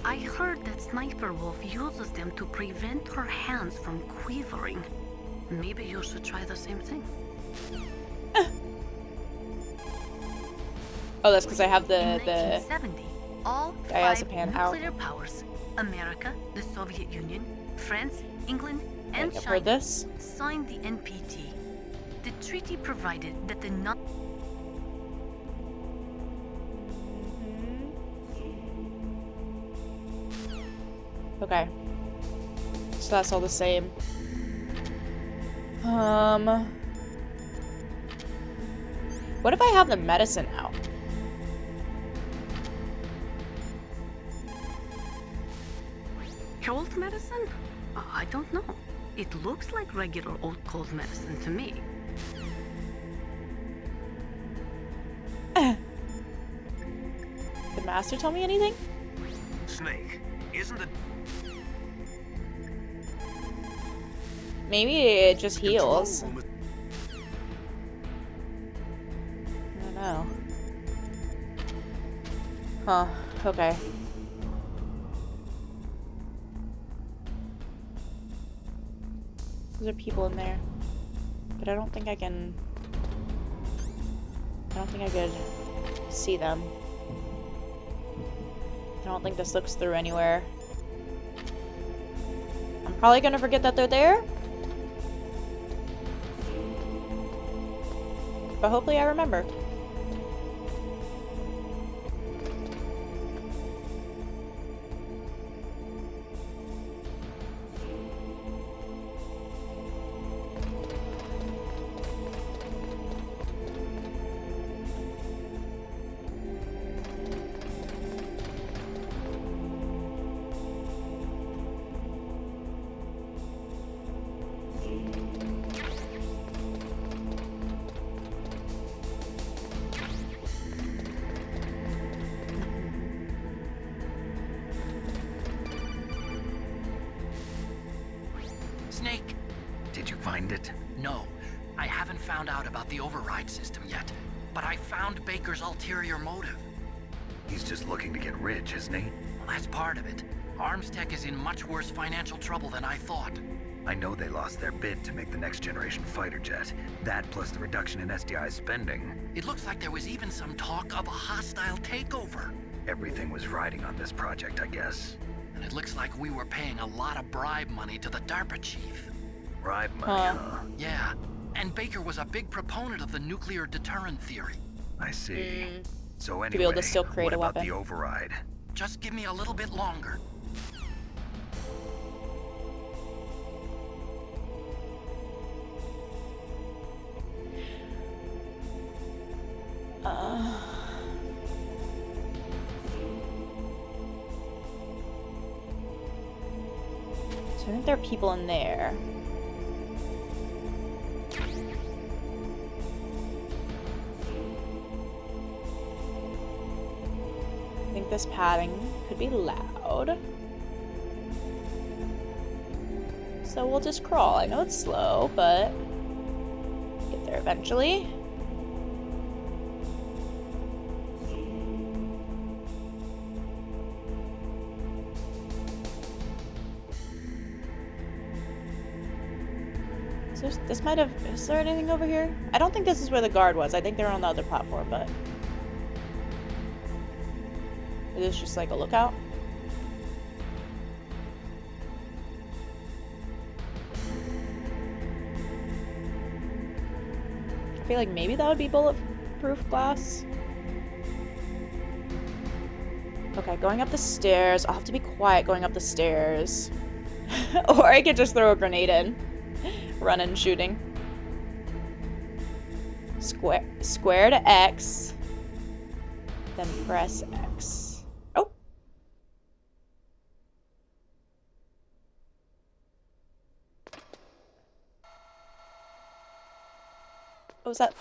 I heard that Sniper Wolf uses them to prevent her hands from quivering. Maybe you should try the same thing. Oh, that's because I have the 1970, all 5 diazepam out. nuclear powers, America, the Soviet Union, France, England, and I've China, heard this. signed the NPT. The treaty provided that the Okay. So that's all the same. What if I have the medicine out? cold medicine? I don't know. It looks like regular old cold medicine to me. Did Master tell me anything? Snake, isn't it? Maybe it just Control heals. room is- I don't know. Huh, okay. There's people in there. But I don't think I can... I don't think I could see them. I don't think this looks through anywhere. I'm probably gonna forget that they're there. But hopefully I remember. Snake! Did you find it? No, I haven't found out about the override system yet, but I found Baker's ulterior motive. He's just looking to get rich, isn't he? Well, that's part of it. Armstech is in much worse financial trouble than I thought. I know they lost their bid to make the next generation fighter jet. That plus the reduction in SDI spending. It looks like there was even some talk of a hostile takeover. Everything was riding on this project, I guess. And it looks like we were paying a lot of bribe money to the DARPA chief. Bribe money, huh? Yeah, and Baker was a big proponent of the nuclear deterrent theory. I see. So To anyway, be able to still create what a about weapon. the override? Just give me a little bit longer. So I think there are people in there. I think this padding could be loud. So we'll just crawl. I know it's slow, but get there eventually. This might have... Is there anything over here? I don't think this is where the guard was. I think they're on the other platform, but... Is this just like a lookout? I feel like maybe that would be bulletproof glass. Okay, going up the stairs. I'll have to be quiet going up the stairs. Or I could just throw a grenade in. Running, shooting. Square to X. Then press X. Oh! What was that?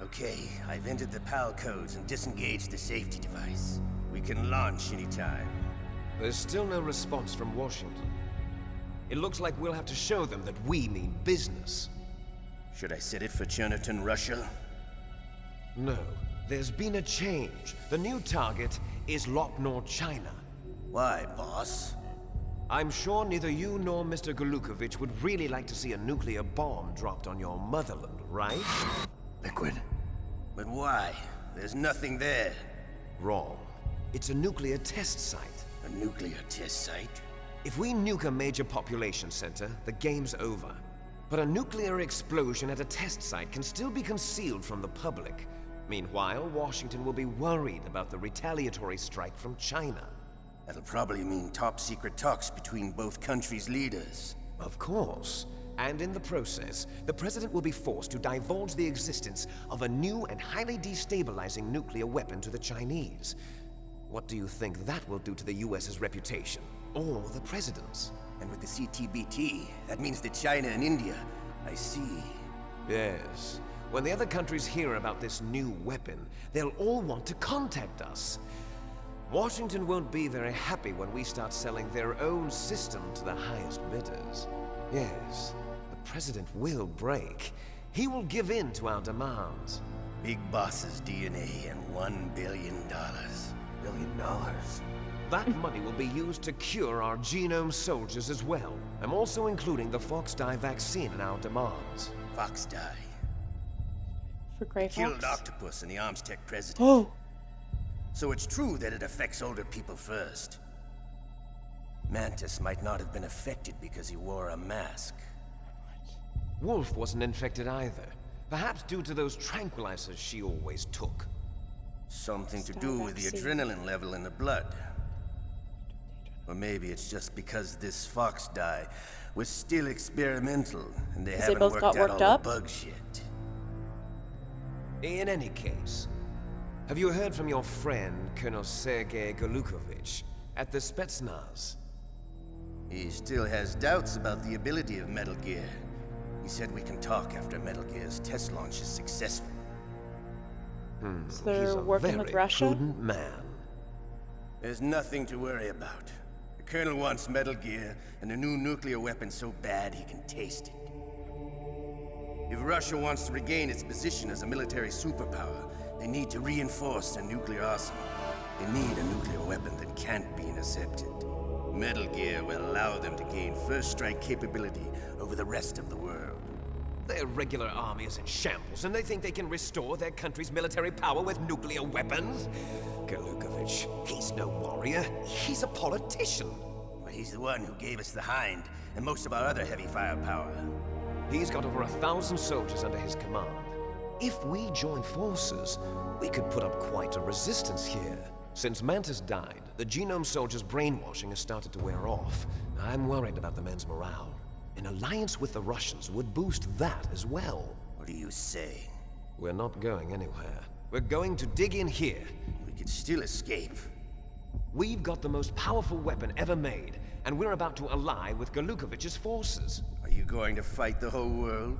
Okay, I've entered the PAL codes and disengaged the safety device. We can launch anytime. There's still no response from Washington. It looks like we'll have to show them that we mean business. Should I set it for Cherniton, Russia? No, there's been a change. The new target is Lopnor, China. Why, boss? I'm sure neither you nor Mr. Golukovich would really like to see a nuclear bomb dropped on your motherland, right? Liquid. But why? There's nothing there. Wrong. It's a nuclear test site. A nuclear test site? If we nuke a major population center, the game's over. But a nuclear explosion at a test site can still be concealed from the public. Meanwhile, Washington will be worried about the retaliatory strike from China. That'll probably mean top-secret talks between both countries' leaders. Of course. And in the process, the president will be forced to divulge the existence of a new and highly destabilizing nuclear weapon to the Chinese. What do you think that will do to the US's reputation? Or the president's? And with the CTBT, that means that China and India. I see. Yes. When the other countries hear about this new weapon, they'll all want to contact us. Washington won't be very happy when we start selling their own system to the highest bidders. Yes, the president will break. He will give in to our demands. Big Boss's DNA and $1 billion. $1 billion? That money will be used to cure our genome soldiers as well. I'm also including the Fox dye vaccine in our demands. Fox dye? For Grey Fox? Killed Octopus and the Armstech president. Oh! So it's true that it affects older people first. Mantis might not have been affected because he wore a mask. Wolf wasn't infected either. Perhaps due to those tranquilizers she always took. Something to do with the adrenaline level in the blood. Or maybe it's just because this Fox dye was still experimental and they haven't worked out all the bugs yet. In any case, have you heard from your friend, Colonel Sergei Golukovich, at the Spetsnaz? He still has doubts about the ability of Metal Gear. He said we can talk after Metal Gear's test launch is successful. So they're working with Russia? He's a very prudent man. There's nothing to worry about. The Colonel wants Metal Gear and a new nuclear weapon so bad he can taste it. If Russia wants to regain its position as a military superpower, they need to reinforce their nuclear arsenal. They need a nuclear weapon that can't be intercepted. Metal Gear will allow them to gain first strike capability over the rest of the world. Their regular army is in shambles, and they think they can restore their country's military power with nuclear weapons? Golukovich, he's no warrior. He's a politician. Well, he's the one who gave us the Hind and most of our other heavy firepower. He's got over 1,000 soldiers under his command. If we join forces, we could put up quite a resistance here. Since Mantis died, the genome soldiers' brainwashing has started to wear off. I'm worried about the men's morale. An alliance with the Russians would boost that as well. What are you saying? We're not going anywhere. We're going to dig in here. We could still escape. We've got the most powerful weapon ever made, and we're about to ally with Golukovich's forces. Are you going to fight the whole world?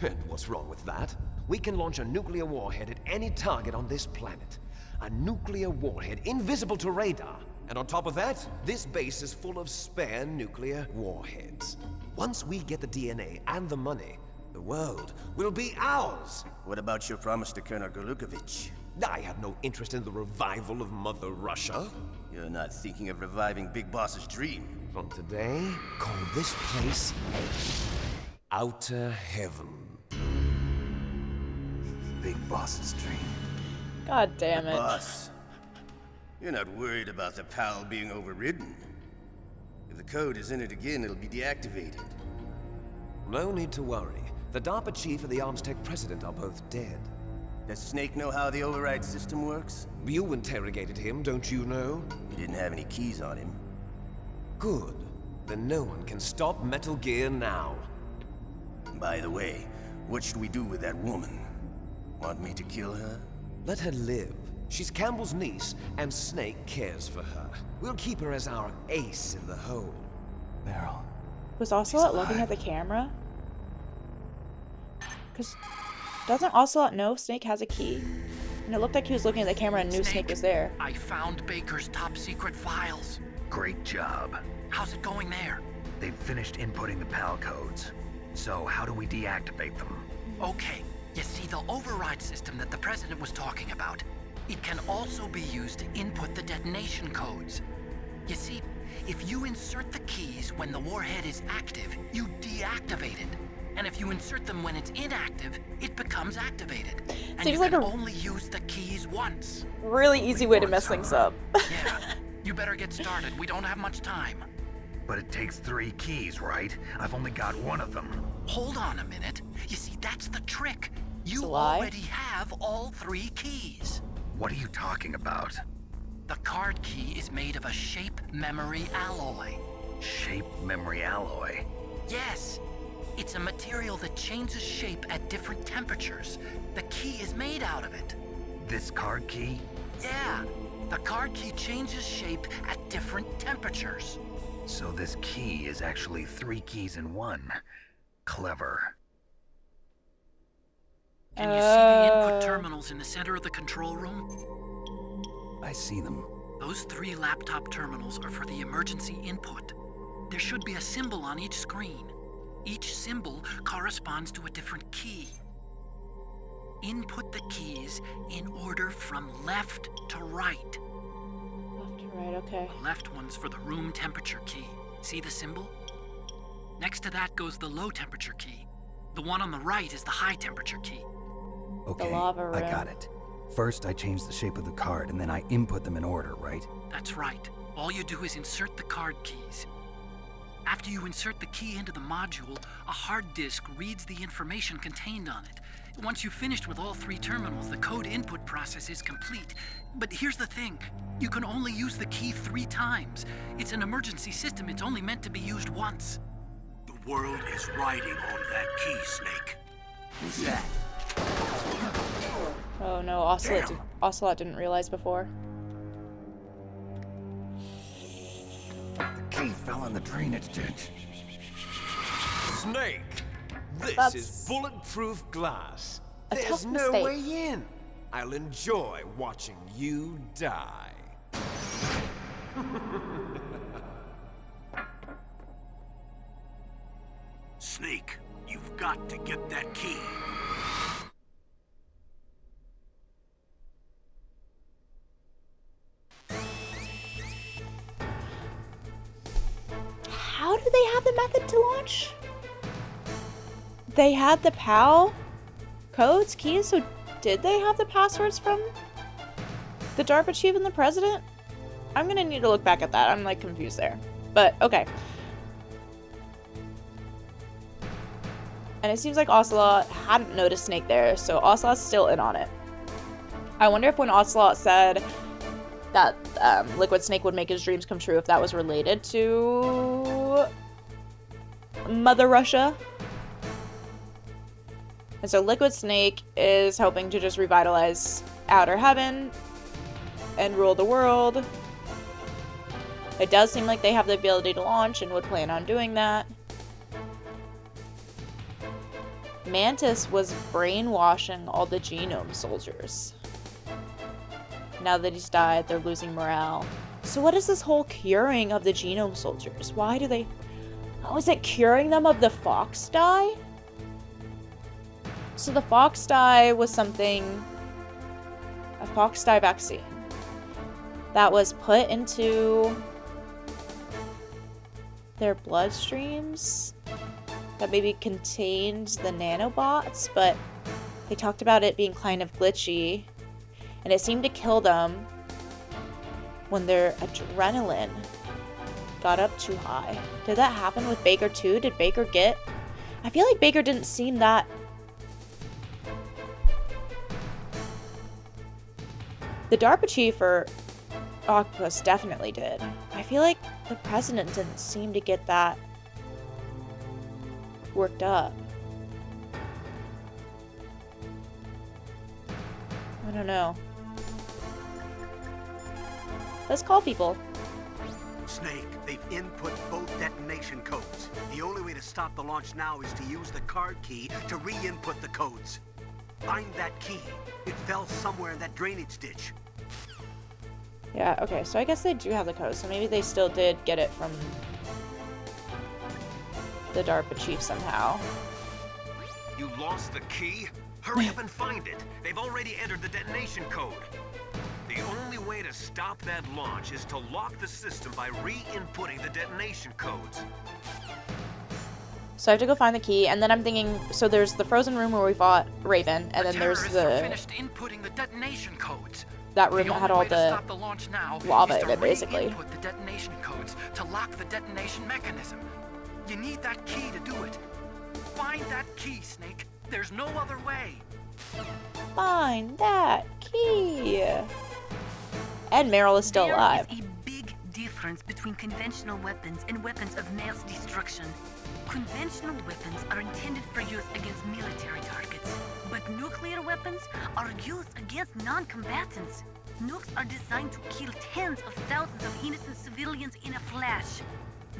And what's wrong with that? We can launch a nuclear warhead at any target on this planet. A nuclear warhead invisible to radar. And on top of that, this base is full of spare nuclear warheads. Once we get the DNA and the money, the world will be ours. What about your promise to Colonel Golukovich? I have no interest in the revival of Mother Russia. You're not thinking of reviving Big Boss's dream. From today, call this place Outer Heaven. Big Boss's dream. God damn it. Boss, you're not worried about the PAL being overridden. If the code is in it again, it'll be deactivated. No need to worry. The DARPA chief and the Armstech president are both dead. Does Snake know how the override system works? You interrogated him, don't you know? He didn't have any keys on him. Good. Then no one can stop Metal Gear now. By the way, what should we do with that woman? Want me to kill her? Let her live. She's Campbell's niece, and Snake cares for her. We'll keep her as our ace in the hole. Meryl. Was Ocelot looking at the camera? Because doesn't Ocelot know Snake has a key? And it looked like he was looking at the camera and knew Snake was there. I found Baker's top secret files. Great job. How's it going there? They've finished inputting the PAL codes. So how do we deactivate them? Okay, you see the override system that the president was talking about. It can also be used to input the detonation codes. You see, if you insert the keys when the warhead is active, you deactivate it. And if you insert them when it's inactive, it becomes activated. And Seems you like can a only use the keys once. really easy way to mess things up. Yeah, you better get started. We don't have much time. But it takes 3 keys, right? I've only got 1 of them. Hold on a minute. You see, that's the trick. It's You a lie. already have all 3 keys. What are you talking about? The card key is made of a shape memory alloy. Shape memory alloy? Yes. It's a material that changes shape at different temperatures. The key is made out of it. This card key? Yeah. The card key changes shape at different temperatures. So this key is actually 3 keys in one. Clever. Can you see the input terminals in the center of the control room? I see them. Those 3 laptop terminals are for the emergency input. There should be a symbol on each screen. Each symbol corresponds to a different key. Input the keys in order from left to right. Left to right, okay. The left one's for the room temperature key. See the symbol? Next to that goes the low temperature key. The one on the right is the high temperature key. Okay, The lava room. I got it. First, I change the shape of the card, and then I input them in order, right? That's right. All you do is insert the card keys. After you insert the key into the module, a hard disk reads the information contained on it. Once you've finished with all 3 terminals, the code input process is complete. But here's the thing. You can only use the key 3 times. It's an emergency system. It's only meant to be used once. The world is riding on that key, Snake. Who's that? Oh no, Ocelot didn't realize before. The key fell in the drainage ditch. Snake! This That's is bulletproof glass. a There's tough no mistake. way in. I'll enjoy watching you die. Snake, you've got to get that key. How do they have the method to launch? They had the PAL codes, keys, so did they have the passwords from the DARPA chief and the president? I'm gonna need to look back at that. I'm like confused there. But okay. And it seems like Ocelot hadn't noticed Snake there, so Ocelot's still in on it. I wonder if when Ocelot said that Liquid Snake would make his dreams come true, if that was related to Mother Russia. And so Liquid Snake is hoping to just revitalize Outer Heaven and rule the world. It does seem like they have the ability to launch and would plan on doing that. Mantis was brainwashing all the genome soldiers. Now that he's died, they're losing morale. So what is this whole curing of the genome soldiers? Why do they... Oh, is it curing them of the fox dye? So the fox dye was something... A fox dye vaccine that was put into their bloodstreams that maybe contained the nanobots, but they talked about it being kind of glitchy, and it seemed to kill them when their adrenaline got up too high. Did that happen with Baker too? Did Baker get... I feel like Baker didn't seem that... The DARPA chief or Octopus definitely did. I feel like the president didn't seem to get that worked up. I don't know. Let's call people. Snake, they've input both detonation codes. The only way to stop the launch now is to use the card key to re-input the codes. Find that key. It fell somewhere in that drainage ditch. Yeah, okay, so I guess they do have the code, so maybe they still did get it from the DARPA chief somehow. You lost the key? Hurry up and find it. They've already entered the detonation code. The only way to stop that launch is to lock the system by re-inputting the detonation codes. So I have to go find the key, and then I'm thinking, so there's the frozen room where we fought Raven, and then there's the finished inputting the detonation codes. That room that had all the lava in it, basically. Input the detonation codes to lock the detonation mechanism. You need that key to do it. Find that key, Snake. There's no other way. Find that key. And Meryl is still alive. There is a big difference between conventional weapons and weapons of mass destruction. Conventional weapons are intended for use against military targets, but nuclear weapons are used against non-combatants. Nukes are designed to kill tens of thousands of innocent civilians in a flash.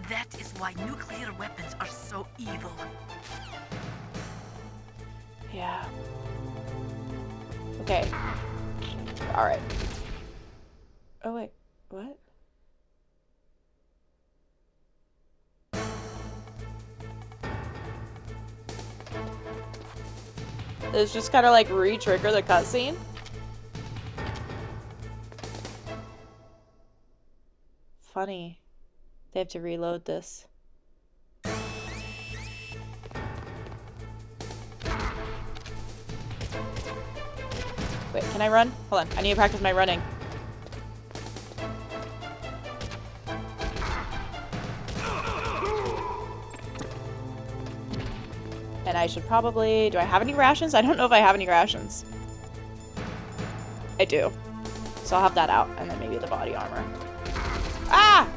That is why nuclear weapons are so evil. Yeah. Okay. Alright. Oh, wait. What? It's just kind of like re-trigger the cutscene. Funny. They have to reload this. Wait, can I run? Hold on, I need to practice my running. And I should probably... Do I have any rations? I don't know if I have any rations. I do. So I'll have that out, and then maybe the body armor. Ah!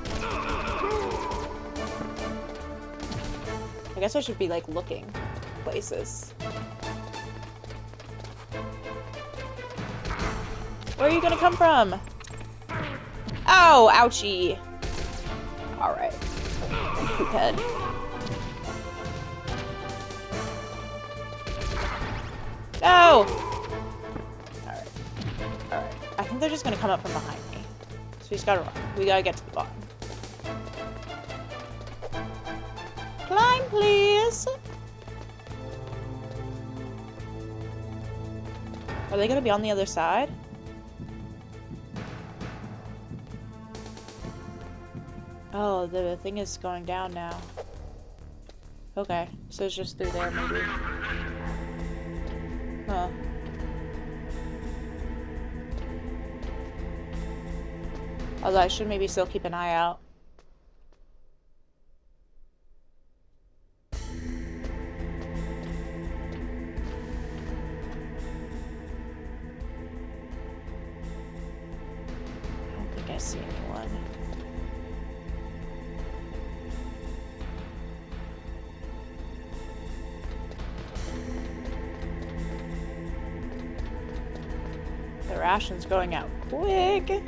I guess I should be, like, looking places. Where are you gonna come from? Oh, ouchie. Alright. Poop head. No! Alright. Alright. I think they're just gonna come up from behind me. So we just gotta run. We gotta get to the bottom. Climb, please! Are they gonna be on the other side? Oh, the thing is going down now. Okay, so it's just through there, maybe. Huh. Although I should maybe still keep an eye out. I don't think I see anyone. The ration's going out quick.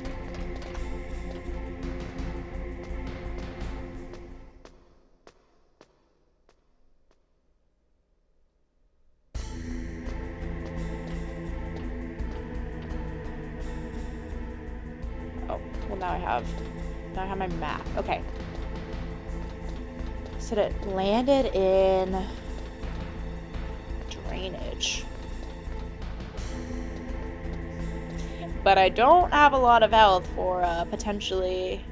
Oh, well now I have my map. Okay. So it landed in drainage. But I don't have a lot of health for potentially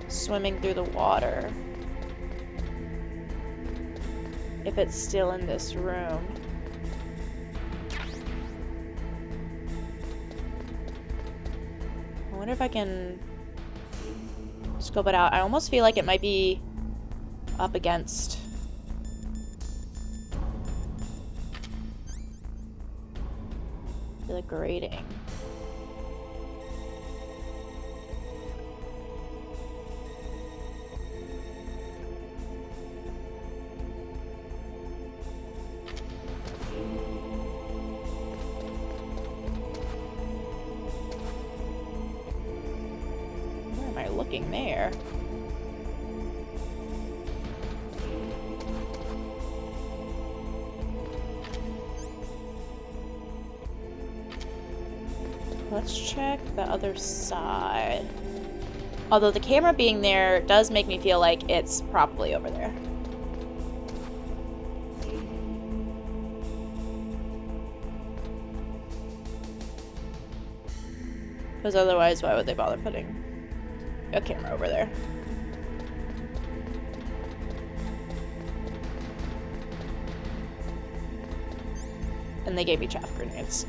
swimming through the water. If it's still in this room. I wonder if I can scope it out. I almost feel like it might be up against... the grating. Where am I looking there? Let's check the other side. Although the camera being there does make me feel like it's probably over there. Because otherwise, why would they bother putting a camera over there? And they gave me chaff grenades.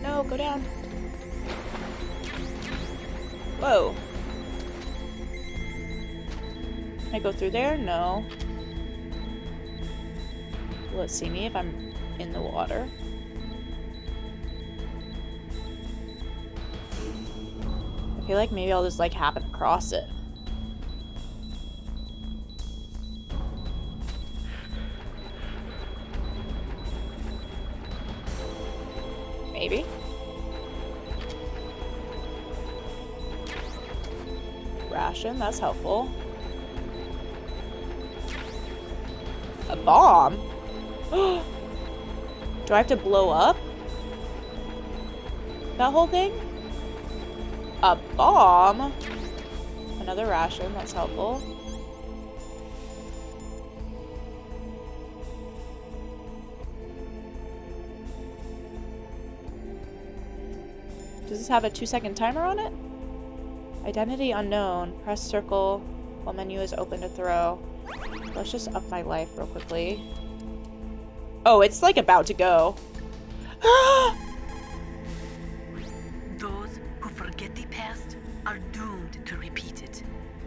No, go down. Whoa. Can I go through there? No. Will it see me if I'm in the water? I feel like maybe I'll just like happen across it. Maybe. Ration, that's helpful. A bomb? Do I have to blow up that whole thing? A bomb? Another ration, that's helpful. Does this have a 2-second timer on it? Identity unknown. Press circle while menu is open to throw. Let's just up my life real quickly. Oh, it's like about to go. Those who forget the past are doomed to repeat it.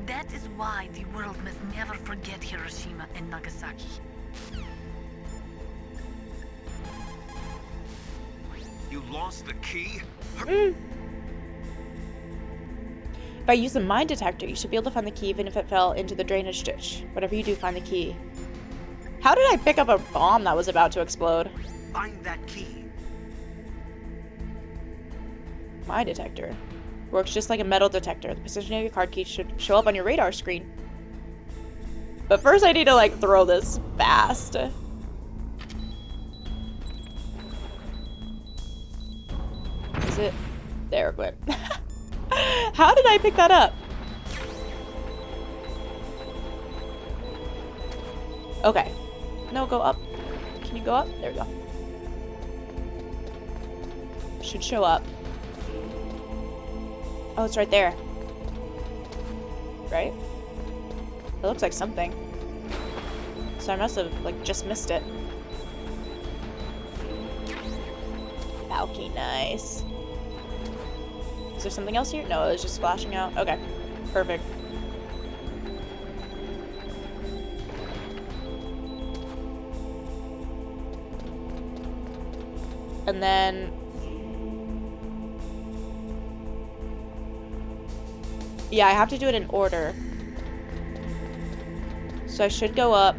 That is why the world must never forget Hiroshima and Nagasaki. You lost the key? If I use the mine detector, you should be able to find the key even if it fell into the drainage ditch. Whatever you do, find the key. How did I pick up a bomb that was about to explode? Find that key. Mine detector. Works just like a metal detector. The position of your card key should show up on your radar screen. But first I need to like throw this fast. Is it? There, good. How did I pick that up? Okay. No, go up. Can you go up? There we go. Should show up. Oh, it's right there. Right? It looks like something. So I must have, like, just missed it. Okay, nice. Is there something else here? No, it was just flashing out. Okay, perfect. And then... yeah, I have to do it in order. So I should go up.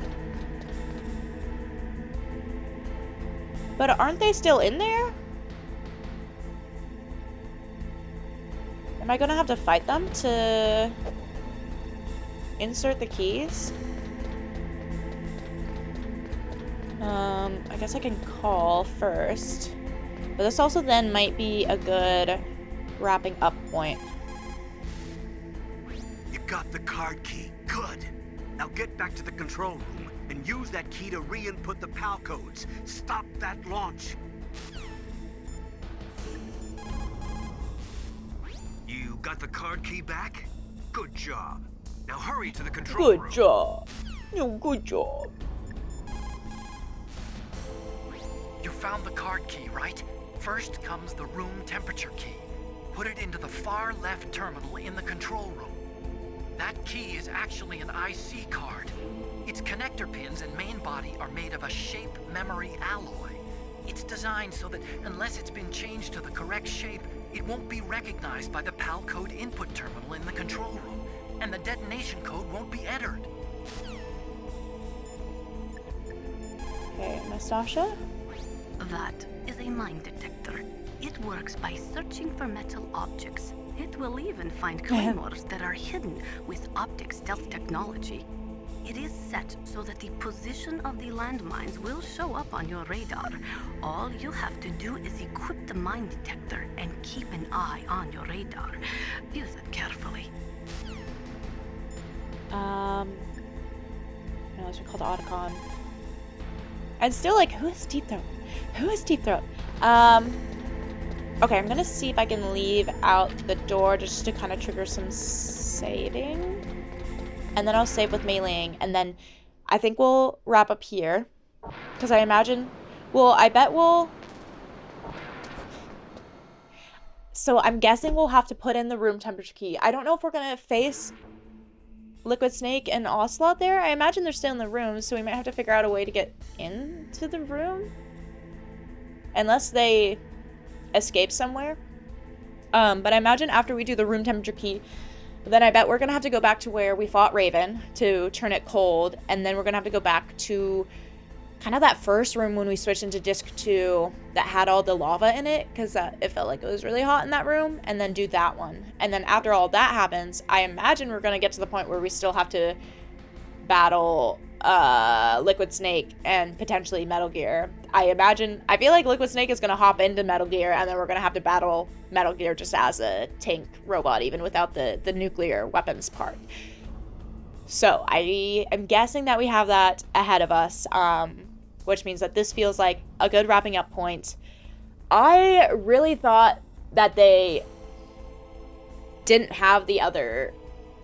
But aren't they still in there? Am I gonna have to fight them to insert the keys? I guess I can call first. But this also then might be a good wrapping up point. You got the card key. Good. Now get back to the control room and use that key to re-input the PAL codes. Stop that launch. You got the card key back? Good job. Now hurry to the control room. Good job. No, good job. You found the card key, right? First comes the room temperature key. Put it into the far left terminal in the control room. That key is actually an IC card. Its connector pins and main body are made of a shape memory alloy. It's designed so that unless it's been changed to the correct shape, it won't be recognized by the PAL code input terminal in the control room, and the detonation code won't be entered. Okay, Nastasha? That is a mine detector. It works by searching for metal objects. It will even find claymores that are hidden with optic stealth technology. It is set so that the position of the landmines will show up on your radar. All you have to do is equip the mine detector and keep an eye on your radar. Use it carefully. No, it's called Otacon. And still, like, who is Deep Throat? Who is Deep Throat? Okay, I'm gonna see if I can leave out the door just to kind of trigger some saving. And then I'll save with meleeing, and then I think we'll wrap up here. Because I imagine... well, I bet we'll... so I'm guessing we'll have to put in the room temperature key. I don't know if we're gonna face Liquid Snake and Ocelot there. I imagine they're still in the room, so we might have to figure out a way to get into the room. Unless they escape somewhere. But I imagine after we do the room temperature key, then I bet we're gonna have to go back to where we fought Raven to turn it cold, and then we're gonna have to go back to kind of that first room when we switched into disc 2 that had all the lava in it, because it felt like it was really hot in that room, and then do that one. And then after all that happens, I imagine we're going to get to the point where we still have to battle Liquid Snake and potentially Metal Gear. I feel like Liquid Snake is going to hop into Metal Gear, and then we're going to have to battle Metal Gear just as a tank robot, even without the nuclear weapons part. So I am guessing that we have that ahead of us, which means that this feels like a good wrapping up point. I really thought that they didn't have the other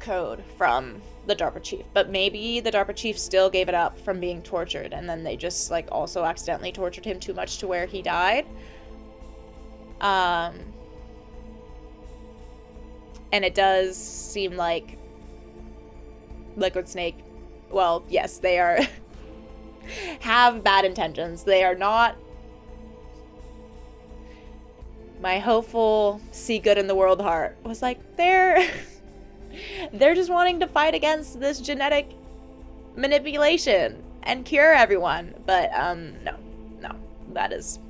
code from the DARPA chief, but maybe the DARPA chief still gave it up from being tortured, and then they just like also accidentally tortured him too much to where he died. And it does seem like Liquid Snake, well, yes, they are have bad intentions. They are not my hopeful see good in the world heart was like, they're just wanting to fight against this genetic manipulation and cure everyone. But no, that is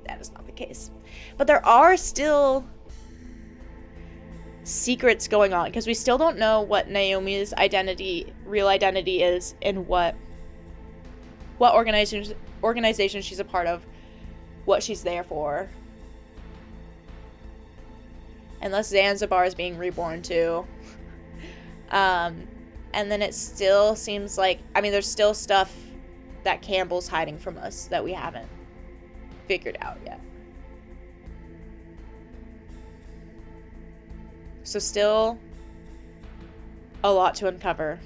not the case. But there are still secrets going on, because we still don't know what Naomi's real identity is, and what organization she's a part of, what she's there for. Unless Zanzibar is being reborn too. And then it still seems like, there's still stuff that Campbell's hiding from us that we haven't figured out yet. So still a lot to uncover.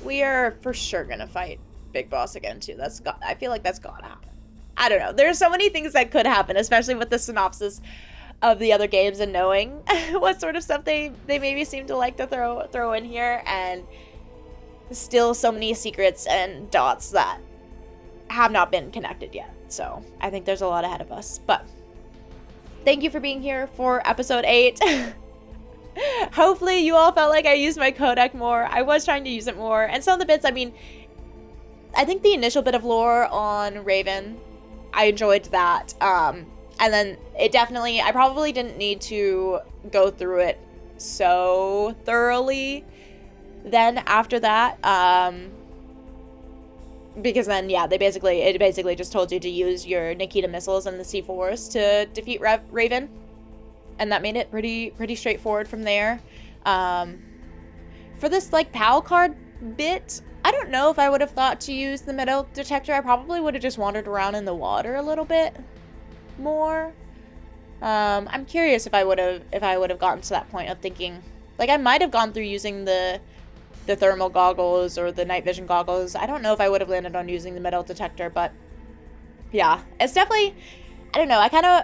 We are for sure gonna fight Big Boss again too. I feel like that's gotta happen. I don't know. There's so many things that could happen, especially with the synopsis of the other games and knowing what sort of stuff they maybe seem to like to throw in here, and still so many secrets and dots that have not been connected yet. So I think there's a lot ahead of us. But thank you for being here for episode 8. Hopefully you all felt like I used my codec more. I was trying to use it more. And some of the bits, I think the initial bit of lore on Raven, I enjoyed that. And then I probably didn't need to go through it so thoroughly then after that. Because then, yeah, it basically just told you to use your Nikita missiles and the C4s to defeat Raven. And that made it pretty straightforward from there. For this, PAL card bit, I don't know if I would have thought to use the metal detector. I probably would have just wandered around in the water a little bit more. I'm curious if I would have gotten to that point of thinking, I might have gone through using the thermal goggles or the night vision goggles. I don't know if I would have landed on using the metal detector, but yeah, it's definitely, I don't know,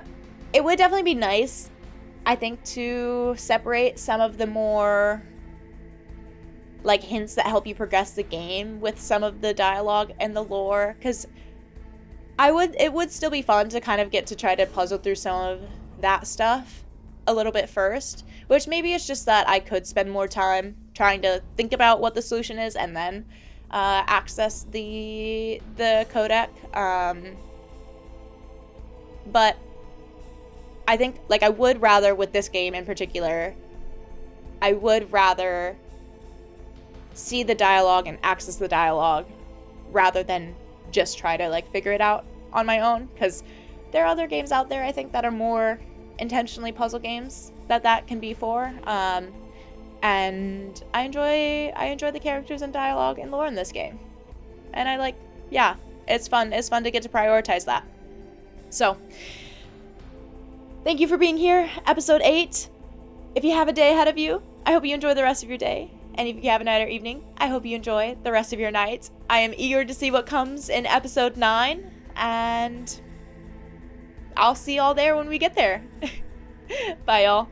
it would definitely be nice, I think, to separate some of the more hints that help you progress the game with some of the dialogue and the lore, because it would still be fun to kind of get to try to puzzle through some of that stuff a little bit first, which maybe it's just that I could spend more time trying to think about what the solution is and then access the codec. But I think, I would rather, with this game in particular, I would rather see the dialogue and access the dialogue rather than just try to, figure it out on my own, because there are other games out there, I think, that are more intentionally puzzle games that can be for. And I enjoy the characters and dialogue and lore in this game. And it's fun. It's fun to get to prioritize that. So, thank you for being here, episode 8. If you have a day ahead of you, I hope you enjoy the rest of your day. And if you have a night or evening, I hope you enjoy the rest of your night. I am eager to see what comes in episode 9, and I'll see y'all there when we get there. Bye, y'all.